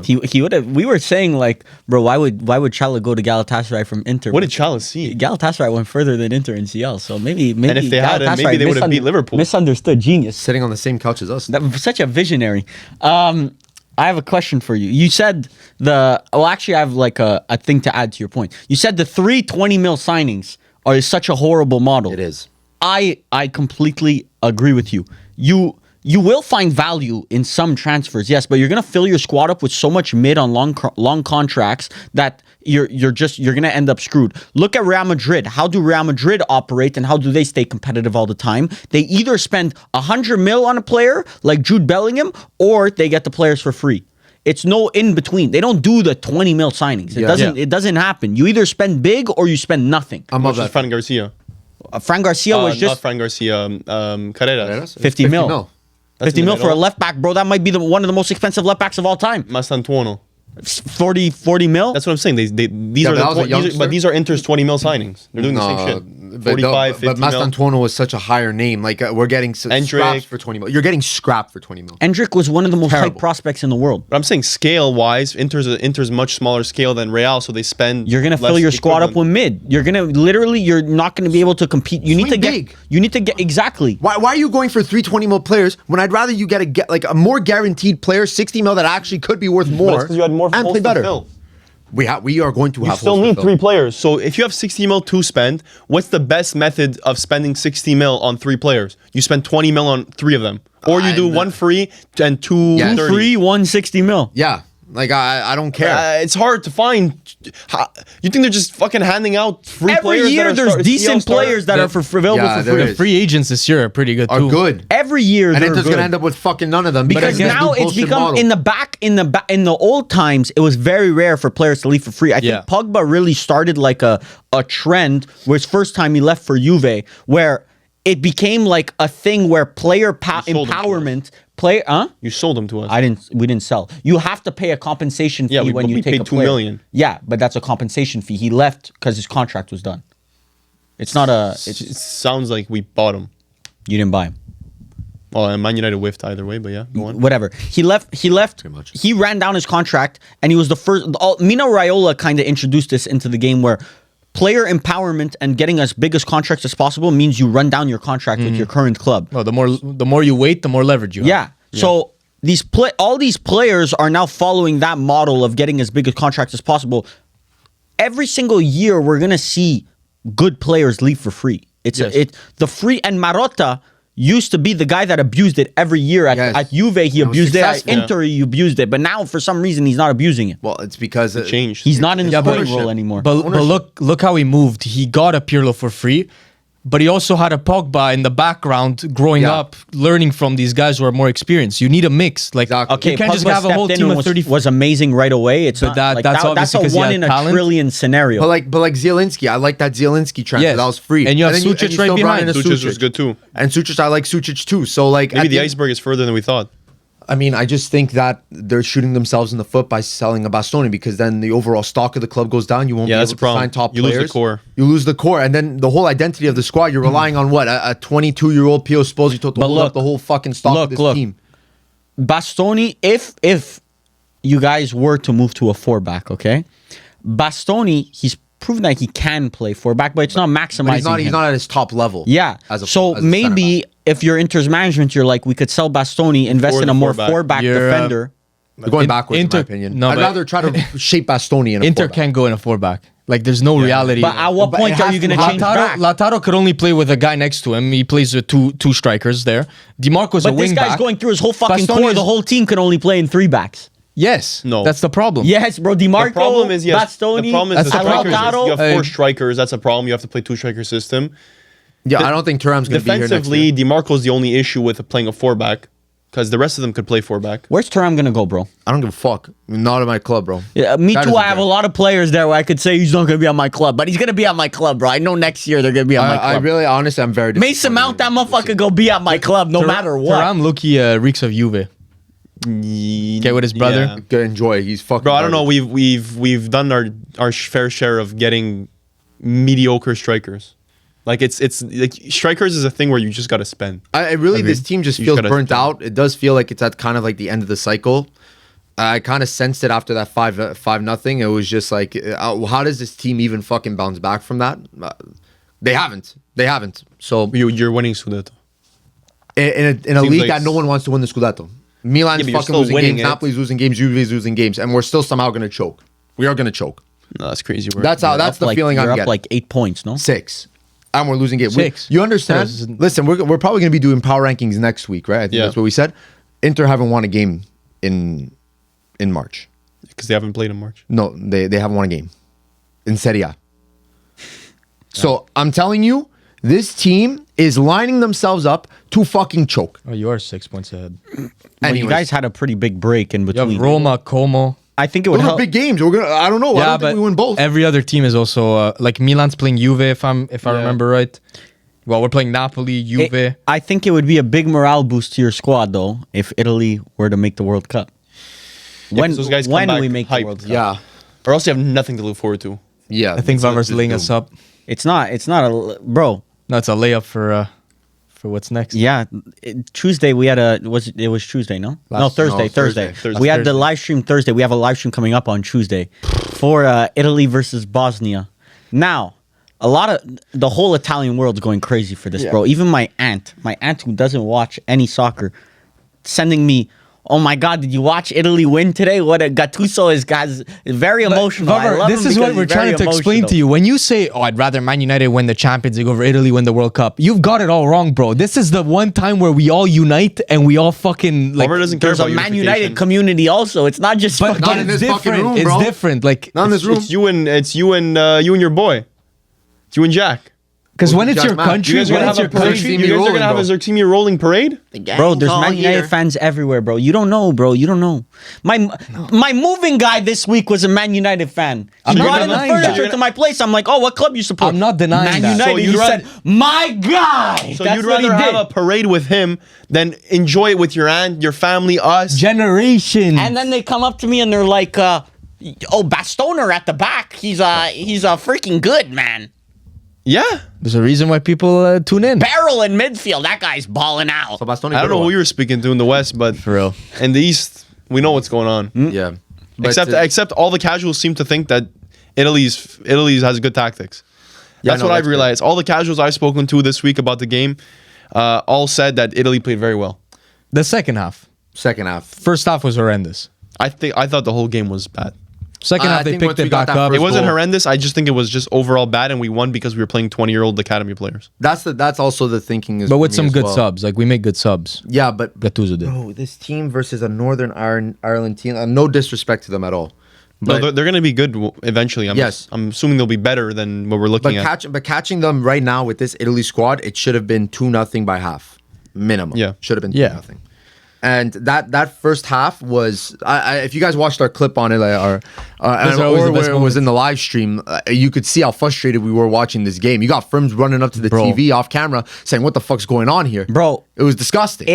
Speaker 4: He would have. We were saying like, bro, why would Chala go to Galatasaray from Inter?
Speaker 1: What did Chala see?
Speaker 4: Galatasaray went further than Inter in CL, so maybe
Speaker 1: And if they had him, maybe
Speaker 4: Galatasaray
Speaker 1: they would have beat Liverpool.
Speaker 4: Misunderstood, genius.
Speaker 3: Sitting on the same couch as us.
Speaker 4: That was such a visionary. I have a question for you. You said actually, I have like a thing to add to your point. You said the 320 mil signings are such a horrible model.
Speaker 3: It is.
Speaker 4: I completely agree with you. You will find value in some transfers, yes, but you're gonna fill your squad up with so much mid on long contracts that you're gonna end up screwed. Look at Real Madrid. How do Real Madrid operate and how do they stay competitive all the time? They either spend 100 mil on a player like Jude Bellingham, or they get the players for free. It's no in between. They don't do the 20 mil signings. It doesn't happen. You either spend big or you spend nothing.
Speaker 3: I'm
Speaker 1: Much
Speaker 3: of
Speaker 1: as
Speaker 3: that.
Speaker 1: Fran Garcia.
Speaker 4: Fran Garcia was
Speaker 1: Not
Speaker 4: just
Speaker 1: Fran Garcia. Carreras.
Speaker 4: 50 mil.
Speaker 1: That's
Speaker 4: 50 mil for a
Speaker 1: dinero.
Speaker 4: left back, bro. That might be one of the most expensive left backs of all time.
Speaker 1: Mastantuono.
Speaker 4: 40 mil.
Speaker 1: That's what I'm saying. These
Speaker 3: Yeah,
Speaker 1: are
Speaker 3: but that was a
Speaker 1: the
Speaker 3: youngster.
Speaker 1: but these are Inter's 20 mil signings. They're doing the same shit. 45, 50
Speaker 3: but
Speaker 1: mil.
Speaker 3: Mastantuono was such a higher name. Like we're getting
Speaker 1: Endrick.
Speaker 3: scraps for 20 mil. You're getting scrapped for 20 mil.
Speaker 4: Endrick was one of the most hyped
Speaker 3: Terrible.
Speaker 4: prospects in the world.
Speaker 1: But I'm saying scale wise, Inter's much smaller scale than Real, so they spend.
Speaker 4: You're gonna
Speaker 1: less
Speaker 4: fill your squad up
Speaker 1: equivalent.
Speaker 4: with mid. You're not gonna be able to compete. You need to
Speaker 3: Swing big.
Speaker 4: get exactly.
Speaker 3: Why are you going for 320 mil players when I'd rather you get like a more guaranteed player, 60 mil that actually could be worth
Speaker 1: But
Speaker 3: more,
Speaker 1: it's 'cause you had more
Speaker 3: and
Speaker 1: holes
Speaker 3: play
Speaker 1: to
Speaker 3: better?
Speaker 1: fill.
Speaker 3: We are going to
Speaker 1: You
Speaker 3: have
Speaker 1: still
Speaker 3: holes to
Speaker 1: need
Speaker 3: fill.
Speaker 1: 3 players. So if you have 60 mil to spend, what's the best method of spending 60 mil on 3 players? You spend 20 mil on 3 of them, or you do
Speaker 3: I'm-
Speaker 1: 1 free and 2
Speaker 3: Yeah.
Speaker 1: 30.
Speaker 4: Free 160 mil.
Speaker 3: Yeah, like I don't care.
Speaker 1: It's hard to find. You think they're just fucking handing out free
Speaker 4: Every
Speaker 1: players?
Speaker 4: year
Speaker 1: that are
Speaker 4: there's
Speaker 1: CL
Speaker 4: decent
Speaker 1: starters?
Speaker 4: players that are available
Speaker 3: Yeah,
Speaker 4: for
Speaker 3: there
Speaker 4: free.
Speaker 3: is.
Speaker 2: The free agents this year are pretty good
Speaker 3: Are
Speaker 2: too.
Speaker 3: good.
Speaker 4: Every year
Speaker 3: And
Speaker 4: they're
Speaker 3: Inter's
Speaker 4: good.
Speaker 3: gonna end up with fucking none of them
Speaker 4: Because
Speaker 3: again,
Speaker 4: now
Speaker 3: this
Speaker 4: it's
Speaker 3: bullshit
Speaker 4: become
Speaker 3: model.
Speaker 4: in the old times it was very rare for players to leave for free. I think
Speaker 1: Yeah.
Speaker 4: Pogba really started like a trend where his first time he left for Juve, where it became like a thing where player
Speaker 1: You sold him to
Speaker 4: empowerment player
Speaker 1: You sold them to us.
Speaker 4: we didn't sell. You have to pay a compensation fee
Speaker 1: Yeah,
Speaker 4: when you
Speaker 1: we
Speaker 4: take
Speaker 1: paid
Speaker 4: a
Speaker 1: 2
Speaker 4: player.
Speaker 1: million.
Speaker 4: Yeah, but that's a compensation fee. He left because his contract was done. It's not a
Speaker 1: It sounds like we bought him.
Speaker 4: you didn't buy him.
Speaker 1: Well, and Man United whiffed either way, but yeah, go on.
Speaker 4: Whatever. He left.
Speaker 3: much.
Speaker 4: He ran down his contract, and he was the first. Mino Raiola kind of introduced this into the game where player empowerment and getting as big as contracts as possible means you run down your contract with your current club.
Speaker 2: Well, the more you wait, the more leverage you have.
Speaker 4: Yeah. So all these players are now following that model of getting as big a contract as possible. Every single year, we're gonna see good players leave for free. The free, and Marotta used to be the guy that abused it every year at Juve. He
Speaker 3: And was
Speaker 4: abused it. At
Speaker 3: successful.
Speaker 4: Inter, he abused it. But now, for some reason, he's not abusing it.
Speaker 3: Well, it's because it
Speaker 1: Changed.
Speaker 4: He's not in the
Speaker 3: Yeah, but-
Speaker 4: scoring role anymore.
Speaker 2: But look how he moved. He got a Pirlo for free, but he also had a Pogba in the background growing
Speaker 3: Yeah.
Speaker 2: up, learning from these guys who are more experienced. You need a mix. Like
Speaker 3: Exactly.
Speaker 4: Okay,
Speaker 2: you can't just
Speaker 4: Pogba
Speaker 2: have a whole
Speaker 4: stepped in
Speaker 2: team
Speaker 4: and
Speaker 2: of 30.
Speaker 4: was amazing right away. It's
Speaker 2: But
Speaker 4: not
Speaker 2: that's
Speaker 4: like that's
Speaker 2: obviously
Speaker 4: a
Speaker 2: 'cause he
Speaker 4: one
Speaker 2: had
Speaker 4: in a
Speaker 2: talent.
Speaker 4: trillion scenario.
Speaker 3: But like Zielinski, I like that Zielinski transfer.
Speaker 2: Yes.
Speaker 3: That was free.
Speaker 2: And you have
Speaker 3: then
Speaker 2: Sucic
Speaker 3: and
Speaker 2: right
Speaker 3: still brought
Speaker 2: behind.
Speaker 3: in a
Speaker 1: Sucic was good too.
Speaker 3: And Sucic, I like Sucic too. So like
Speaker 1: Maybe
Speaker 3: at
Speaker 1: the iceberg is further than we thought.
Speaker 3: I mean, I just think that they're shooting themselves in the foot by selling a Bastoni because then the overall stock of the club goes down. You won't
Speaker 1: Yeah,
Speaker 3: be
Speaker 1: that's
Speaker 3: able
Speaker 1: the
Speaker 3: to
Speaker 1: problem.
Speaker 3: sign top
Speaker 1: You lose
Speaker 3: players.
Speaker 1: the core.
Speaker 3: You lose the core, and then the whole identity of the squad. You're relying on what a 22-year-old Pio Esposito to hold
Speaker 4: look,
Speaker 3: up the whole fucking stock of this team.
Speaker 4: Bastoni, if you guys were to move to a 4-back, okay? Bastoni, he's proven that he can play 4-back, but it's not maximizing
Speaker 3: But he's
Speaker 4: him.
Speaker 3: not at his top level.
Speaker 4: Yeah.
Speaker 3: As a
Speaker 4: Maybe if you're Inter's management, you're like, we could sell Bastoni, invest
Speaker 1: Or
Speaker 4: in
Speaker 1: the
Speaker 4: a more
Speaker 1: 4-back.
Speaker 4: 4-back
Speaker 2: You're,
Speaker 4: defender.
Speaker 3: They're going backwards,
Speaker 2: Inter-
Speaker 3: in my opinion.
Speaker 2: no,
Speaker 3: I'd
Speaker 2: but-
Speaker 3: rather try to shape Bastoni in a
Speaker 2: Inter
Speaker 3: 4-back.
Speaker 2: can't go in a 4-back. Like there's no reality.
Speaker 4: But at what
Speaker 3: But
Speaker 4: point
Speaker 3: it
Speaker 4: are
Speaker 3: has
Speaker 4: you
Speaker 3: to
Speaker 4: going to change back?
Speaker 2: Lautaro could only play with a guy next to him. He plays with two strikers there. DiMarco's a
Speaker 4: But this
Speaker 2: wing
Speaker 4: guy's
Speaker 2: back.
Speaker 4: going through his whole fucking
Speaker 2: Bastoni
Speaker 4: core.
Speaker 2: is-
Speaker 4: The whole team can only play in 3-backs.
Speaker 2: Yes.
Speaker 1: No.
Speaker 2: That's the problem.
Speaker 4: Yes, bro. DiMarco,
Speaker 1: The problem is, yes,
Speaker 4: Bastoni,
Speaker 1: the problem is the
Speaker 2: That's the
Speaker 1: strikers.
Speaker 2: problem.
Speaker 1: You have 4
Speaker 2: Uh,
Speaker 1: strikers. That's a problem. You have to play 2-striker system.
Speaker 3: Yeah, I don't think Thuram's going to be here next
Speaker 1: Defensively,
Speaker 3: year.
Speaker 1: DiMarco's the only issue with playing a 4-back. because the rest of them could play 4-back.
Speaker 4: Where's Thuram gonna go, bro?
Speaker 3: I don't give a fuck. Not in my club, bro.
Speaker 4: Yeah, me
Speaker 3: That
Speaker 4: too.
Speaker 3: doesn't
Speaker 4: I have
Speaker 3: care.
Speaker 4: a lot of players there where I could say he's not gonna be on my club, but he's gonna be on my club, bro. I know next year they're gonna be on my
Speaker 3: I
Speaker 4: club.
Speaker 3: really, honestly, I'm very
Speaker 4: Mason Mount, that motherfucker, go be at my club no matter what.
Speaker 2: Thuram Luki reeks of Juve. Okay, with his brother.
Speaker 1: Yeah.
Speaker 3: Good enjoy. He's fucking.
Speaker 1: Bro, I don't know.
Speaker 3: garbage.
Speaker 1: We've done our fair share of getting mediocre strikers. Like it's like strikers is a thing where you just got to spend.
Speaker 3: I really, this team just
Speaker 1: You
Speaker 3: feels
Speaker 1: gotta
Speaker 3: burnt
Speaker 1: spend.
Speaker 3: out. It does feel like it's at kind of like the end of the cycle. I kind of sensed it after that 5-0. It was just like, how does this team even fucking bounce back from that? They haven't. So
Speaker 1: You're winning Scudetto.
Speaker 3: in a
Speaker 1: Seems
Speaker 3: league
Speaker 1: like
Speaker 3: that no one wants to win the Scudetto. Milan's
Speaker 1: Yeah, but you're
Speaker 3: fucking
Speaker 1: still
Speaker 3: losing
Speaker 1: winning
Speaker 3: games.
Speaker 1: it.
Speaker 3: Napoli's losing games. Juve's losing games, and we're still somehow going to choke. We are going to choke.
Speaker 1: No, that's crazy.
Speaker 3: That's how. That's the feeling
Speaker 4: you're
Speaker 3: I'm
Speaker 4: up
Speaker 3: getting.
Speaker 4: like 8 points, no?
Speaker 3: 6. And we're losing games.
Speaker 2: 6.
Speaker 3: You understand?
Speaker 2: Yes.
Speaker 3: Listen, we're probably going to be doing power rankings next week, right? I think
Speaker 1: Yeah.
Speaker 3: that's what we said. Inter haven't won a game in March.
Speaker 1: because they haven't played in March.
Speaker 3: No, they haven't won a game in Serie A. So I'm telling you, this team is lining themselves up to fucking choke.
Speaker 2: Oh, you are 6 points ahead.
Speaker 4: Well, you
Speaker 3: Anyways.
Speaker 4: guys had a pretty big break in
Speaker 2: You
Speaker 4: between.
Speaker 2: have Roma, Como.
Speaker 4: I think it would
Speaker 3: Those are
Speaker 4: help.
Speaker 3: big games. We're gonna. I don't know. I don't think we win both.
Speaker 2: every other team is also like Milan's playing Juve if I remember right. Well, we're playing Napoli, Juve.
Speaker 4: I think it would be a big morale boost to your squad, though, if Italy were to make the World Cup.
Speaker 1: Yeah, 'cause those guys come
Speaker 4: when
Speaker 1: back
Speaker 4: we make
Speaker 1: hyped.
Speaker 4: the World Cup.
Speaker 3: Yeah,
Speaker 1: Or else you have nothing to look forward to.
Speaker 3: yeah.
Speaker 2: I think Varvar's laying us up.
Speaker 4: It's not a bro.
Speaker 2: No, it's a layup for what's next.
Speaker 4: Yeah, Tuesday we had it was Tuesday, no? Thursday.
Speaker 3: Thursday.
Speaker 4: We had the
Speaker 2: Thursday.
Speaker 4: live stream Thursday. We have a live stream coming up on Tuesday for Italy versus Bosnia. Now, the whole Italian world's going crazy for this, bro. Even my aunt who doesn't watch any soccer, sending me, "Oh my God, did you watch Italy win today? What a Gattuso is, guys, very emotional." I
Speaker 2: Varvar,
Speaker 4: love
Speaker 2: this
Speaker 4: him
Speaker 2: is what
Speaker 4: because
Speaker 2: we're
Speaker 4: he's very
Speaker 2: trying to explain
Speaker 4: emotional.
Speaker 2: to you. When you say, "Oh, I'd rather Man United win the Champions League over Italy win the World Cup," you've got it all wrong, bro. This is the one time where we all unite and we all fucking like.
Speaker 1: Homer doesn't care
Speaker 4: There's a
Speaker 1: about
Speaker 4: Man
Speaker 1: unification.
Speaker 4: United community also. It's not just
Speaker 2: But,
Speaker 4: fucking-
Speaker 3: Not in
Speaker 2: it's
Speaker 3: this fucking
Speaker 2: different.
Speaker 3: room,
Speaker 2: It's
Speaker 3: bro.
Speaker 2: different. Like
Speaker 3: Not in this room.
Speaker 1: It's you and your boy. It's you and Jack.
Speaker 2: because when it's
Speaker 3: Jack
Speaker 2: your
Speaker 3: Mack.
Speaker 2: country,
Speaker 1: You guys are
Speaker 2: when
Speaker 1: gonna
Speaker 2: it's
Speaker 1: have
Speaker 2: your
Speaker 1: a parade.
Speaker 2: country,
Speaker 3: team
Speaker 1: You guys are
Speaker 3: rolling,
Speaker 1: gonna have
Speaker 3: bro.
Speaker 1: a team rolling parade.
Speaker 4: Bro, there's Man United fans everywhere, bro. You don't know, bro. You don't know. My moving guy this week was a Man United fan. He
Speaker 2: I'm not
Speaker 4: brought in the
Speaker 2: denying that.
Speaker 4: furniture to my place. I'm like, "Oh, what club you support?"
Speaker 2: I'm not denying
Speaker 4: Man
Speaker 2: that.
Speaker 4: United.
Speaker 1: So
Speaker 4: he
Speaker 1: you'd
Speaker 4: said, "My guy."
Speaker 1: So
Speaker 4: That's
Speaker 1: you'd
Speaker 4: what he
Speaker 1: rather have
Speaker 4: did.
Speaker 1: a parade with him than enjoy it with your aunt, your family, us.
Speaker 2: generation.
Speaker 4: And then they come up to me and they're like, "Oh, Bastoni at the back. He's a freaking good man.
Speaker 1: Yeah.
Speaker 2: There's a reason why people tune in.
Speaker 4: Barrel in midfield. That guy's balling out."
Speaker 3: So Bastoni
Speaker 1: I don't know who you were speaking to in the West, but
Speaker 2: For real.
Speaker 1: in the East, we know what's going on.
Speaker 3: Yeah. But,
Speaker 1: Except all the casuals seem to think that Italy's has good tactics.
Speaker 3: Yeah,
Speaker 1: That's
Speaker 3: no,
Speaker 1: what I've
Speaker 3: that's
Speaker 1: realized. All the casuals I've spoken to this week about the game all said that Italy played very well.
Speaker 2: The second half.
Speaker 3: second half.
Speaker 2: First half was horrendous.
Speaker 1: I thought the whole game was bad.
Speaker 2: Second
Speaker 3: I
Speaker 2: half they
Speaker 3: think
Speaker 2: picked
Speaker 3: once we
Speaker 2: it
Speaker 3: got
Speaker 2: back
Speaker 3: that
Speaker 2: up.
Speaker 3: first
Speaker 1: It wasn't
Speaker 3: goal.
Speaker 1: horrendous. I just think it was just overall bad, and we won because we were playing 20-year-old academy players.
Speaker 3: That's also the thinking.
Speaker 2: But with some good subs. Like we make good subs.
Speaker 3: Yeah, but
Speaker 2: Gattuso did.
Speaker 3: bro, this team versus a Northern Ireland team. No disrespect to them at all. But
Speaker 1: No, they're going to be good eventually.
Speaker 3: Yes.
Speaker 1: I'm assuming they'll be better than what we're looking at.
Speaker 3: catching them right now with this Italy squad, it should have been 2-0 by half, minimum.
Speaker 1: Yeah.
Speaker 3: should have been 2-0.
Speaker 2: Yeah.
Speaker 3: And that first half was, if you guys watched our clip on it, like
Speaker 2: Those are always the
Speaker 3: or
Speaker 2: best
Speaker 3: where it was in the live stream, you could see how frustrated we were watching this game. You got Ferms running up to the
Speaker 2: Bro.
Speaker 3: TV off camera saying, "What the fuck's going on here,
Speaker 4: Bro,
Speaker 3: It was disgusting.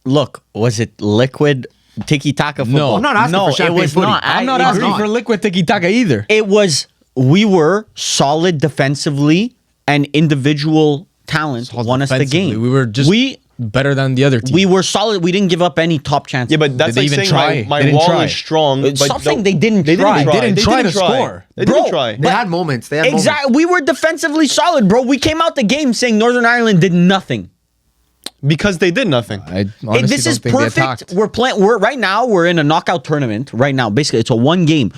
Speaker 4: Look, was it liquid tiki taka football?
Speaker 3: I'm not asking
Speaker 4: no,
Speaker 3: for champagne
Speaker 4: it was
Speaker 3: footy.
Speaker 4: not.
Speaker 2: I'm not
Speaker 4: I
Speaker 2: asking
Speaker 4: agree.
Speaker 2: for liquid tiki-taka either.
Speaker 4: It was. We were solid defensively, and individual talent won us the
Speaker 2: Defensively,
Speaker 4: game.
Speaker 2: We were just better than the other team.
Speaker 4: we were solid. We didn't give up any top chances.
Speaker 1: Yeah, but that's
Speaker 2: Did they
Speaker 1: like
Speaker 2: even
Speaker 1: saying
Speaker 2: try?
Speaker 1: my
Speaker 2: They didn't
Speaker 1: wall
Speaker 2: try.
Speaker 1: is strong. But
Speaker 4: Stop saying they didn't
Speaker 1: They
Speaker 4: try.
Speaker 1: didn't try.
Speaker 2: They didn't try to score.
Speaker 1: They
Speaker 4: Bro,
Speaker 1: didn't try.
Speaker 3: they had moments. They had
Speaker 4: exactly. We were defensively solid, bro. We came out the game saying Northern Ireland did nothing.
Speaker 1: Because they did nothing.
Speaker 2: I honestly
Speaker 4: This
Speaker 2: don't
Speaker 4: is
Speaker 2: think they
Speaker 4: perfect.
Speaker 2: attacked.
Speaker 4: We're playing. Right now. We're in a knockout tournament. Right now, basically, it's a one game.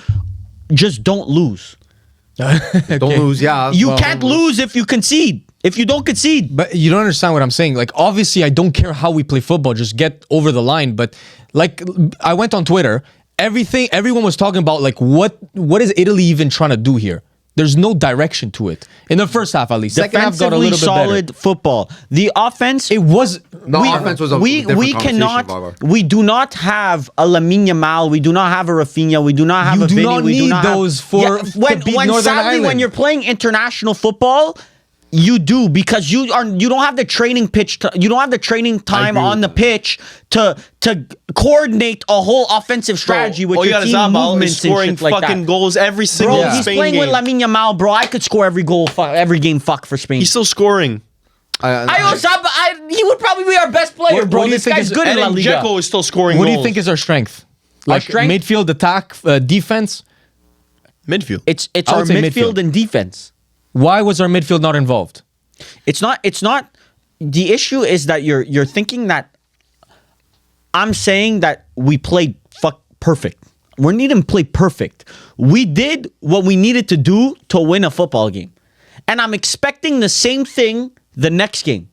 Speaker 4: Just don't lose.
Speaker 3: moments. Don't lose. Yeah,
Speaker 4: You
Speaker 3: well,
Speaker 4: can't lose if you concede. If you don't concede,
Speaker 2: But you don't understand what I'm saying. Like, obviously, I don't care how we play football. Just get over the line. But like, I went on Twitter. Everyone was talking about like, what is Italy even trying to do here? There's no direction to it in the first half, at least. Second half got a
Speaker 4: defensively
Speaker 2: little bit
Speaker 4: solid
Speaker 2: better.
Speaker 4: football. The offense,
Speaker 2: It was
Speaker 3: No, offense was a different
Speaker 4: we
Speaker 3: conversation,
Speaker 4: cannot.
Speaker 3: Varvar.
Speaker 4: We do not have a Lamine Yamal. We do not have a Rafinha. We do not have
Speaker 2: You
Speaker 4: a
Speaker 2: do
Speaker 4: Vinny.
Speaker 2: not
Speaker 4: we do
Speaker 2: need
Speaker 4: not
Speaker 2: those
Speaker 4: have,
Speaker 2: to beat Northern
Speaker 4: sadly, when
Speaker 2: Ireland.
Speaker 4: you're playing international football, you do, because you don't have the training pitch. You don't have the training time
Speaker 3: agree
Speaker 4: on
Speaker 3: with
Speaker 4: the pitch to coordinate a whole offensive strategy with your team movements and
Speaker 1: scoring
Speaker 4: shit like
Speaker 1: fucking
Speaker 4: that.
Speaker 1: goals every single
Speaker 4: Bro, he's
Speaker 1: Spain
Speaker 4: playing
Speaker 1: game.
Speaker 4: with Lamine Yamal, bro. I could score every goal, every game, for Spain.
Speaker 1: He's still scoring.
Speaker 4: He would probably be our best player,
Speaker 2: What
Speaker 4: bro.
Speaker 2: do you
Speaker 4: This
Speaker 2: think
Speaker 4: guy's
Speaker 2: is-
Speaker 4: good in La
Speaker 1: And
Speaker 4: Liga.
Speaker 1: Dzeko is still scoring
Speaker 2: What
Speaker 1: goals.
Speaker 2: do you think is our strength? Like
Speaker 4: strength?
Speaker 2: midfield, attack, defense.
Speaker 1: midfield?
Speaker 4: It's
Speaker 2: I
Speaker 4: our
Speaker 2: would say
Speaker 4: midfield
Speaker 2: midfield.
Speaker 4: and defense.
Speaker 2: Why was our midfield not involved?
Speaker 4: It's not. The issue is that you're thinking that I'm saying that we played perfect. We didn't play perfect. We did what we needed to do to win a football game, and I'm expecting the same thing the next game.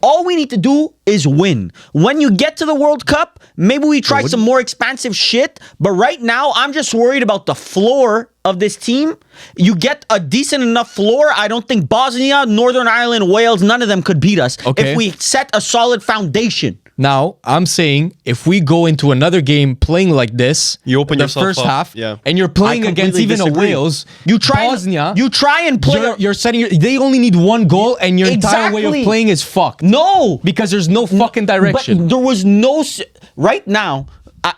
Speaker 4: All we need to do is win. When you get to the World Cup, maybe we try some more expansive shit. But right now, I'm just worried about the floor of this team. You get a decent enough floor. I don't think Bosnia, Northern Ireland, Wales, none of them could beat us
Speaker 2: Okay.
Speaker 4: if we set a solid foundation.
Speaker 2: Now, I'm saying if we go into another game playing like this,
Speaker 1: You open
Speaker 2: the
Speaker 1: yourself
Speaker 2: first
Speaker 1: up,
Speaker 2: half,
Speaker 1: yeah.
Speaker 2: and you're playing
Speaker 4: I
Speaker 2: against
Speaker 4: completely
Speaker 2: even a
Speaker 4: disagree.
Speaker 2: Wales,
Speaker 4: You try
Speaker 2: Bosnia,
Speaker 4: and play.
Speaker 2: you're setting. They only need one goal, and your entire way of
Speaker 4: Exactly.
Speaker 2: playing is fucked.
Speaker 4: No,
Speaker 2: because there's no fucking direction.
Speaker 4: But there was no. Right now,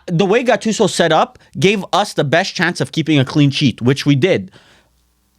Speaker 4: the way Gattuso set up gave us the best chance of keeping a clean sheet, which we did.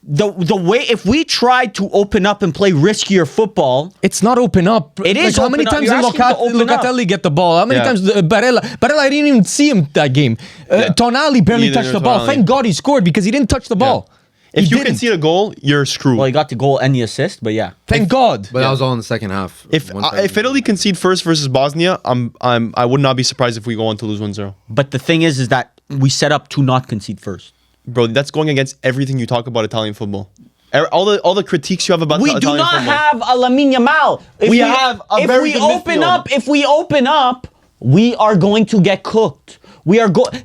Speaker 4: The way, if we tried to open up and play riskier football,
Speaker 2: It's not open up.
Speaker 4: It is
Speaker 2: How many
Speaker 4: open up.
Speaker 2: times
Speaker 4: You're
Speaker 2: did
Speaker 4: asking to open up.
Speaker 2: Locatelli get the ball? How many
Speaker 1: Yeah.
Speaker 2: times Barella? I didn't even see him that game. Tonali barely
Speaker 1: Neither
Speaker 2: touched the
Speaker 1: did
Speaker 2: ball.
Speaker 1: Tonali.
Speaker 2: Thank God he scored because he didn't touch the ball.
Speaker 1: If
Speaker 2: He
Speaker 1: you
Speaker 2: didn't.
Speaker 1: concede a goal, you're screwed.
Speaker 4: well, he got the goal and the assist, but yeah.
Speaker 2: Thank God.
Speaker 3: But that was all in the second half.
Speaker 1: if Italy concede first versus Bosnia, I would not be surprised if we go on to lose 1-0.
Speaker 4: But the thing is that we set up to not concede first.
Speaker 1: Bro, that's going against everything you talk about Italian football. All the critiques you have about
Speaker 4: We do
Speaker 1: Italian
Speaker 4: not
Speaker 1: football.
Speaker 4: have a Lamine Yamal.
Speaker 1: We have a
Speaker 4: if
Speaker 1: very
Speaker 4: we
Speaker 1: good
Speaker 4: open
Speaker 1: midfield.
Speaker 4: up, if we open up, we are going to get cooked.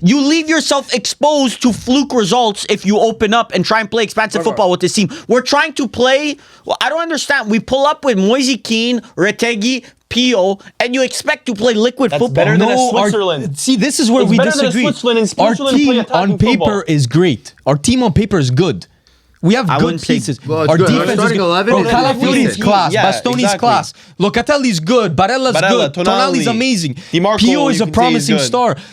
Speaker 4: You leave yourself exposed to fluke results if you open up and try and play expansive football with this team. We're trying to play. Well, I don't understand. We pull up with Moise Kean, Retegui, Pio, and you expect to play liquid football.
Speaker 1: better than Switzerland.
Speaker 2: See, this is where
Speaker 1: It's
Speaker 2: we
Speaker 1: better than
Speaker 2: disagree.
Speaker 1: Switzerland, and
Speaker 2: Our
Speaker 1: Switzerland play
Speaker 2: team
Speaker 1: attacking
Speaker 2: on paper
Speaker 1: football.
Speaker 2: is great. Our team on paper is good. We have
Speaker 4: I
Speaker 2: good
Speaker 4: wouldn't say-
Speaker 2: pieces.
Speaker 3: Well, it's
Speaker 2: Our
Speaker 3: good. Our
Speaker 2: defense is
Speaker 3: starting
Speaker 2: good.
Speaker 3: 11
Speaker 2: Bro,
Speaker 3: is
Speaker 2: Calafiori's
Speaker 3: decent.
Speaker 2: class.
Speaker 1: Yeah,
Speaker 2: Bastoni's
Speaker 1: exactly.
Speaker 2: class. Locatelli's good. Barella's
Speaker 1: Barella,
Speaker 2: good. Tonali's
Speaker 1: Tonali.
Speaker 2: amazing.
Speaker 1: DiMarco,
Speaker 2: Pio is
Speaker 1: you
Speaker 2: a
Speaker 1: can say
Speaker 2: promising
Speaker 1: he's good.
Speaker 2: star. Keane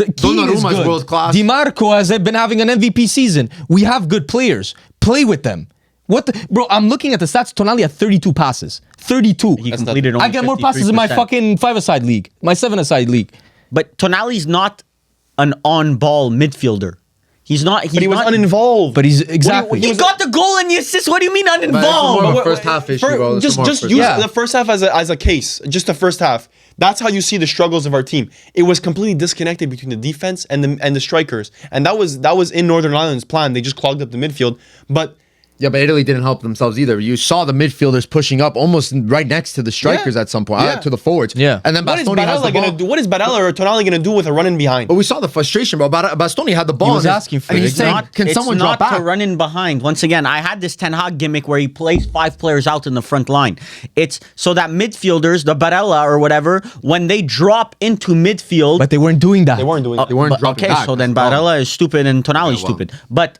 Speaker 2: is
Speaker 3: Donnarumma's
Speaker 2: good.
Speaker 3: world class.
Speaker 2: DiMarco has been having an MVP season. We have good players. Play with them. Bro, I'm looking at the stats. Tonali had 32 passes. 32.
Speaker 4: He completed only
Speaker 2: I get more passes in my
Speaker 4: 53%.
Speaker 2: fucking 5-a-side league. My 7-a-side league.
Speaker 4: But Tonali's not an on-ball midfielder. He's not.
Speaker 1: But he was
Speaker 4: not,
Speaker 1: uninvolved.
Speaker 2: But he's exactly.
Speaker 4: He got the goal and the assist. What do you mean
Speaker 3: But it's
Speaker 4: uninvolved?
Speaker 3: more of a first half issue, bro. It's
Speaker 1: Just
Speaker 3: more
Speaker 1: just
Speaker 3: first
Speaker 1: use
Speaker 3: half.
Speaker 1: the first half as a case. Just the first half. That's how you see the struggles of our team. It was completely disconnected between the defense and the strikers, and that was in Northern Ireland's plan. They just clogged up the midfield, but.
Speaker 3: Yeah, but Italy didn't help themselves either. You saw the midfielders pushing up almost right next to the strikers
Speaker 1: Yeah.
Speaker 3: at some point,
Speaker 1: Yeah.
Speaker 3: to the forwards.
Speaker 2: Yeah.
Speaker 3: And then
Speaker 1: What is
Speaker 3: Bastoni has the
Speaker 1: Barella
Speaker 3: ball.
Speaker 1: gonna do? What is Barella or Tonali gonna do with a run in behind?
Speaker 3: But we saw the frustration, bro. Bastoni had the ball.
Speaker 2: was
Speaker 3: and
Speaker 2: asking for
Speaker 3: and
Speaker 2: it.
Speaker 3: he's
Speaker 2: It's
Speaker 3: saying, can
Speaker 4: it's
Speaker 3: someone
Speaker 4: not
Speaker 3: drop back?
Speaker 4: to run in behind. Once again, I had this Ten Hag gimmick where he plays 5 players out in the front line. It's so that midfielders, the Barella or whatever, when they drop into midfield,
Speaker 2: But they weren't doing that.
Speaker 1: They weren't doing.
Speaker 3: They weren't
Speaker 4: but-
Speaker 3: dropping
Speaker 4: okay,
Speaker 3: back.
Speaker 4: so then
Speaker 3: That's the
Speaker 4: Barella is stupid and Tonali's
Speaker 3: well.
Speaker 4: stupid. But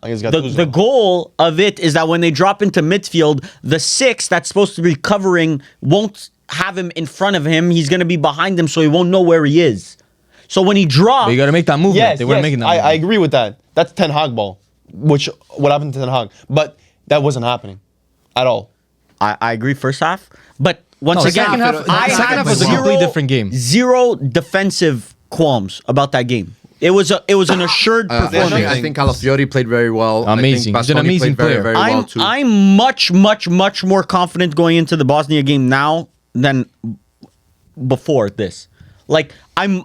Speaker 1: guess
Speaker 4: the
Speaker 1: Gattuso.
Speaker 4: goal of it is that when they drop into midfield, the 6 that's supposed to be covering won't have him in front of him. He's going to be behind him, so he won't know where he is. So when he drops,
Speaker 2: But you got to make that movement.
Speaker 1: Yes,
Speaker 2: They weren't
Speaker 1: yes,
Speaker 2: making that
Speaker 1: I
Speaker 2: movement.
Speaker 1: agree with that. That's Ten Hag ball, which what happened to Ten Hag, but that wasn't happening at all.
Speaker 4: I agree first half, but once
Speaker 2: No,
Speaker 4: again,
Speaker 2: second half-
Speaker 4: I
Speaker 2: second
Speaker 4: had
Speaker 2: half was a completely different game.
Speaker 4: Zero defensive qualms about that game. It was an assured performance.
Speaker 3: I think Calafiori played very well.
Speaker 2: Amazing.
Speaker 3: I
Speaker 2: He's
Speaker 3: think
Speaker 2: an
Speaker 3: Bastoni
Speaker 2: amazing
Speaker 3: played very,
Speaker 2: player.
Speaker 3: very well too.
Speaker 4: I'm much more confident going into the Bosnia game now than before this. Like
Speaker 2: I'm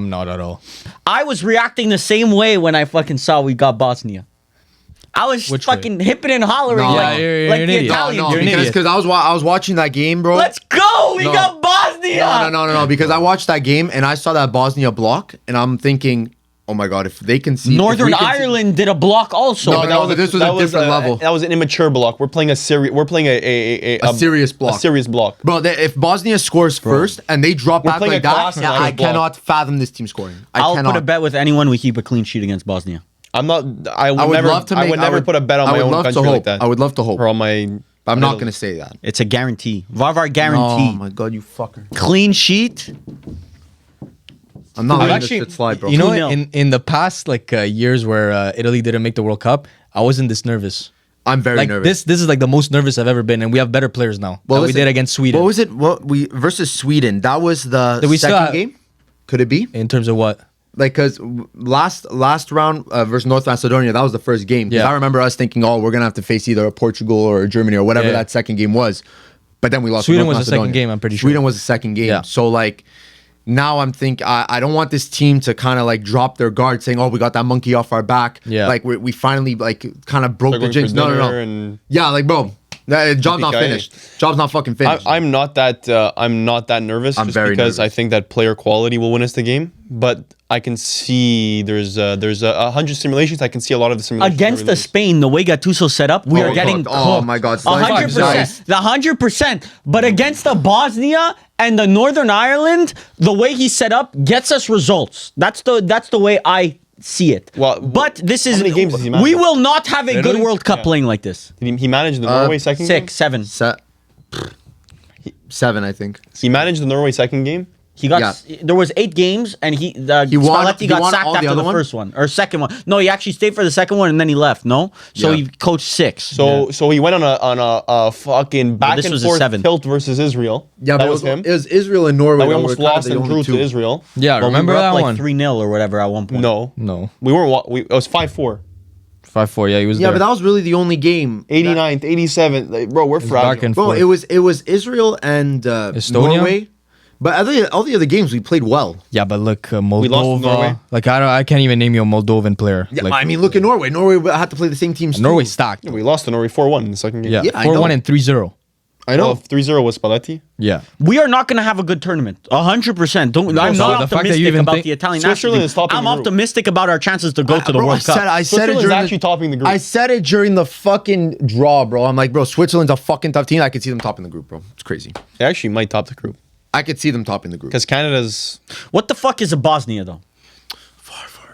Speaker 2: not at all.
Speaker 4: I was reacting the same way when I fucking saw we got Bosnia. I was
Speaker 2: Which
Speaker 4: fucking hipping and hollering
Speaker 3: No.
Speaker 4: like,
Speaker 2: Yeah, you're
Speaker 4: like
Speaker 2: an
Speaker 4: the
Speaker 2: idiot.
Speaker 4: Italians.
Speaker 2: You're an idiot.
Speaker 3: because I was watching that game, bro.
Speaker 4: Let's go! We
Speaker 3: No.
Speaker 4: got Bosnia.
Speaker 3: No, because I watched that game and I saw that Bosnia block, and I'm thinking, Oh my God, if they can see
Speaker 4: Northern Ireland did a block also.
Speaker 3: No,
Speaker 4: but
Speaker 3: no, but this was a different level.
Speaker 1: That was an immature block. We're playing a serious block.
Speaker 3: A serious block. Bro, if Bosnia scores first and they drop back
Speaker 1: playing
Speaker 3: like
Speaker 1: a
Speaker 3: that,
Speaker 1: class
Speaker 3: I
Speaker 1: block.
Speaker 3: cannot fathom this team scoring.
Speaker 4: I'll
Speaker 3: cannot.
Speaker 4: put a bet with anyone we keep a clean sheet against Bosnia.
Speaker 1: I'm not. I would,
Speaker 3: I would
Speaker 1: never.
Speaker 3: love to make.
Speaker 1: I would never put a bet on my own country like that.
Speaker 3: I would love to hope.
Speaker 1: Or on my.
Speaker 3: I'm not going to say that.
Speaker 4: It's a guarantee. Varvar guarantee.
Speaker 3: Oh my God, you fucker.
Speaker 4: Clean sheet.
Speaker 3: I'm not letting
Speaker 2: Actually,
Speaker 3: this shit slide, bro.
Speaker 2: You know,
Speaker 4: 2-0.
Speaker 2: in the past years where Italy didn't make the World Cup, I wasn't this nervous.
Speaker 3: I'm very
Speaker 2: Like
Speaker 3: nervous.
Speaker 2: this is like the most nervous I've ever been, and we have better players now than we
Speaker 3: listen,
Speaker 2: did against Sweden.
Speaker 3: What was it? What we versus Sweden? That was the
Speaker 2: Did we still
Speaker 3: second
Speaker 2: have-
Speaker 3: game. Could it be?
Speaker 2: In terms of what?
Speaker 3: Like, because last round versus North Macedonia, that was the first game. 'Cause
Speaker 2: Yeah.
Speaker 3: I remember us thinking, oh, we're gonna have to face either a Portugal or a Germany or whatever
Speaker 2: Yeah.
Speaker 3: that second game was. But then we lost. to
Speaker 2: Sweden
Speaker 3: North
Speaker 2: was the second
Speaker 3: Macedonia.
Speaker 2: game, I'm pretty sure.
Speaker 3: Sweden was the second game.
Speaker 2: Yeah.
Speaker 3: So like, now I'm thinking I don't want this team to kind of like drop their guard, saying, oh, we got that monkey off our back.
Speaker 2: Yeah.
Speaker 3: Like we finally like kind of broke
Speaker 1: They're
Speaker 3: the
Speaker 1: going
Speaker 3: jinx.
Speaker 1: for
Speaker 3: No.
Speaker 1: dinner and-
Speaker 3: Yeah, like bro, job's not
Speaker 1: Yippee-ki-yay.
Speaker 3: finished. Job's not fucking finished.
Speaker 1: I'm not that. I'm not that nervous.
Speaker 3: I'm
Speaker 1: just
Speaker 3: very
Speaker 1: because
Speaker 3: nervous.
Speaker 1: I think that player quality will win us the game. But I can see there's 100 simulations. I can see a lot of the simulations.
Speaker 4: Against the Spain, the way Gattuso set up, we
Speaker 3: Oh,
Speaker 4: are getting
Speaker 3: God. Oh,
Speaker 4: cooked.
Speaker 3: my God.
Speaker 4: 100%.
Speaker 3: Nice.
Speaker 4: The 100%. But against the Bosnia and the Northern Ireland, the way he set up gets us results. That's the way I see it.
Speaker 1: Well,
Speaker 4: but this is
Speaker 1: how many games does he manage?
Speaker 4: we will not have a good
Speaker 2: Italy?
Speaker 4: World Cup playing like this.
Speaker 1: Did he managed the Norway second game?
Speaker 4: 6, 7.
Speaker 3: 7, I think.
Speaker 1: He managed the Norway second game.
Speaker 4: He got there was 8 games and he
Speaker 3: won-
Speaker 4: Spalletti
Speaker 3: he
Speaker 4: got
Speaker 3: won
Speaker 4: sacked
Speaker 3: all the
Speaker 4: after
Speaker 3: other
Speaker 4: the
Speaker 3: one?
Speaker 4: first one or second one. No, he actually stayed for the second one and then he left. No, so
Speaker 3: Yeah.
Speaker 4: he coached 6.
Speaker 1: So he went on a fucking back
Speaker 4: this
Speaker 1: and
Speaker 4: was a
Speaker 1: forth
Speaker 4: 7.
Speaker 1: tilt versus Israel.
Speaker 3: Yeah,
Speaker 1: that
Speaker 3: but
Speaker 1: was him.
Speaker 3: It was Israel and Norway.
Speaker 1: And we
Speaker 3: that
Speaker 1: almost
Speaker 3: were kind of
Speaker 1: lost
Speaker 3: the
Speaker 1: and
Speaker 3: only
Speaker 1: drew
Speaker 3: two.
Speaker 1: to Israel.
Speaker 2: Yeah,
Speaker 4: But
Speaker 2: remember
Speaker 4: we were
Speaker 2: that
Speaker 4: up like
Speaker 2: one?
Speaker 4: 3-0 or whatever at one point.
Speaker 2: No.
Speaker 1: We weren't. It was 5-4.
Speaker 2: 5-4. Yeah, he was
Speaker 3: Yeah,
Speaker 2: there.
Speaker 3: but that was really the only game.
Speaker 1: 89th, 87th. Like, bro, we're
Speaker 2: back
Speaker 1: fragile.
Speaker 2: and
Speaker 3: Bro,
Speaker 2: forth.
Speaker 3: it was Israel and
Speaker 2: Estonia?
Speaker 3: Norway. But all the other games we played well.
Speaker 2: Yeah, but look,
Speaker 1: lost to
Speaker 2: Moldova.
Speaker 1: Norway.
Speaker 2: Like I can't even name you a Moldovan player.
Speaker 3: Yeah,
Speaker 2: like,
Speaker 3: I mean, look at Norway. Norway had to play the same teams.
Speaker 2: Norway
Speaker 3: too.
Speaker 2: stacked.
Speaker 1: We lost to Norway 4-1 in the second game.
Speaker 2: Yeah,
Speaker 3: Yeah, I
Speaker 2: 4-1
Speaker 3: know.
Speaker 2: and 3-0.
Speaker 3: I know.
Speaker 1: 3-0 was Spalletti.
Speaker 2: Yeah.
Speaker 4: We are not going to have a good tournament. 100%. Don't. I'm
Speaker 2: so
Speaker 4: not
Speaker 2: the fact that you
Speaker 4: optimistic
Speaker 2: even
Speaker 4: about
Speaker 2: think-
Speaker 4: the Italian
Speaker 1: Switzerland
Speaker 4: national
Speaker 1: is topping
Speaker 4: team.
Speaker 1: the
Speaker 4: I'm
Speaker 1: group.
Speaker 4: optimistic about our chances to go to the
Speaker 3: Bro,
Speaker 4: World Cup.
Speaker 3: I said it
Speaker 1: Switzerland's
Speaker 3: during
Speaker 1: actually topping the group.
Speaker 3: I said it during the fucking draw, bro. I'm like, bro, Switzerland's a fucking tough team. I could see them topping the group, bro. It's crazy.
Speaker 1: They actually might top the group
Speaker 3: I could see them topping the group.
Speaker 1: because Canada's.
Speaker 4: What the fuck is a Bosnia though?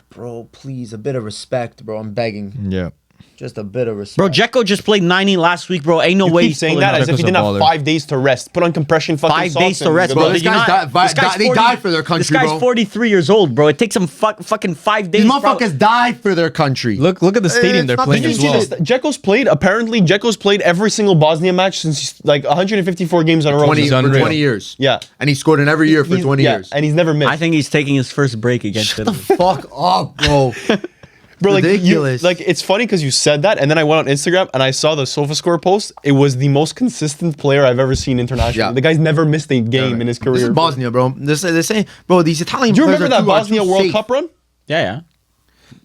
Speaker 3: Bro, please, a bit of respect, bro. I'm begging.
Speaker 2: Yeah.
Speaker 3: Just a bit of respect.
Speaker 4: Bro, Dzeko just played 90 last week, bro. Ain't no
Speaker 1: You
Speaker 4: way
Speaker 1: keep
Speaker 4: he's
Speaker 1: saying
Speaker 4: pulling
Speaker 1: that
Speaker 4: out.
Speaker 1: as if he
Speaker 2: Dzeko 's a
Speaker 1: didn't have
Speaker 2: baller.
Speaker 1: 5 days to rest. Put on compression fucking
Speaker 4: 5
Speaker 1: socks
Speaker 4: days to
Speaker 1: and
Speaker 4: rest,
Speaker 1: good
Speaker 4: bro.
Speaker 1: luck.
Speaker 3: This
Speaker 4: Did you
Speaker 3: guy's
Speaker 4: not-
Speaker 3: died-
Speaker 4: this guy's
Speaker 3: they
Speaker 4: 40
Speaker 3: died for their
Speaker 4: This
Speaker 3: country,
Speaker 4: guy's
Speaker 3: bro.
Speaker 4: 43 years old, bro. It takes him fucking 5 days.
Speaker 3: These
Speaker 4: bro.
Speaker 3: motherfuckers died for their country.
Speaker 2: Look at the stadium they're
Speaker 3: it's not
Speaker 2: playing
Speaker 3: the
Speaker 2: as
Speaker 1: Did you
Speaker 2: well.
Speaker 1: see this? Dzeko's played. Apparently, Dzeko's played every single Bosnia match since like 154 games in a row.
Speaker 3: 20
Speaker 2: He's
Speaker 3: for
Speaker 2: unreal.
Speaker 3: 20 years.
Speaker 1: Yeah.
Speaker 3: And he scored in every year for 20
Speaker 1: Yeah,
Speaker 3: years.
Speaker 1: and he's never missed.
Speaker 4: I think he's taking his first break against Italy.
Speaker 3: Fuck up, bro.
Speaker 1: Bro, like,
Speaker 3: ridiculous.
Speaker 1: like it's funny because you said that, and then I went on Instagram and I saw the SofaScore post. It was the most consistent player I've ever seen internationally.
Speaker 3: Yeah.
Speaker 1: The guy's never missed a game in his career.
Speaker 3: This is Bosnia, bro. They're saying, bro, these Italian
Speaker 1: Do you
Speaker 3: players
Speaker 1: remember
Speaker 3: are
Speaker 1: that
Speaker 3: too- are
Speaker 1: Bosnia
Speaker 3: too
Speaker 1: World
Speaker 3: safe.
Speaker 1: Cup run?
Speaker 4: Yeah.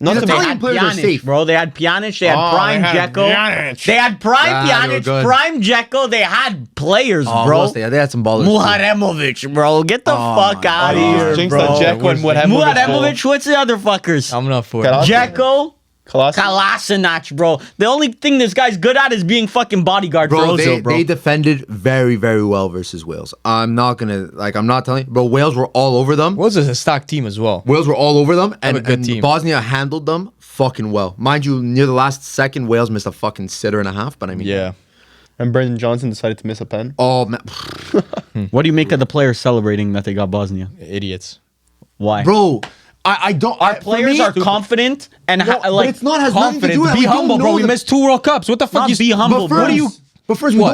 Speaker 1: Not
Speaker 3: These
Speaker 1: to
Speaker 4: They
Speaker 3: Italian
Speaker 4: had
Speaker 3: players are
Speaker 4: Pjanic,
Speaker 3: safe.
Speaker 4: bro. They had Pjanic. They had
Speaker 1: Oh,
Speaker 4: Prime
Speaker 1: they had
Speaker 4: Dzeko.
Speaker 1: Pjanic.
Speaker 4: They had Prime
Speaker 3: Yeah, they were
Speaker 4: Pjanic,
Speaker 3: good.
Speaker 4: Prime Dzeko. They had players,
Speaker 3: Oh,
Speaker 4: bro.
Speaker 3: they had some ballers. too.
Speaker 4: Muharemovic, bro. Get the fuck
Speaker 3: my
Speaker 4: out of
Speaker 3: God.
Speaker 4: here,
Speaker 1: Jinx
Speaker 4: bro.
Speaker 1: that Dzeko and what happened.
Speaker 4: Muharemovic, what's the other fuckers?
Speaker 2: I'm not for it.
Speaker 1: Kalas-
Speaker 4: Dzeko,
Speaker 1: Kolasinac.
Speaker 4: Kolasinac, bro. The only thing this guy's good at is being fucking bodyguard for
Speaker 3: Bro,
Speaker 4: Ozil, bro.
Speaker 3: they defended very, very well versus Wales. I'm not telling you. Bro, Wales were all over them.
Speaker 2: Wales is a stacked team as well.
Speaker 3: Wales were all over them, and,
Speaker 2: a good
Speaker 3: and
Speaker 2: team.
Speaker 3: Bosnia handled them fucking well. Mind you, near the last second, Wales missed a fucking sitter and a half, but I mean...
Speaker 2: Yeah.
Speaker 1: And Brendan Johnson decided to miss a pen.
Speaker 3: Oh, man.
Speaker 4: What do you make of the players celebrating that they got Bosnia?
Speaker 2: Idiots.
Speaker 4: Why?
Speaker 3: Bro, I don't...
Speaker 4: Our players are confident and
Speaker 3: but it's not has nothing to do with it.
Speaker 2: Be
Speaker 3: We don't
Speaker 2: humble, bro.
Speaker 3: know
Speaker 2: We
Speaker 3: the-
Speaker 2: missed 2 World Cups. What the fuck?
Speaker 4: Not be humble,
Speaker 3: But
Speaker 4: bro.
Speaker 3: first, But first, we
Speaker 2: What?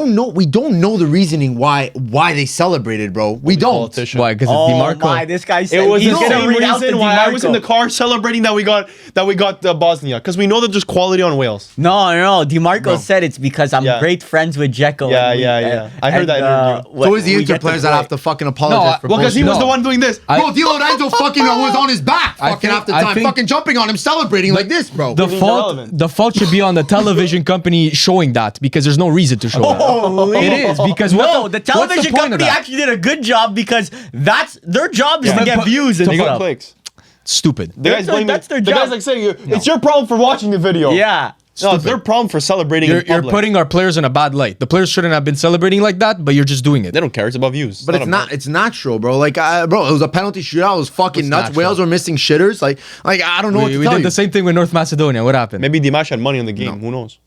Speaker 3: don't know the reasoning why they celebrated, bro. We don't.
Speaker 1: Politician.
Speaker 2: Why? Because
Speaker 4: Oh
Speaker 2: it's DiMarco.
Speaker 4: my, this guy said
Speaker 1: It was
Speaker 4: he's
Speaker 1: the
Speaker 4: gonna
Speaker 1: same
Speaker 4: read out the
Speaker 1: reason why I was in the
Speaker 4: DiMarco.
Speaker 1: car celebrating that we got Bosnia because we know that there's quality on Wales.
Speaker 4: No. DiMarco said it's because I'm
Speaker 1: Yeah.
Speaker 4: great friends with Dzeko.
Speaker 1: Yeah,
Speaker 4: and
Speaker 1: yeah. I heard that interview.
Speaker 3: So is the Inter players that have to fucking apologize for
Speaker 1: Well, because he
Speaker 3: bullshit.
Speaker 1: was the one doing this.
Speaker 3: Bro, Di Lorenzo fucking was on his back
Speaker 2: I
Speaker 3: fucking
Speaker 2: think-
Speaker 3: half the
Speaker 2: I
Speaker 3: time,
Speaker 2: think-
Speaker 3: fucking jumping on him, celebrating like this, bro.
Speaker 2: The
Speaker 1: These are
Speaker 2: fault,
Speaker 1: relevant.
Speaker 2: the fault should be on the television company showing that because there's no reason to show that. It is because
Speaker 4: No,
Speaker 2: what
Speaker 4: the
Speaker 2: what's the
Speaker 4: television
Speaker 2: point of
Speaker 4: company
Speaker 2: that?
Speaker 4: actually did a good job because that's their job is to
Speaker 2: but-
Speaker 4: get
Speaker 2: but-
Speaker 4: views and
Speaker 1: They got
Speaker 4: stuff.
Speaker 1: clicks.
Speaker 2: stupid.
Speaker 1: The guy's blaming.
Speaker 4: that's their
Speaker 1: The
Speaker 4: job.
Speaker 1: guy's like saying, "It's your problem for watching the video."
Speaker 4: Yeah.
Speaker 1: No, it's their problem for celebrating.
Speaker 2: You're,
Speaker 1: in
Speaker 2: you're
Speaker 1: public.
Speaker 2: putting our players in a bad light. The players shouldn't have been celebrating like that, but you're just doing it.
Speaker 1: They don't care. It's about views.
Speaker 3: But it's not. It's natural, bro. Like, bro, it was a penalty shootout. It was fucking nuts.
Speaker 2: natural?
Speaker 3: Wales were missing shitters. Like I don't know what
Speaker 2: We
Speaker 3: to
Speaker 2: did
Speaker 3: tell you.
Speaker 2: the same thing with North Macedonia. What happened?
Speaker 1: Maybe Dimash had money on the game. Who knows?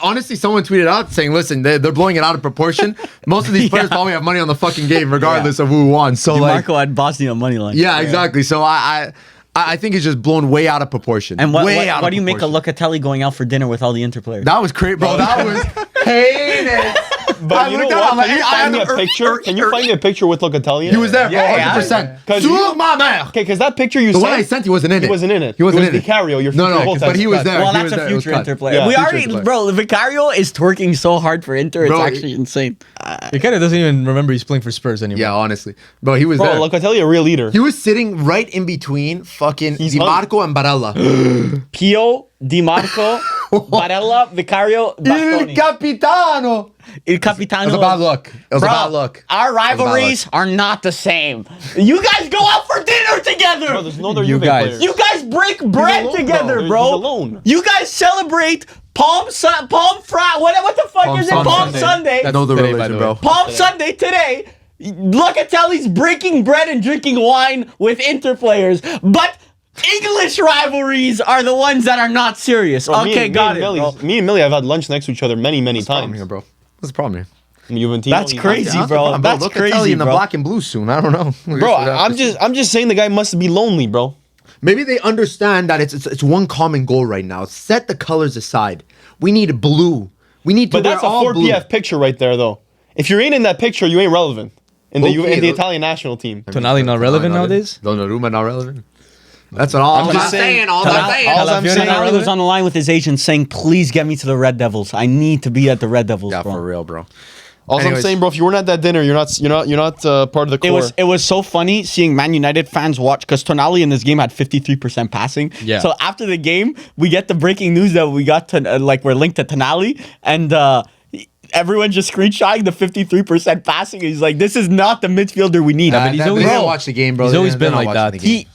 Speaker 3: Honestly, someone tweeted out saying, "Listen, they're blowing it out of proportion. Most of these players probably have money on the fucking game, regardless of who won." So like,
Speaker 4: Marco had Bosnia money line.
Speaker 3: yeah, exactly. So I think it's just blown way out of proportion.
Speaker 4: And what
Speaker 3: Way
Speaker 4: do you make of Locatelli going out for dinner with all the Inter players?
Speaker 3: That was crazy, bro. That was heinous.
Speaker 1: But you know what? Can you find me a picture? Can you find me a picture with Locatelli?
Speaker 3: He was there, bro.
Speaker 4: Yeah,
Speaker 3: 100%.
Speaker 1: you-
Speaker 3: Sur ma mère.
Speaker 1: Okay, because that picture you
Speaker 3: The
Speaker 1: sent.
Speaker 3: one I sent, he wasn't in it.
Speaker 1: He wasn't in it.
Speaker 3: He wasn't
Speaker 1: It was
Speaker 3: in it.
Speaker 1: Vicario, your
Speaker 3: No,
Speaker 1: future
Speaker 3: no,
Speaker 1: goaltender.
Speaker 3: but he was there.
Speaker 4: Well,
Speaker 3: He
Speaker 4: that's
Speaker 3: was
Speaker 4: a
Speaker 3: there. It was
Speaker 4: future
Speaker 3: cut.
Speaker 4: Inter player.
Speaker 1: Yeah,
Speaker 4: we
Speaker 3: future
Speaker 4: already,
Speaker 3: Inter player.
Speaker 4: bro. Vicario is twerking so hard for Inter. It's
Speaker 3: Bro,
Speaker 4: actually insane.
Speaker 2: He kind of doesn't even remember he's playing for Spurs anymore.
Speaker 3: Yeah, honestly, bro, he was
Speaker 1: Bro,
Speaker 3: there.
Speaker 1: Locatelli, a real leader.
Speaker 3: He was sitting right in between fucking Di Marco and Barella.
Speaker 4: Pio, Di Marco, Barella, Vicario,
Speaker 3: Il
Speaker 4: Bastoni.
Speaker 3: capitano.
Speaker 4: Il Capitano.
Speaker 3: It was a bad look. It was
Speaker 4: Bro,
Speaker 3: a bad look.
Speaker 4: our rivalries are not the same. You guys go out for dinner together.
Speaker 1: Bro, there's no other
Speaker 2: You
Speaker 1: Juve
Speaker 2: guys.
Speaker 1: players.
Speaker 4: You guys break bread
Speaker 1: alone,
Speaker 4: together,
Speaker 1: bro.
Speaker 4: bro.
Speaker 1: He's alone.
Speaker 4: You guys celebrate Palm Friday. What the fuck is it? Palm Sunday.
Speaker 3: Know the
Speaker 2: Today, by
Speaker 3: religion,
Speaker 2: the
Speaker 3: bro.
Speaker 2: way.
Speaker 4: Palm Sunday today. Locatelli's breaking bread and drinking wine with Inter players, but English rivalries are the ones that are not serious.
Speaker 1: Bro,
Speaker 4: Okay, got it. Bro.
Speaker 1: Me and Millie have had lunch next to each other many
Speaker 3: Problem
Speaker 1: times.
Speaker 3: here, bro. What's the problem here?
Speaker 1: Juventino,
Speaker 4: That's
Speaker 1: he-
Speaker 4: crazy,
Speaker 3: Yeah,
Speaker 4: bro. That's
Speaker 3: Look at
Speaker 4: crazy,
Speaker 3: Telly in the
Speaker 4: bro.
Speaker 3: black and blue soon. I don't know,
Speaker 1: Bro, I'm just saying the guy must be lonely, bro.
Speaker 3: Maybe they understand that it's one common goal right now. Set the colors aside. We need blue. We need to
Speaker 1: But
Speaker 3: wear
Speaker 1: that's a
Speaker 3: all
Speaker 1: 4
Speaker 3: blue.
Speaker 1: PF picture right there, though. If you ain't in that picture, you ain't relevant in the
Speaker 3: Okay,
Speaker 1: in the
Speaker 3: look.
Speaker 1: Italian national team.
Speaker 2: Tonali not relevant nowadays?
Speaker 3: Donnarumma not relevant. That's what all I'm
Speaker 1: just
Speaker 3: saying.
Speaker 1: saying,
Speaker 3: All
Speaker 1: Tonali-
Speaker 3: I'm saying.
Speaker 1: all I'm saying-
Speaker 4: Tonali was on the line with his agent saying, "Please get me to the Red Devils. I need to be at the Red Devils,
Speaker 3: Yeah,
Speaker 4: bro."
Speaker 3: for real, bro.
Speaker 1: Also, I'm
Speaker 3: Anyways.
Speaker 1: saying, bro, if you weren't at that dinner, you're not part of the core.
Speaker 4: It was so funny seeing Man United fans watch because Tonali in this game had 53% passing.
Speaker 2: Yeah.
Speaker 4: So after the game, we get the breaking news that we got to we're linked to Tonali, and everyone just screenshotting the 53% passing. He's like, "This is not the midfielder we need."
Speaker 2: but he's
Speaker 3: They
Speaker 2: always-
Speaker 3: didn't
Speaker 2: Bro,
Speaker 3: watch the game, bro.
Speaker 2: he's
Speaker 3: They
Speaker 2: always
Speaker 3: didn't-
Speaker 2: been
Speaker 3: they're not
Speaker 2: like
Speaker 3: watching
Speaker 2: that.
Speaker 3: the game.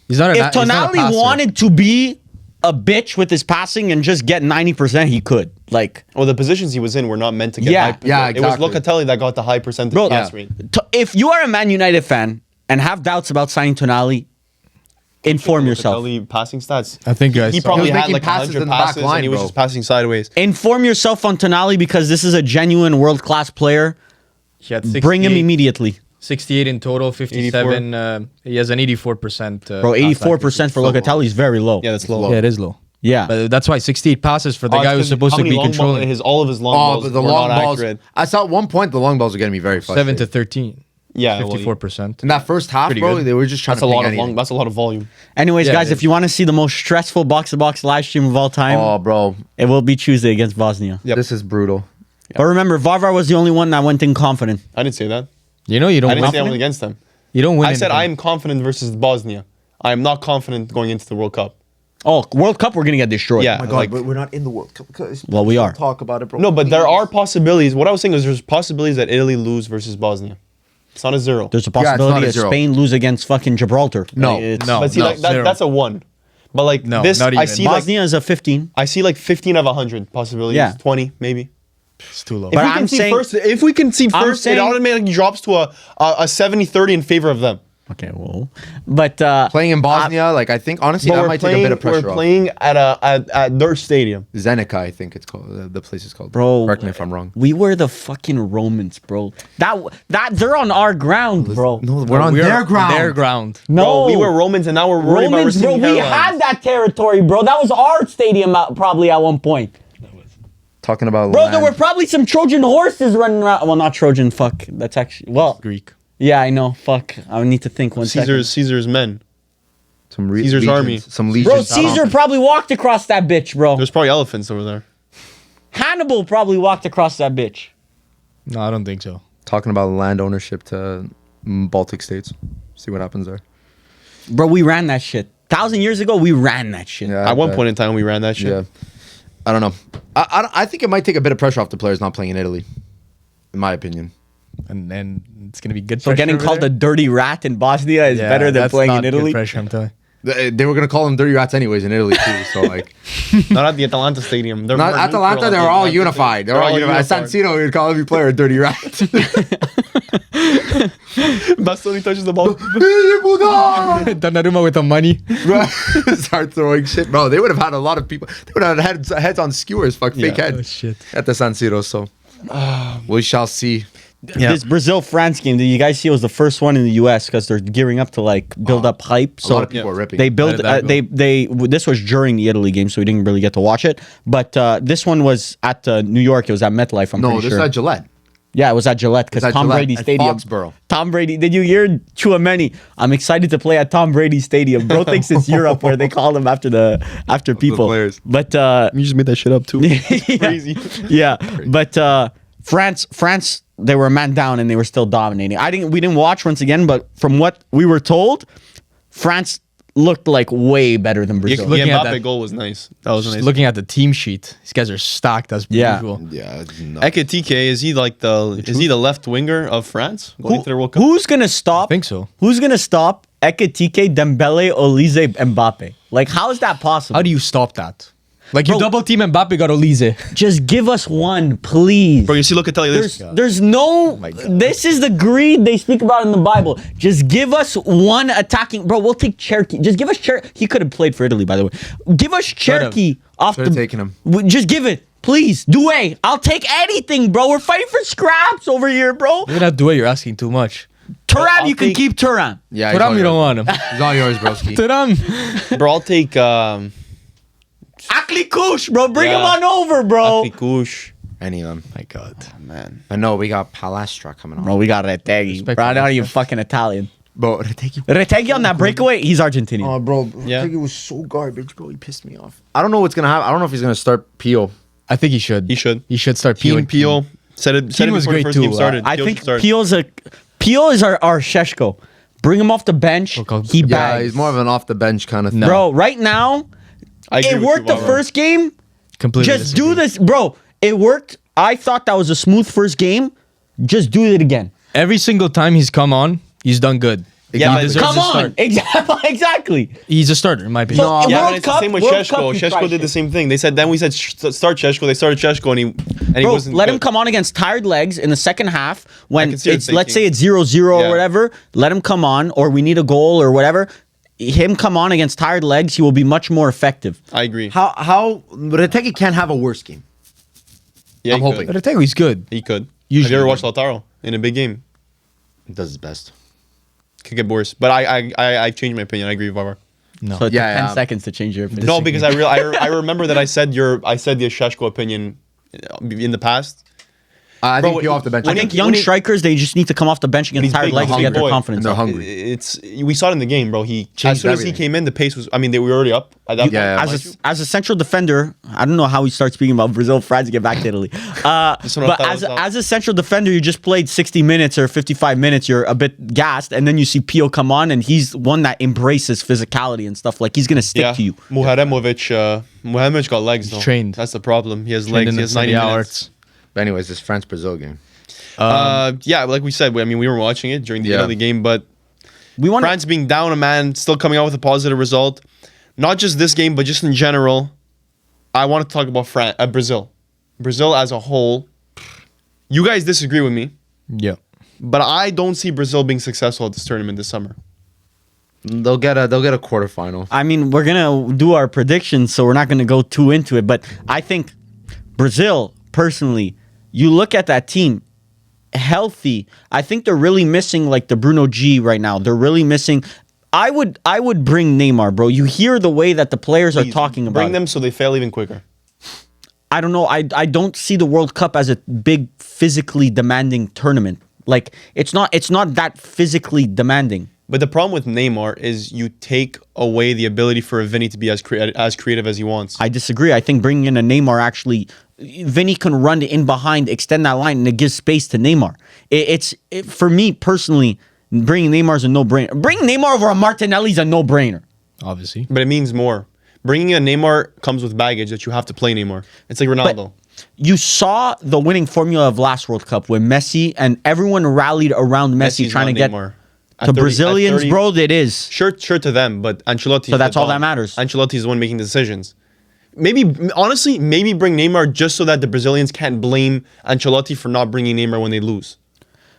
Speaker 2: He's not.
Speaker 4: If
Speaker 2: He's not a
Speaker 4: Tonali
Speaker 2: passer.
Speaker 4: wanted to be a bitch with his passing and just get 90%, he could. Like,
Speaker 1: well, the positions he was in were not meant to get
Speaker 4: Yeah.
Speaker 1: high.
Speaker 3: Yeah,
Speaker 1: It was
Speaker 3: exactly.
Speaker 1: Locatelli that got the high percentage
Speaker 4: bro,
Speaker 1: pass rate.
Speaker 4: if you are a Man United fan and have doubts about signing Tonali, inform yourself.
Speaker 1: Locatelli passing stats.
Speaker 2: I think I
Speaker 1: He
Speaker 2: saw.
Speaker 1: probably
Speaker 3: He was
Speaker 1: had
Speaker 3: making
Speaker 1: like
Speaker 3: passes
Speaker 1: 100
Speaker 3: in the back
Speaker 1: passes,
Speaker 3: line,
Speaker 1: and he was
Speaker 3: bro.
Speaker 1: just passing sideways.
Speaker 4: Inform yourself on Tonali because this is a genuine world-class player.
Speaker 2: He had
Speaker 4: Bring him
Speaker 2: 68
Speaker 4: immediately.
Speaker 2: 68 in total, 57. He has an 84%.
Speaker 4: Bro, 84% for Locatelli is very low.
Speaker 1: Yeah, that's low.
Speaker 2: Yeah, it is low.
Speaker 4: Yeah.
Speaker 2: But that's why 68 passes for the guy who's supposed to be controlling.
Speaker 1: All of his long balls
Speaker 3: but the
Speaker 1: were
Speaker 3: long
Speaker 1: not
Speaker 3: balls.
Speaker 1: accurate.
Speaker 3: I saw at one point the long balls were getting me very frustrated.
Speaker 2: 7 to 13.
Speaker 1: Yeah, well,
Speaker 2: 54%.
Speaker 3: In that first half,
Speaker 2: Pretty
Speaker 3: bro,
Speaker 2: good.
Speaker 3: they were just trying
Speaker 1: That's
Speaker 3: to
Speaker 1: a
Speaker 3: ping
Speaker 1: lot of
Speaker 3: anything.
Speaker 1: long. That's a lot of volume.
Speaker 4: Anyways,
Speaker 2: Yeah,
Speaker 4: guys,
Speaker 2: it
Speaker 4: if you want to see the most stressful box-to-box live stream of all time,
Speaker 3: Oh, bro,
Speaker 4: it will be Tuesday against Bosnia.
Speaker 1: Yep.
Speaker 3: this is brutal.
Speaker 4: But remember, Varvar was the only one that went in confident.
Speaker 1: I didn't say that.
Speaker 2: You know, you
Speaker 1: I
Speaker 2: don't
Speaker 1: didn't say I
Speaker 2: win.
Speaker 1: went against them.
Speaker 2: You don't win.
Speaker 1: I said
Speaker 2: anything.
Speaker 1: I am confident versus Bosnia. I am not confident going into the World Cup.
Speaker 4: Oh, World Cup, we're going to get destroyed.
Speaker 1: Yeah,
Speaker 3: Oh my God,
Speaker 1: like,
Speaker 3: but we're not in the World Cup.
Speaker 4: Well, we are.
Speaker 3: Talk about it, bro.
Speaker 1: no, but there
Speaker 3: Please.
Speaker 1: are possibilities. What I was saying is there's possibilities that Italy lose versus Bosnia. It's not a zero.
Speaker 4: There's a
Speaker 3: it's not
Speaker 4: possibility
Speaker 3: a
Speaker 4: that
Speaker 3: zero.
Speaker 4: Spain lose against fucking Gibraltar.
Speaker 3: No,
Speaker 4: Like, it's-
Speaker 2: no.
Speaker 1: but see, like,
Speaker 2: zero.
Speaker 1: that's a 1. But like
Speaker 2: No,
Speaker 1: this,
Speaker 2: not
Speaker 1: I
Speaker 2: even.
Speaker 1: see like
Speaker 4: Bosnia is a 15.
Speaker 1: I see like 15 of 100 possibilities.
Speaker 4: Yeah.
Speaker 1: 20 maybe.
Speaker 2: It's too low.
Speaker 1: If
Speaker 4: But
Speaker 1: we
Speaker 4: I'm
Speaker 1: can see
Speaker 4: saying-
Speaker 1: first, if we can see
Speaker 4: I'm
Speaker 1: first,
Speaker 4: saying-
Speaker 1: it automatically drops to a 70-30 in favor of them.
Speaker 4: Okay, well. But
Speaker 3: Playing in Bosnia, like I think honestly
Speaker 1: But
Speaker 3: that
Speaker 1: we're
Speaker 3: might
Speaker 1: playing,
Speaker 3: take a bit of pressure
Speaker 1: we're
Speaker 3: off.
Speaker 1: playing at their stadium.
Speaker 3: Zenica, I think it's called. The place is called.
Speaker 4: Bro,
Speaker 3: Correct me if I'm wrong.
Speaker 4: we were the fucking Romans, bro. That they're on our ground, bro.
Speaker 3: No, we're on
Speaker 2: We're
Speaker 3: their ground.
Speaker 2: Their ground.
Speaker 4: No,
Speaker 1: Bro, we were Romans and now we're worried about
Speaker 4: Romans, bro.
Speaker 1: receiving
Speaker 4: We
Speaker 1: hairlines.
Speaker 4: had that territory, bro. That was our stadium probably at one point.
Speaker 3: Talking about
Speaker 4: Bro,
Speaker 3: land.
Speaker 4: there were probably some Trojan horses running around. Well, not Trojan, fuck. That's actually, well,
Speaker 2: Greek.
Speaker 4: yeah, I know. Fuck. I need to think one second.
Speaker 1: Caesar's men.
Speaker 3: some
Speaker 1: Caesar's
Speaker 3: legions,
Speaker 1: army.
Speaker 3: Some legions.
Speaker 4: Bro, Caesar probably walked across that bitch, bro.
Speaker 1: There's probably elephants over there.
Speaker 4: Hannibal probably walked across that bitch.
Speaker 2: No, I don't think so.
Speaker 3: Talking about land ownership to Baltic states. See what happens there.
Speaker 4: Bro, we ran that shit. 1,000 years ago, we ran that shit.
Speaker 3: Yeah,
Speaker 1: At one
Speaker 3: but-
Speaker 1: point in time, we ran that shit.
Speaker 3: Yeah. I don't know. I think it might take a bit of pressure off the players not playing in Italy, in my opinion.
Speaker 2: And then it's gonna be good.
Speaker 4: So
Speaker 2: pressure
Speaker 4: getting
Speaker 2: over
Speaker 4: called
Speaker 2: there.
Speaker 4: a dirty rat in Bosnia is
Speaker 2: Yeah,
Speaker 4: better than
Speaker 2: that's
Speaker 4: playing
Speaker 2: not
Speaker 4: in
Speaker 2: good
Speaker 4: Italy.
Speaker 2: pressure, I'm telling you.
Speaker 3: They were gonna call them dirty rats anyways in Italy too. So like,
Speaker 1: Not at the Atalanta stadium. They're
Speaker 3: not
Speaker 1: more
Speaker 3: Atalanta,
Speaker 1: neutral
Speaker 3: they
Speaker 1: at
Speaker 3: were
Speaker 1: the
Speaker 3: all
Speaker 1: Atalanta
Speaker 3: unified. They
Speaker 1: stadium.
Speaker 3: were all unified. At San Siro, you'd call every player a dirty rat.
Speaker 1: Bastoni touches the ball.
Speaker 2: Donnarumma with the money.
Speaker 3: Start throwing shit, bro. They would have had a lot of people. They would have had heads on skewers, fake head
Speaker 2: Oh, shit.
Speaker 3: at the San Siro. So we shall see.
Speaker 4: This Brazil-France game, did you guys see it was the first one in the U.S. because they're gearing up to like build up hype.
Speaker 3: A lot of people are ripping.
Speaker 4: They
Speaker 3: it.
Speaker 4: built.
Speaker 2: How did that
Speaker 4: They this was during the Italy game, so we didn't really get to watch it. But this one was at New York. It was at MetLife. I'm
Speaker 3: No,
Speaker 4: pretty
Speaker 3: this is
Speaker 4: sure.
Speaker 3: at Gillette.
Speaker 4: Yeah, it was at Gillette because
Speaker 3: It's at
Speaker 4: Tom
Speaker 3: Gillette,
Speaker 4: Brady
Speaker 3: at
Speaker 4: Stadium.
Speaker 3: Foxborough.
Speaker 4: Tom Brady. Did you hear Chouameni? I'm excited to play at Tom Brady Stadium. Bro thinks it's Europe where they call them after people.
Speaker 3: players.
Speaker 4: But
Speaker 1: You just made that shit up too. Crazy.
Speaker 4: yeah, but France, they were a man down and they were still dominating. We didn't watch once again, but from what we were told, France looked like way better than
Speaker 1: The
Speaker 4: Brazil.
Speaker 2: Looking at
Speaker 1: Mbappe
Speaker 2: that-
Speaker 1: goal was nice. That was
Speaker 2: Just
Speaker 1: nice.
Speaker 2: looking at the team sheet, these guys are stacked as
Speaker 4: Yeah.
Speaker 2: usual.
Speaker 3: Yeah,
Speaker 1: Ekitike, is he the left winger of France going to the World Cup?
Speaker 4: Who's gonna stop?
Speaker 2: I think so.
Speaker 4: Who's gonna stop Ekitike, Dembele, Olise, Mbappe? Like, how is that possible?
Speaker 2: How do you stop that? Like you
Speaker 4: Bro.
Speaker 2: double team Mbappe, got Olise.
Speaker 4: Just give us one, please.
Speaker 1: Bro, you see Locatelli.
Speaker 4: There's no. This is the greed they speak about in the Bible. Just give us one attacking. Bro, we'll take Cherky. Just give us Cherky. He could have played for Italy, by the way. Give us Cherky off
Speaker 3: Should have
Speaker 4: the.
Speaker 3: taken him.
Speaker 4: Just give it, please. Doué. I'll take anything, bro. We're fighting for scraps over here, bro.
Speaker 2: You're not doing. You're asking too much.
Speaker 4: Turam,
Speaker 1: I'll
Speaker 4: you can
Speaker 1: take-
Speaker 4: keep Turam.
Speaker 3: Yeah,
Speaker 2: Turam, you don't want him.
Speaker 3: He's all yours, broski.
Speaker 2: Turam.
Speaker 1: Bro, I'll take
Speaker 4: Akli Kush, bro. Bring
Speaker 1: Yeah.
Speaker 4: him on over, bro.
Speaker 1: Akikush.
Speaker 3: Any of them.
Speaker 2: My God.
Speaker 1: Man.
Speaker 3: But no, we got Palestra coming on.
Speaker 4: Bro, we got Retegui.
Speaker 2: Respect
Speaker 4: Bro, I
Speaker 2: for
Speaker 4: not even fucking Italian.
Speaker 3: Bro, take you.
Speaker 4: Retegui on that breakaway, he's Argentinian.
Speaker 3: Oh, bro,
Speaker 1: Yeah.
Speaker 3: it was so garbage, bro. He pissed me off. I don't know what's gonna happen. I don't know if he's gonna start Pio.
Speaker 2: I think he should.
Speaker 1: He should.
Speaker 2: He should start
Speaker 1: Keen
Speaker 2: peeling.
Speaker 1: Pio said it
Speaker 2: Keane was
Speaker 1: before
Speaker 2: great
Speaker 1: the first
Speaker 2: too.
Speaker 1: game started.
Speaker 4: I
Speaker 1: Pio
Speaker 4: think
Speaker 1: should start.
Speaker 4: Pio is our Sheshko. Bring him off the bench.
Speaker 2: Okay.
Speaker 4: He
Speaker 3: Yeah,
Speaker 4: bags.
Speaker 3: he's more of an off the bench kind of thing.
Speaker 4: Bro, right now,
Speaker 1: I agree
Speaker 4: it
Speaker 1: with
Speaker 4: worked
Speaker 1: you,
Speaker 4: the
Speaker 1: Varvar.
Speaker 4: first game.
Speaker 2: Completely.
Speaker 4: Just do this. Bro, it worked. I thought that was a smooth first game. Just do it again.
Speaker 2: Every single time he's come on, he's done good.
Speaker 1: Yeah,
Speaker 2: He
Speaker 1: but-
Speaker 2: deserves
Speaker 4: Come
Speaker 2: to
Speaker 4: on.
Speaker 2: start.
Speaker 4: Exactly.
Speaker 2: He's a starter, in my opinion.
Speaker 4: No.
Speaker 1: Yeah,
Speaker 4: World
Speaker 1: but it's
Speaker 4: Cup-
Speaker 1: the same with
Speaker 4: World Cup,
Speaker 1: Sheshko.
Speaker 4: you try
Speaker 1: Sheshko did the
Speaker 4: shit.
Speaker 1: same thing. They said we said start Sheshko. They started Sheshko and he
Speaker 4: Bro,
Speaker 1: wasn't.
Speaker 4: let him
Speaker 1: good.
Speaker 4: come on against tired legs in the second half when
Speaker 1: can see what
Speaker 4: it's,
Speaker 1: you're
Speaker 4: let's say
Speaker 1: thinking.
Speaker 4: it's 0-0
Speaker 1: Yeah.
Speaker 4: or whatever. Let him come on, or we need a goal or whatever. Him come on against tired legs, he will be much more effective.
Speaker 1: I agree.
Speaker 3: How Retegi can't have a worse game.
Speaker 1: Yeah,
Speaker 3: I'm
Speaker 1: he
Speaker 3: hoping.
Speaker 1: could.
Speaker 2: But I think he's good.
Speaker 1: He could.
Speaker 2: Usually
Speaker 1: Have you ever
Speaker 2: he
Speaker 1: watched Lautaro in a big game?
Speaker 3: He does his best.
Speaker 1: Could get worse. But I changed my opinion. I agree with Varvar.
Speaker 2: No.
Speaker 4: So it took
Speaker 3: Yeah,
Speaker 4: 10
Speaker 3: yeah.
Speaker 4: seconds to change your opinion.
Speaker 1: No, because I remember that I said the Sheshko opinion in the past.
Speaker 3: I
Speaker 1: Bro,
Speaker 3: think Pio off the bench.
Speaker 4: I think young strikers, they just need to come off the bench against
Speaker 1: He's
Speaker 4: tired
Speaker 1: big,
Speaker 4: legs to
Speaker 1: hungry
Speaker 4: get their
Speaker 1: boy.
Speaker 4: confidence
Speaker 3: And they're
Speaker 4: up.
Speaker 3: hungry.
Speaker 1: We saw it in the game, bro. As
Speaker 3: Changed
Speaker 1: soon as he
Speaker 3: everything.
Speaker 1: came in, the pace was. I mean, they were already up at that point.
Speaker 3: Yeah,
Speaker 4: As a central defender, I don't know how we start speaking about Brazil, France, get back to Italy.
Speaker 1: Just wanna
Speaker 4: But
Speaker 1: throw
Speaker 4: as
Speaker 1: this out.
Speaker 4: as a central defender, you just played 60 minutes or 55 minutes, you're a bit gassed, and then you see Pio come on, and he's one that embraces physicality and stuff. Like, he's going to stick
Speaker 1: Yeah,
Speaker 4: to you.
Speaker 1: Muharemovic got legs though.
Speaker 2: trained.
Speaker 1: That's the problem. He has
Speaker 2: Trained
Speaker 1: legs.
Speaker 2: in
Speaker 1: He
Speaker 2: the
Speaker 1: has 90
Speaker 2: 70
Speaker 1: minutes.
Speaker 2: hours.
Speaker 3: But anyways, this France-Brazil game.
Speaker 1: Yeah, like we said, we were watching it during the
Speaker 3: Yeah.
Speaker 1: Italy game, but
Speaker 4: We want
Speaker 1: France being down a man, still coming out with a positive result. Not just this game, but just in general. I want to talk about Brazil. Brazil as a whole. You guys disagree with me,
Speaker 2: Yeah.
Speaker 1: but I don't see Brazil being successful at this tournament this summer.
Speaker 3: They'll get a quarterfinal.
Speaker 4: I mean, we're gonna do our predictions, so we're not gonna go too into it. But I think Brazil, personally, you look at that team, healthy. I think they're really missing like the Bruno G right now. They're really missing. I would bring Neymar, bro. You hear the way that the players are
Speaker 1: Please,
Speaker 4: talking about
Speaker 1: Bring
Speaker 4: it.
Speaker 1: them so they fail even quicker.
Speaker 4: I don't know. I don't see the World Cup as a big physically demanding tournament. Like it's not that physically demanding.
Speaker 1: But the problem with Neymar is you take away the ability for Vinny to be as creative as he wants.
Speaker 4: I disagree. I think bringing in a Neymar actually, Vinny can run in behind, extend that line, and it gives space to Neymar. For me personally, bringing Neymar is a no-brainer. Bringing Neymar over a Martinelli is a no-brainer.
Speaker 2: Obviously.
Speaker 1: But it means more. Bringing in Neymar comes with baggage that you have to play Neymar. It's like Ronaldo.
Speaker 4: You saw the winning formula of last World Cup when Messi and everyone rallied around Messi
Speaker 1: Messi's
Speaker 4: trying to
Speaker 1: not
Speaker 4: get.
Speaker 1: Neymar. At
Speaker 4: To
Speaker 1: 30 at
Speaker 4: Brazilians,
Speaker 1: 30
Speaker 4: bro, it is.
Speaker 1: Sure to them, but Ancelotti.
Speaker 4: So that's all that matters.
Speaker 1: Ancelotti is the one making the decisions. Maybe, honestly, maybe bring Neymar just so that the Brazilians can't blame Ancelotti for not bringing Neymar when they lose.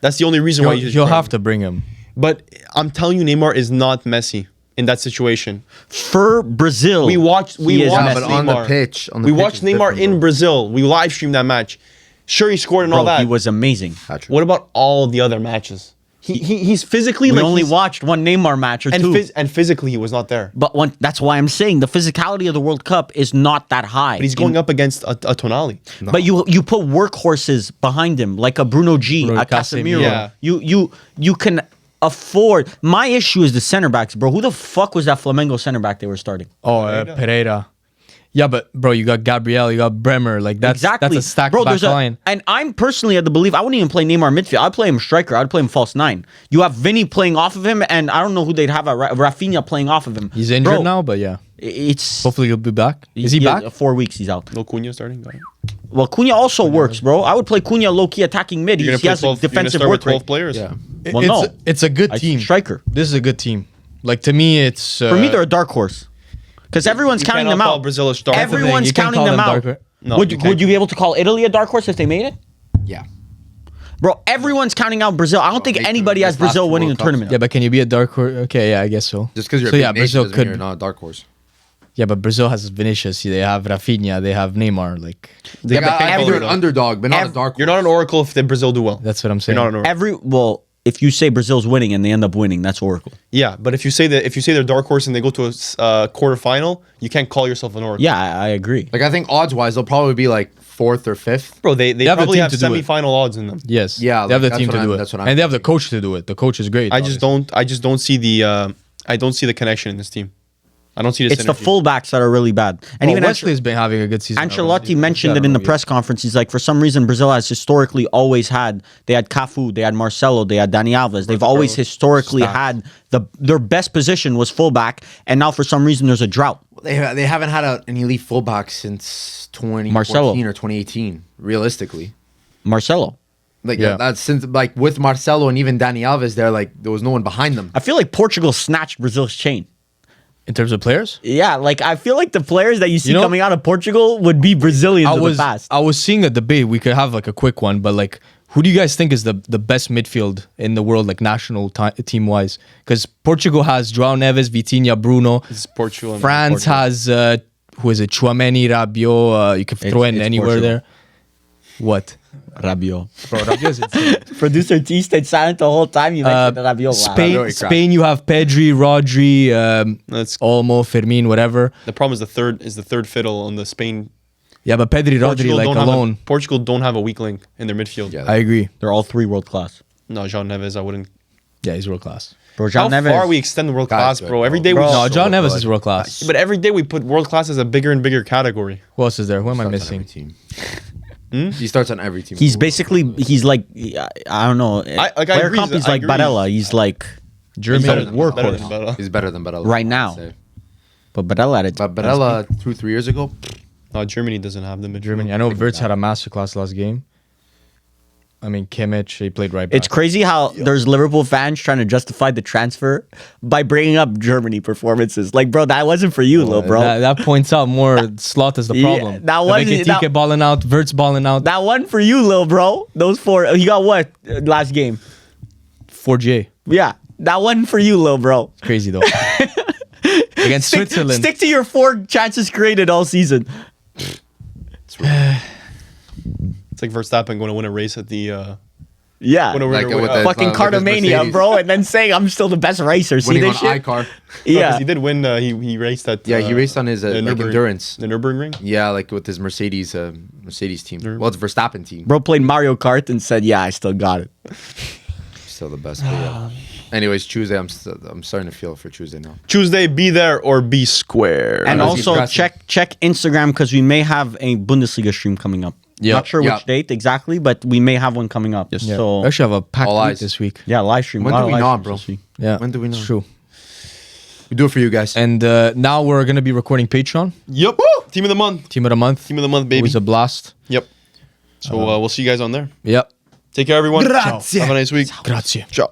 Speaker 1: That's the only reason why
Speaker 2: You'll have to bring him.
Speaker 1: But I'm telling you, Neymar is not Messi in that situation.
Speaker 4: For Brazil,
Speaker 1: We watched
Speaker 4: he is
Speaker 1: Neymar.
Speaker 3: but on the pitch,
Speaker 1: we watched Neymar in Brazil. We live streamed that match. Sure, he scored and
Speaker 4: Bro,
Speaker 1: all that.
Speaker 4: he was amazing.
Speaker 1: What about all the other matches? He's physically
Speaker 4: We
Speaker 1: like
Speaker 4: only
Speaker 1: he's-
Speaker 4: watched one Neymar match or
Speaker 1: and
Speaker 4: two.
Speaker 1: and physically he was not there.
Speaker 4: But that's why I'm saying the physicality of the World Cup is not that high.
Speaker 1: But he's going up against a Tonali.
Speaker 4: But you put workhorses behind him, like a Bruno G,
Speaker 2: Bruno
Speaker 4: a Casemiro.
Speaker 1: Yeah.
Speaker 4: You can afford. My issue is the center backs, bro. Who the fuck was that Flamengo center back they were starting?
Speaker 2: Oh, Pereira. Yeah, but bro, you got Gabriel, you got Bremer. Like that's
Speaker 4: Exactly,
Speaker 2: a stacked
Speaker 4: bro.
Speaker 2: back line.
Speaker 4: And I'm personally of the belief I wouldn't even play Neymar midfield. I'd play him striker. I'd play him false nine. You have Vinny playing off of him, and I don't know who they'd have. Rafinha playing off of him.
Speaker 2: He's injured
Speaker 4: Bro,
Speaker 2: now, but yeah.
Speaker 4: It's
Speaker 2: Hopefully he'll be back. Is he
Speaker 4: yeah,
Speaker 2: back?
Speaker 4: 4 weeks he's out.
Speaker 1: No Cunha starting. Got it.
Speaker 4: Well, Cunha also works, bro. I would play Cunha low key attacking mid. He
Speaker 1: You're gonna
Speaker 4: has
Speaker 1: play 12.
Speaker 4: a defensive
Speaker 1: You're gonna
Speaker 4: work
Speaker 1: start with 12
Speaker 4: rate.
Speaker 1: players.
Speaker 2: Yeah.
Speaker 4: Well,
Speaker 2: it's,
Speaker 4: no.
Speaker 2: it's a good
Speaker 4: I
Speaker 2: team.
Speaker 4: striker.
Speaker 2: This is a good team. Like to me, it's
Speaker 4: For me, they're a dark horse. Because everyone's
Speaker 1: You
Speaker 4: counting
Speaker 1: cannot
Speaker 4: them
Speaker 1: call
Speaker 4: out.
Speaker 1: Brazil a star.
Speaker 4: Everyone's
Speaker 2: You can't
Speaker 4: counting
Speaker 2: call
Speaker 4: them
Speaker 2: them
Speaker 4: out.
Speaker 2: dark-
Speaker 1: No,
Speaker 4: would
Speaker 1: you can't.
Speaker 4: you be able to call Italy a dark horse if they made it?
Speaker 3: Yeah.
Speaker 4: Bro, everyone's counting out Brazil. I don't think
Speaker 3: make
Speaker 4: anybody
Speaker 3: them
Speaker 4: has
Speaker 3: this last
Speaker 4: Brazil
Speaker 3: two
Speaker 4: winning the
Speaker 3: World Cups.
Speaker 4: tournament.
Speaker 2: Yeah, but can you be a dark horse? Okay, yeah, I guess so.
Speaker 3: Just because you're
Speaker 2: so
Speaker 3: a big
Speaker 2: yeah,
Speaker 3: nation
Speaker 2: Brazil
Speaker 3: doesn't mean
Speaker 2: could.
Speaker 3: you're not a dark horse.
Speaker 2: Yeah, but Brazil has Vinicius. They have Rafinha. They have Neymar. Like
Speaker 1: They
Speaker 3: Yeah,
Speaker 1: got
Speaker 3: but
Speaker 1: every-
Speaker 3: you're an underdog, but not a dark horse.
Speaker 1: You're not an oracle if the Brazil do well.
Speaker 2: that's what I'm saying.
Speaker 1: You're not an oracle.
Speaker 4: If you say Brazil's winning and they end up winning, that's Oracle.
Speaker 1: Yeah, but if you say they're dark horse and they go to a quarterfinal, you can't call yourself an oracle.
Speaker 4: Yeah, I agree.
Speaker 3: Like I think odds wise, they'll probably be like 4th or 5th.
Speaker 1: Bro, they
Speaker 2: have the
Speaker 1: probably
Speaker 2: team
Speaker 1: have
Speaker 2: to do it.
Speaker 1: semi-final odds in them.
Speaker 2: Yes.
Speaker 3: Yeah,
Speaker 2: they have
Speaker 3: like,
Speaker 2: the team
Speaker 3: that's
Speaker 2: to
Speaker 3: what
Speaker 2: do
Speaker 3: I'm-
Speaker 2: it,
Speaker 3: that's what I'm
Speaker 2: and they have the
Speaker 3: thinking.
Speaker 2: coach to do it. The coach is great.
Speaker 1: I just don't see the connection in this team. I don't see the
Speaker 4: It's the
Speaker 1: synergy.
Speaker 4: fullbacks that are really bad. And even
Speaker 2: Wesley's been having a good season.
Speaker 4: Ancelotti mentioned it in the press conference. He's like, for some reason, Brazil has historically always had. They had Cafu, they had Marcelo, they had Dani Alves. They've always historically had their best position was fullback, and now for some reason there's a drought.
Speaker 3: They haven't had an elite fullback since 2014
Speaker 4: Marcelo.
Speaker 3: or 2018. Realistically,
Speaker 4: Marcelo.
Speaker 3: like
Speaker 2: Yeah.
Speaker 3: that's since like with Marcelo and even Dani Alves, there there was no one behind them.
Speaker 4: I feel like Portugal snatched Brazil's chain.
Speaker 2: in terms of players.
Speaker 4: Yeah, like I feel like the players that you see
Speaker 2: You know-
Speaker 4: coming out of Portugal would be Brazilians of the past.
Speaker 2: I was seeing a debate. We could have like a quick one, but like, who do you guys think is the best midfield in the world, like national team wise? Because Portugal has João Neves, Vitinha, Bruno.
Speaker 1: It's Portugal. and
Speaker 2: France
Speaker 1: Portugal.
Speaker 2: has who is it? Chouameni, Rabiot. You can throw in
Speaker 4: it's
Speaker 2: anywhere
Speaker 4: Portugal.
Speaker 2: there. What?
Speaker 4: Rabiot.
Speaker 2: Bro, Rabiot's insane.
Speaker 4: Producer T stayed silent the whole time. You mentioned Rabiot.
Speaker 2: Spain, you have Pedri, Rodri,
Speaker 1: That's
Speaker 2: Olmo, Fermin, whatever.
Speaker 1: the problem. Is the third fiddle on the Spain.
Speaker 2: Yeah, but Pedri, Rodri, like
Speaker 1: don't have
Speaker 2: alone.
Speaker 1: Portugal don't have a weak link in their midfield.
Speaker 3: Yeah.
Speaker 2: I agree.
Speaker 4: They're all three world class.
Speaker 1: No, João Neves, I wouldn't.
Speaker 2: Yeah, he's world class.
Speaker 4: Bro,
Speaker 1: How
Speaker 4: João Neves.
Speaker 1: far we extend the world class,
Speaker 3: good,
Speaker 1: bro? Every
Speaker 3: bro.
Speaker 1: day we.
Speaker 4: Bro.
Speaker 2: No,
Speaker 3: so
Speaker 2: John Neves
Speaker 3: good.
Speaker 2: is world class.
Speaker 1: But every day we put world class as a bigger and bigger category.
Speaker 2: Who else is there? Who am I
Speaker 3: Starts on every
Speaker 2: missing?
Speaker 3: team. He starts on every team.
Speaker 4: He's like I don't know.
Speaker 1: I
Speaker 4: Player
Speaker 1: agree,
Speaker 4: comp, he's
Speaker 1: I
Speaker 4: like
Speaker 1: agree.
Speaker 4: Barella. He's like
Speaker 2: Germany.
Speaker 4: better than
Speaker 1: Better
Speaker 4: workhorse.
Speaker 1: than Barella.
Speaker 3: He's better than Barella
Speaker 4: Right
Speaker 3: I'd
Speaker 4: now.
Speaker 3: say.
Speaker 4: But Barella at it.
Speaker 3: But Barella 2-3 years ago,
Speaker 1: No, Germany doesn't have the midfield.
Speaker 2: Germany. I know Wirtz had a masterclass last game. I mean, Kimmich, he played right back.
Speaker 4: It's crazy how there's Liverpool fans trying to justify the transfer by bringing up Germany performances. Like, bro, that wasn't for you, little bro.
Speaker 2: That points out more Slot is the
Speaker 4: Yeah,
Speaker 2: problem.
Speaker 4: that wasn't-
Speaker 2: Ekitike
Speaker 4: that-
Speaker 2: balling out, Wirtz balling out.
Speaker 4: That one for you, little bro. Those four. You got what last game?
Speaker 2: 4J.
Speaker 4: Yeah, that one for you, little bro.
Speaker 2: Crazy though. Against Switzerland.
Speaker 4: Stick to your 4 chances created all season.
Speaker 1: It's like Verstappen going to win a race at the.
Speaker 4: Yeah.
Speaker 3: Like, with the-
Speaker 4: Fucking
Speaker 3: with his
Speaker 4: Cardomania,
Speaker 3: Mercedes.
Speaker 4: bro, and then saying I'm still the best racer. See
Speaker 3: winning
Speaker 4: this
Speaker 3: on
Speaker 4: shit?
Speaker 3: iCar.
Speaker 4: Yeah.
Speaker 1: he did win. He raced at.
Speaker 3: Yeah, he raced on his
Speaker 1: the
Speaker 3: like
Speaker 1: Nürburgring-
Speaker 3: endurance.
Speaker 1: The Nürburgring.
Speaker 3: Yeah, like with his Mercedes team. Well, it's Verstappen team.
Speaker 4: Bro played Mario Kart and said, "Yeah, I still got it."
Speaker 3: Still the best. But yeah. Anyways, Tuesday. I'm starting to feel for Tuesday now.
Speaker 1: Tuesday, be there or be square.
Speaker 4: And
Speaker 3: Honestly,
Speaker 4: also
Speaker 3: pressing.
Speaker 4: check Instagram because we may have a Bundesliga stream coming up.
Speaker 2: Yep.
Speaker 4: Not sure
Speaker 3: Yep.
Speaker 4: which date exactly, but we may have one coming up.
Speaker 2: Yeah.
Speaker 4: So
Speaker 2: We actually have a packed
Speaker 3: All
Speaker 2: week
Speaker 3: eyes.
Speaker 2: this week.
Speaker 4: yeah, live stream.
Speaker 3: When
Speaker 4: A lot
Speaker 3: do
Speaker 4: of
Speaker 3: we
Speaker 4: live
Speaker 3: not,
Speaker 4: streams
Speaker 3: bro?
Speaker 4: this week.
Speaker 2: Yeah.
Speaker 3: When do we know?
Speaker 2: It's true.
Speaker 3: We do it for you guys.
Speaker 2: And now we're going to be recording Patreon.
Speaker 1: Yep. Team of the month.
Speaker 2: Team of the month.
Speaker 1: Team of the month, baby.
Speaker 2: Always a blast.
Speaker 1: Yep. So we'll see you guys on there.
Speaker 2: Yep.
Speaker 1: Take care, everyone.
Speaker 3: Grazie.
Speaker 1: Have a nice week.
Speaker 2: Grazie.
Speaker 1: Ciao.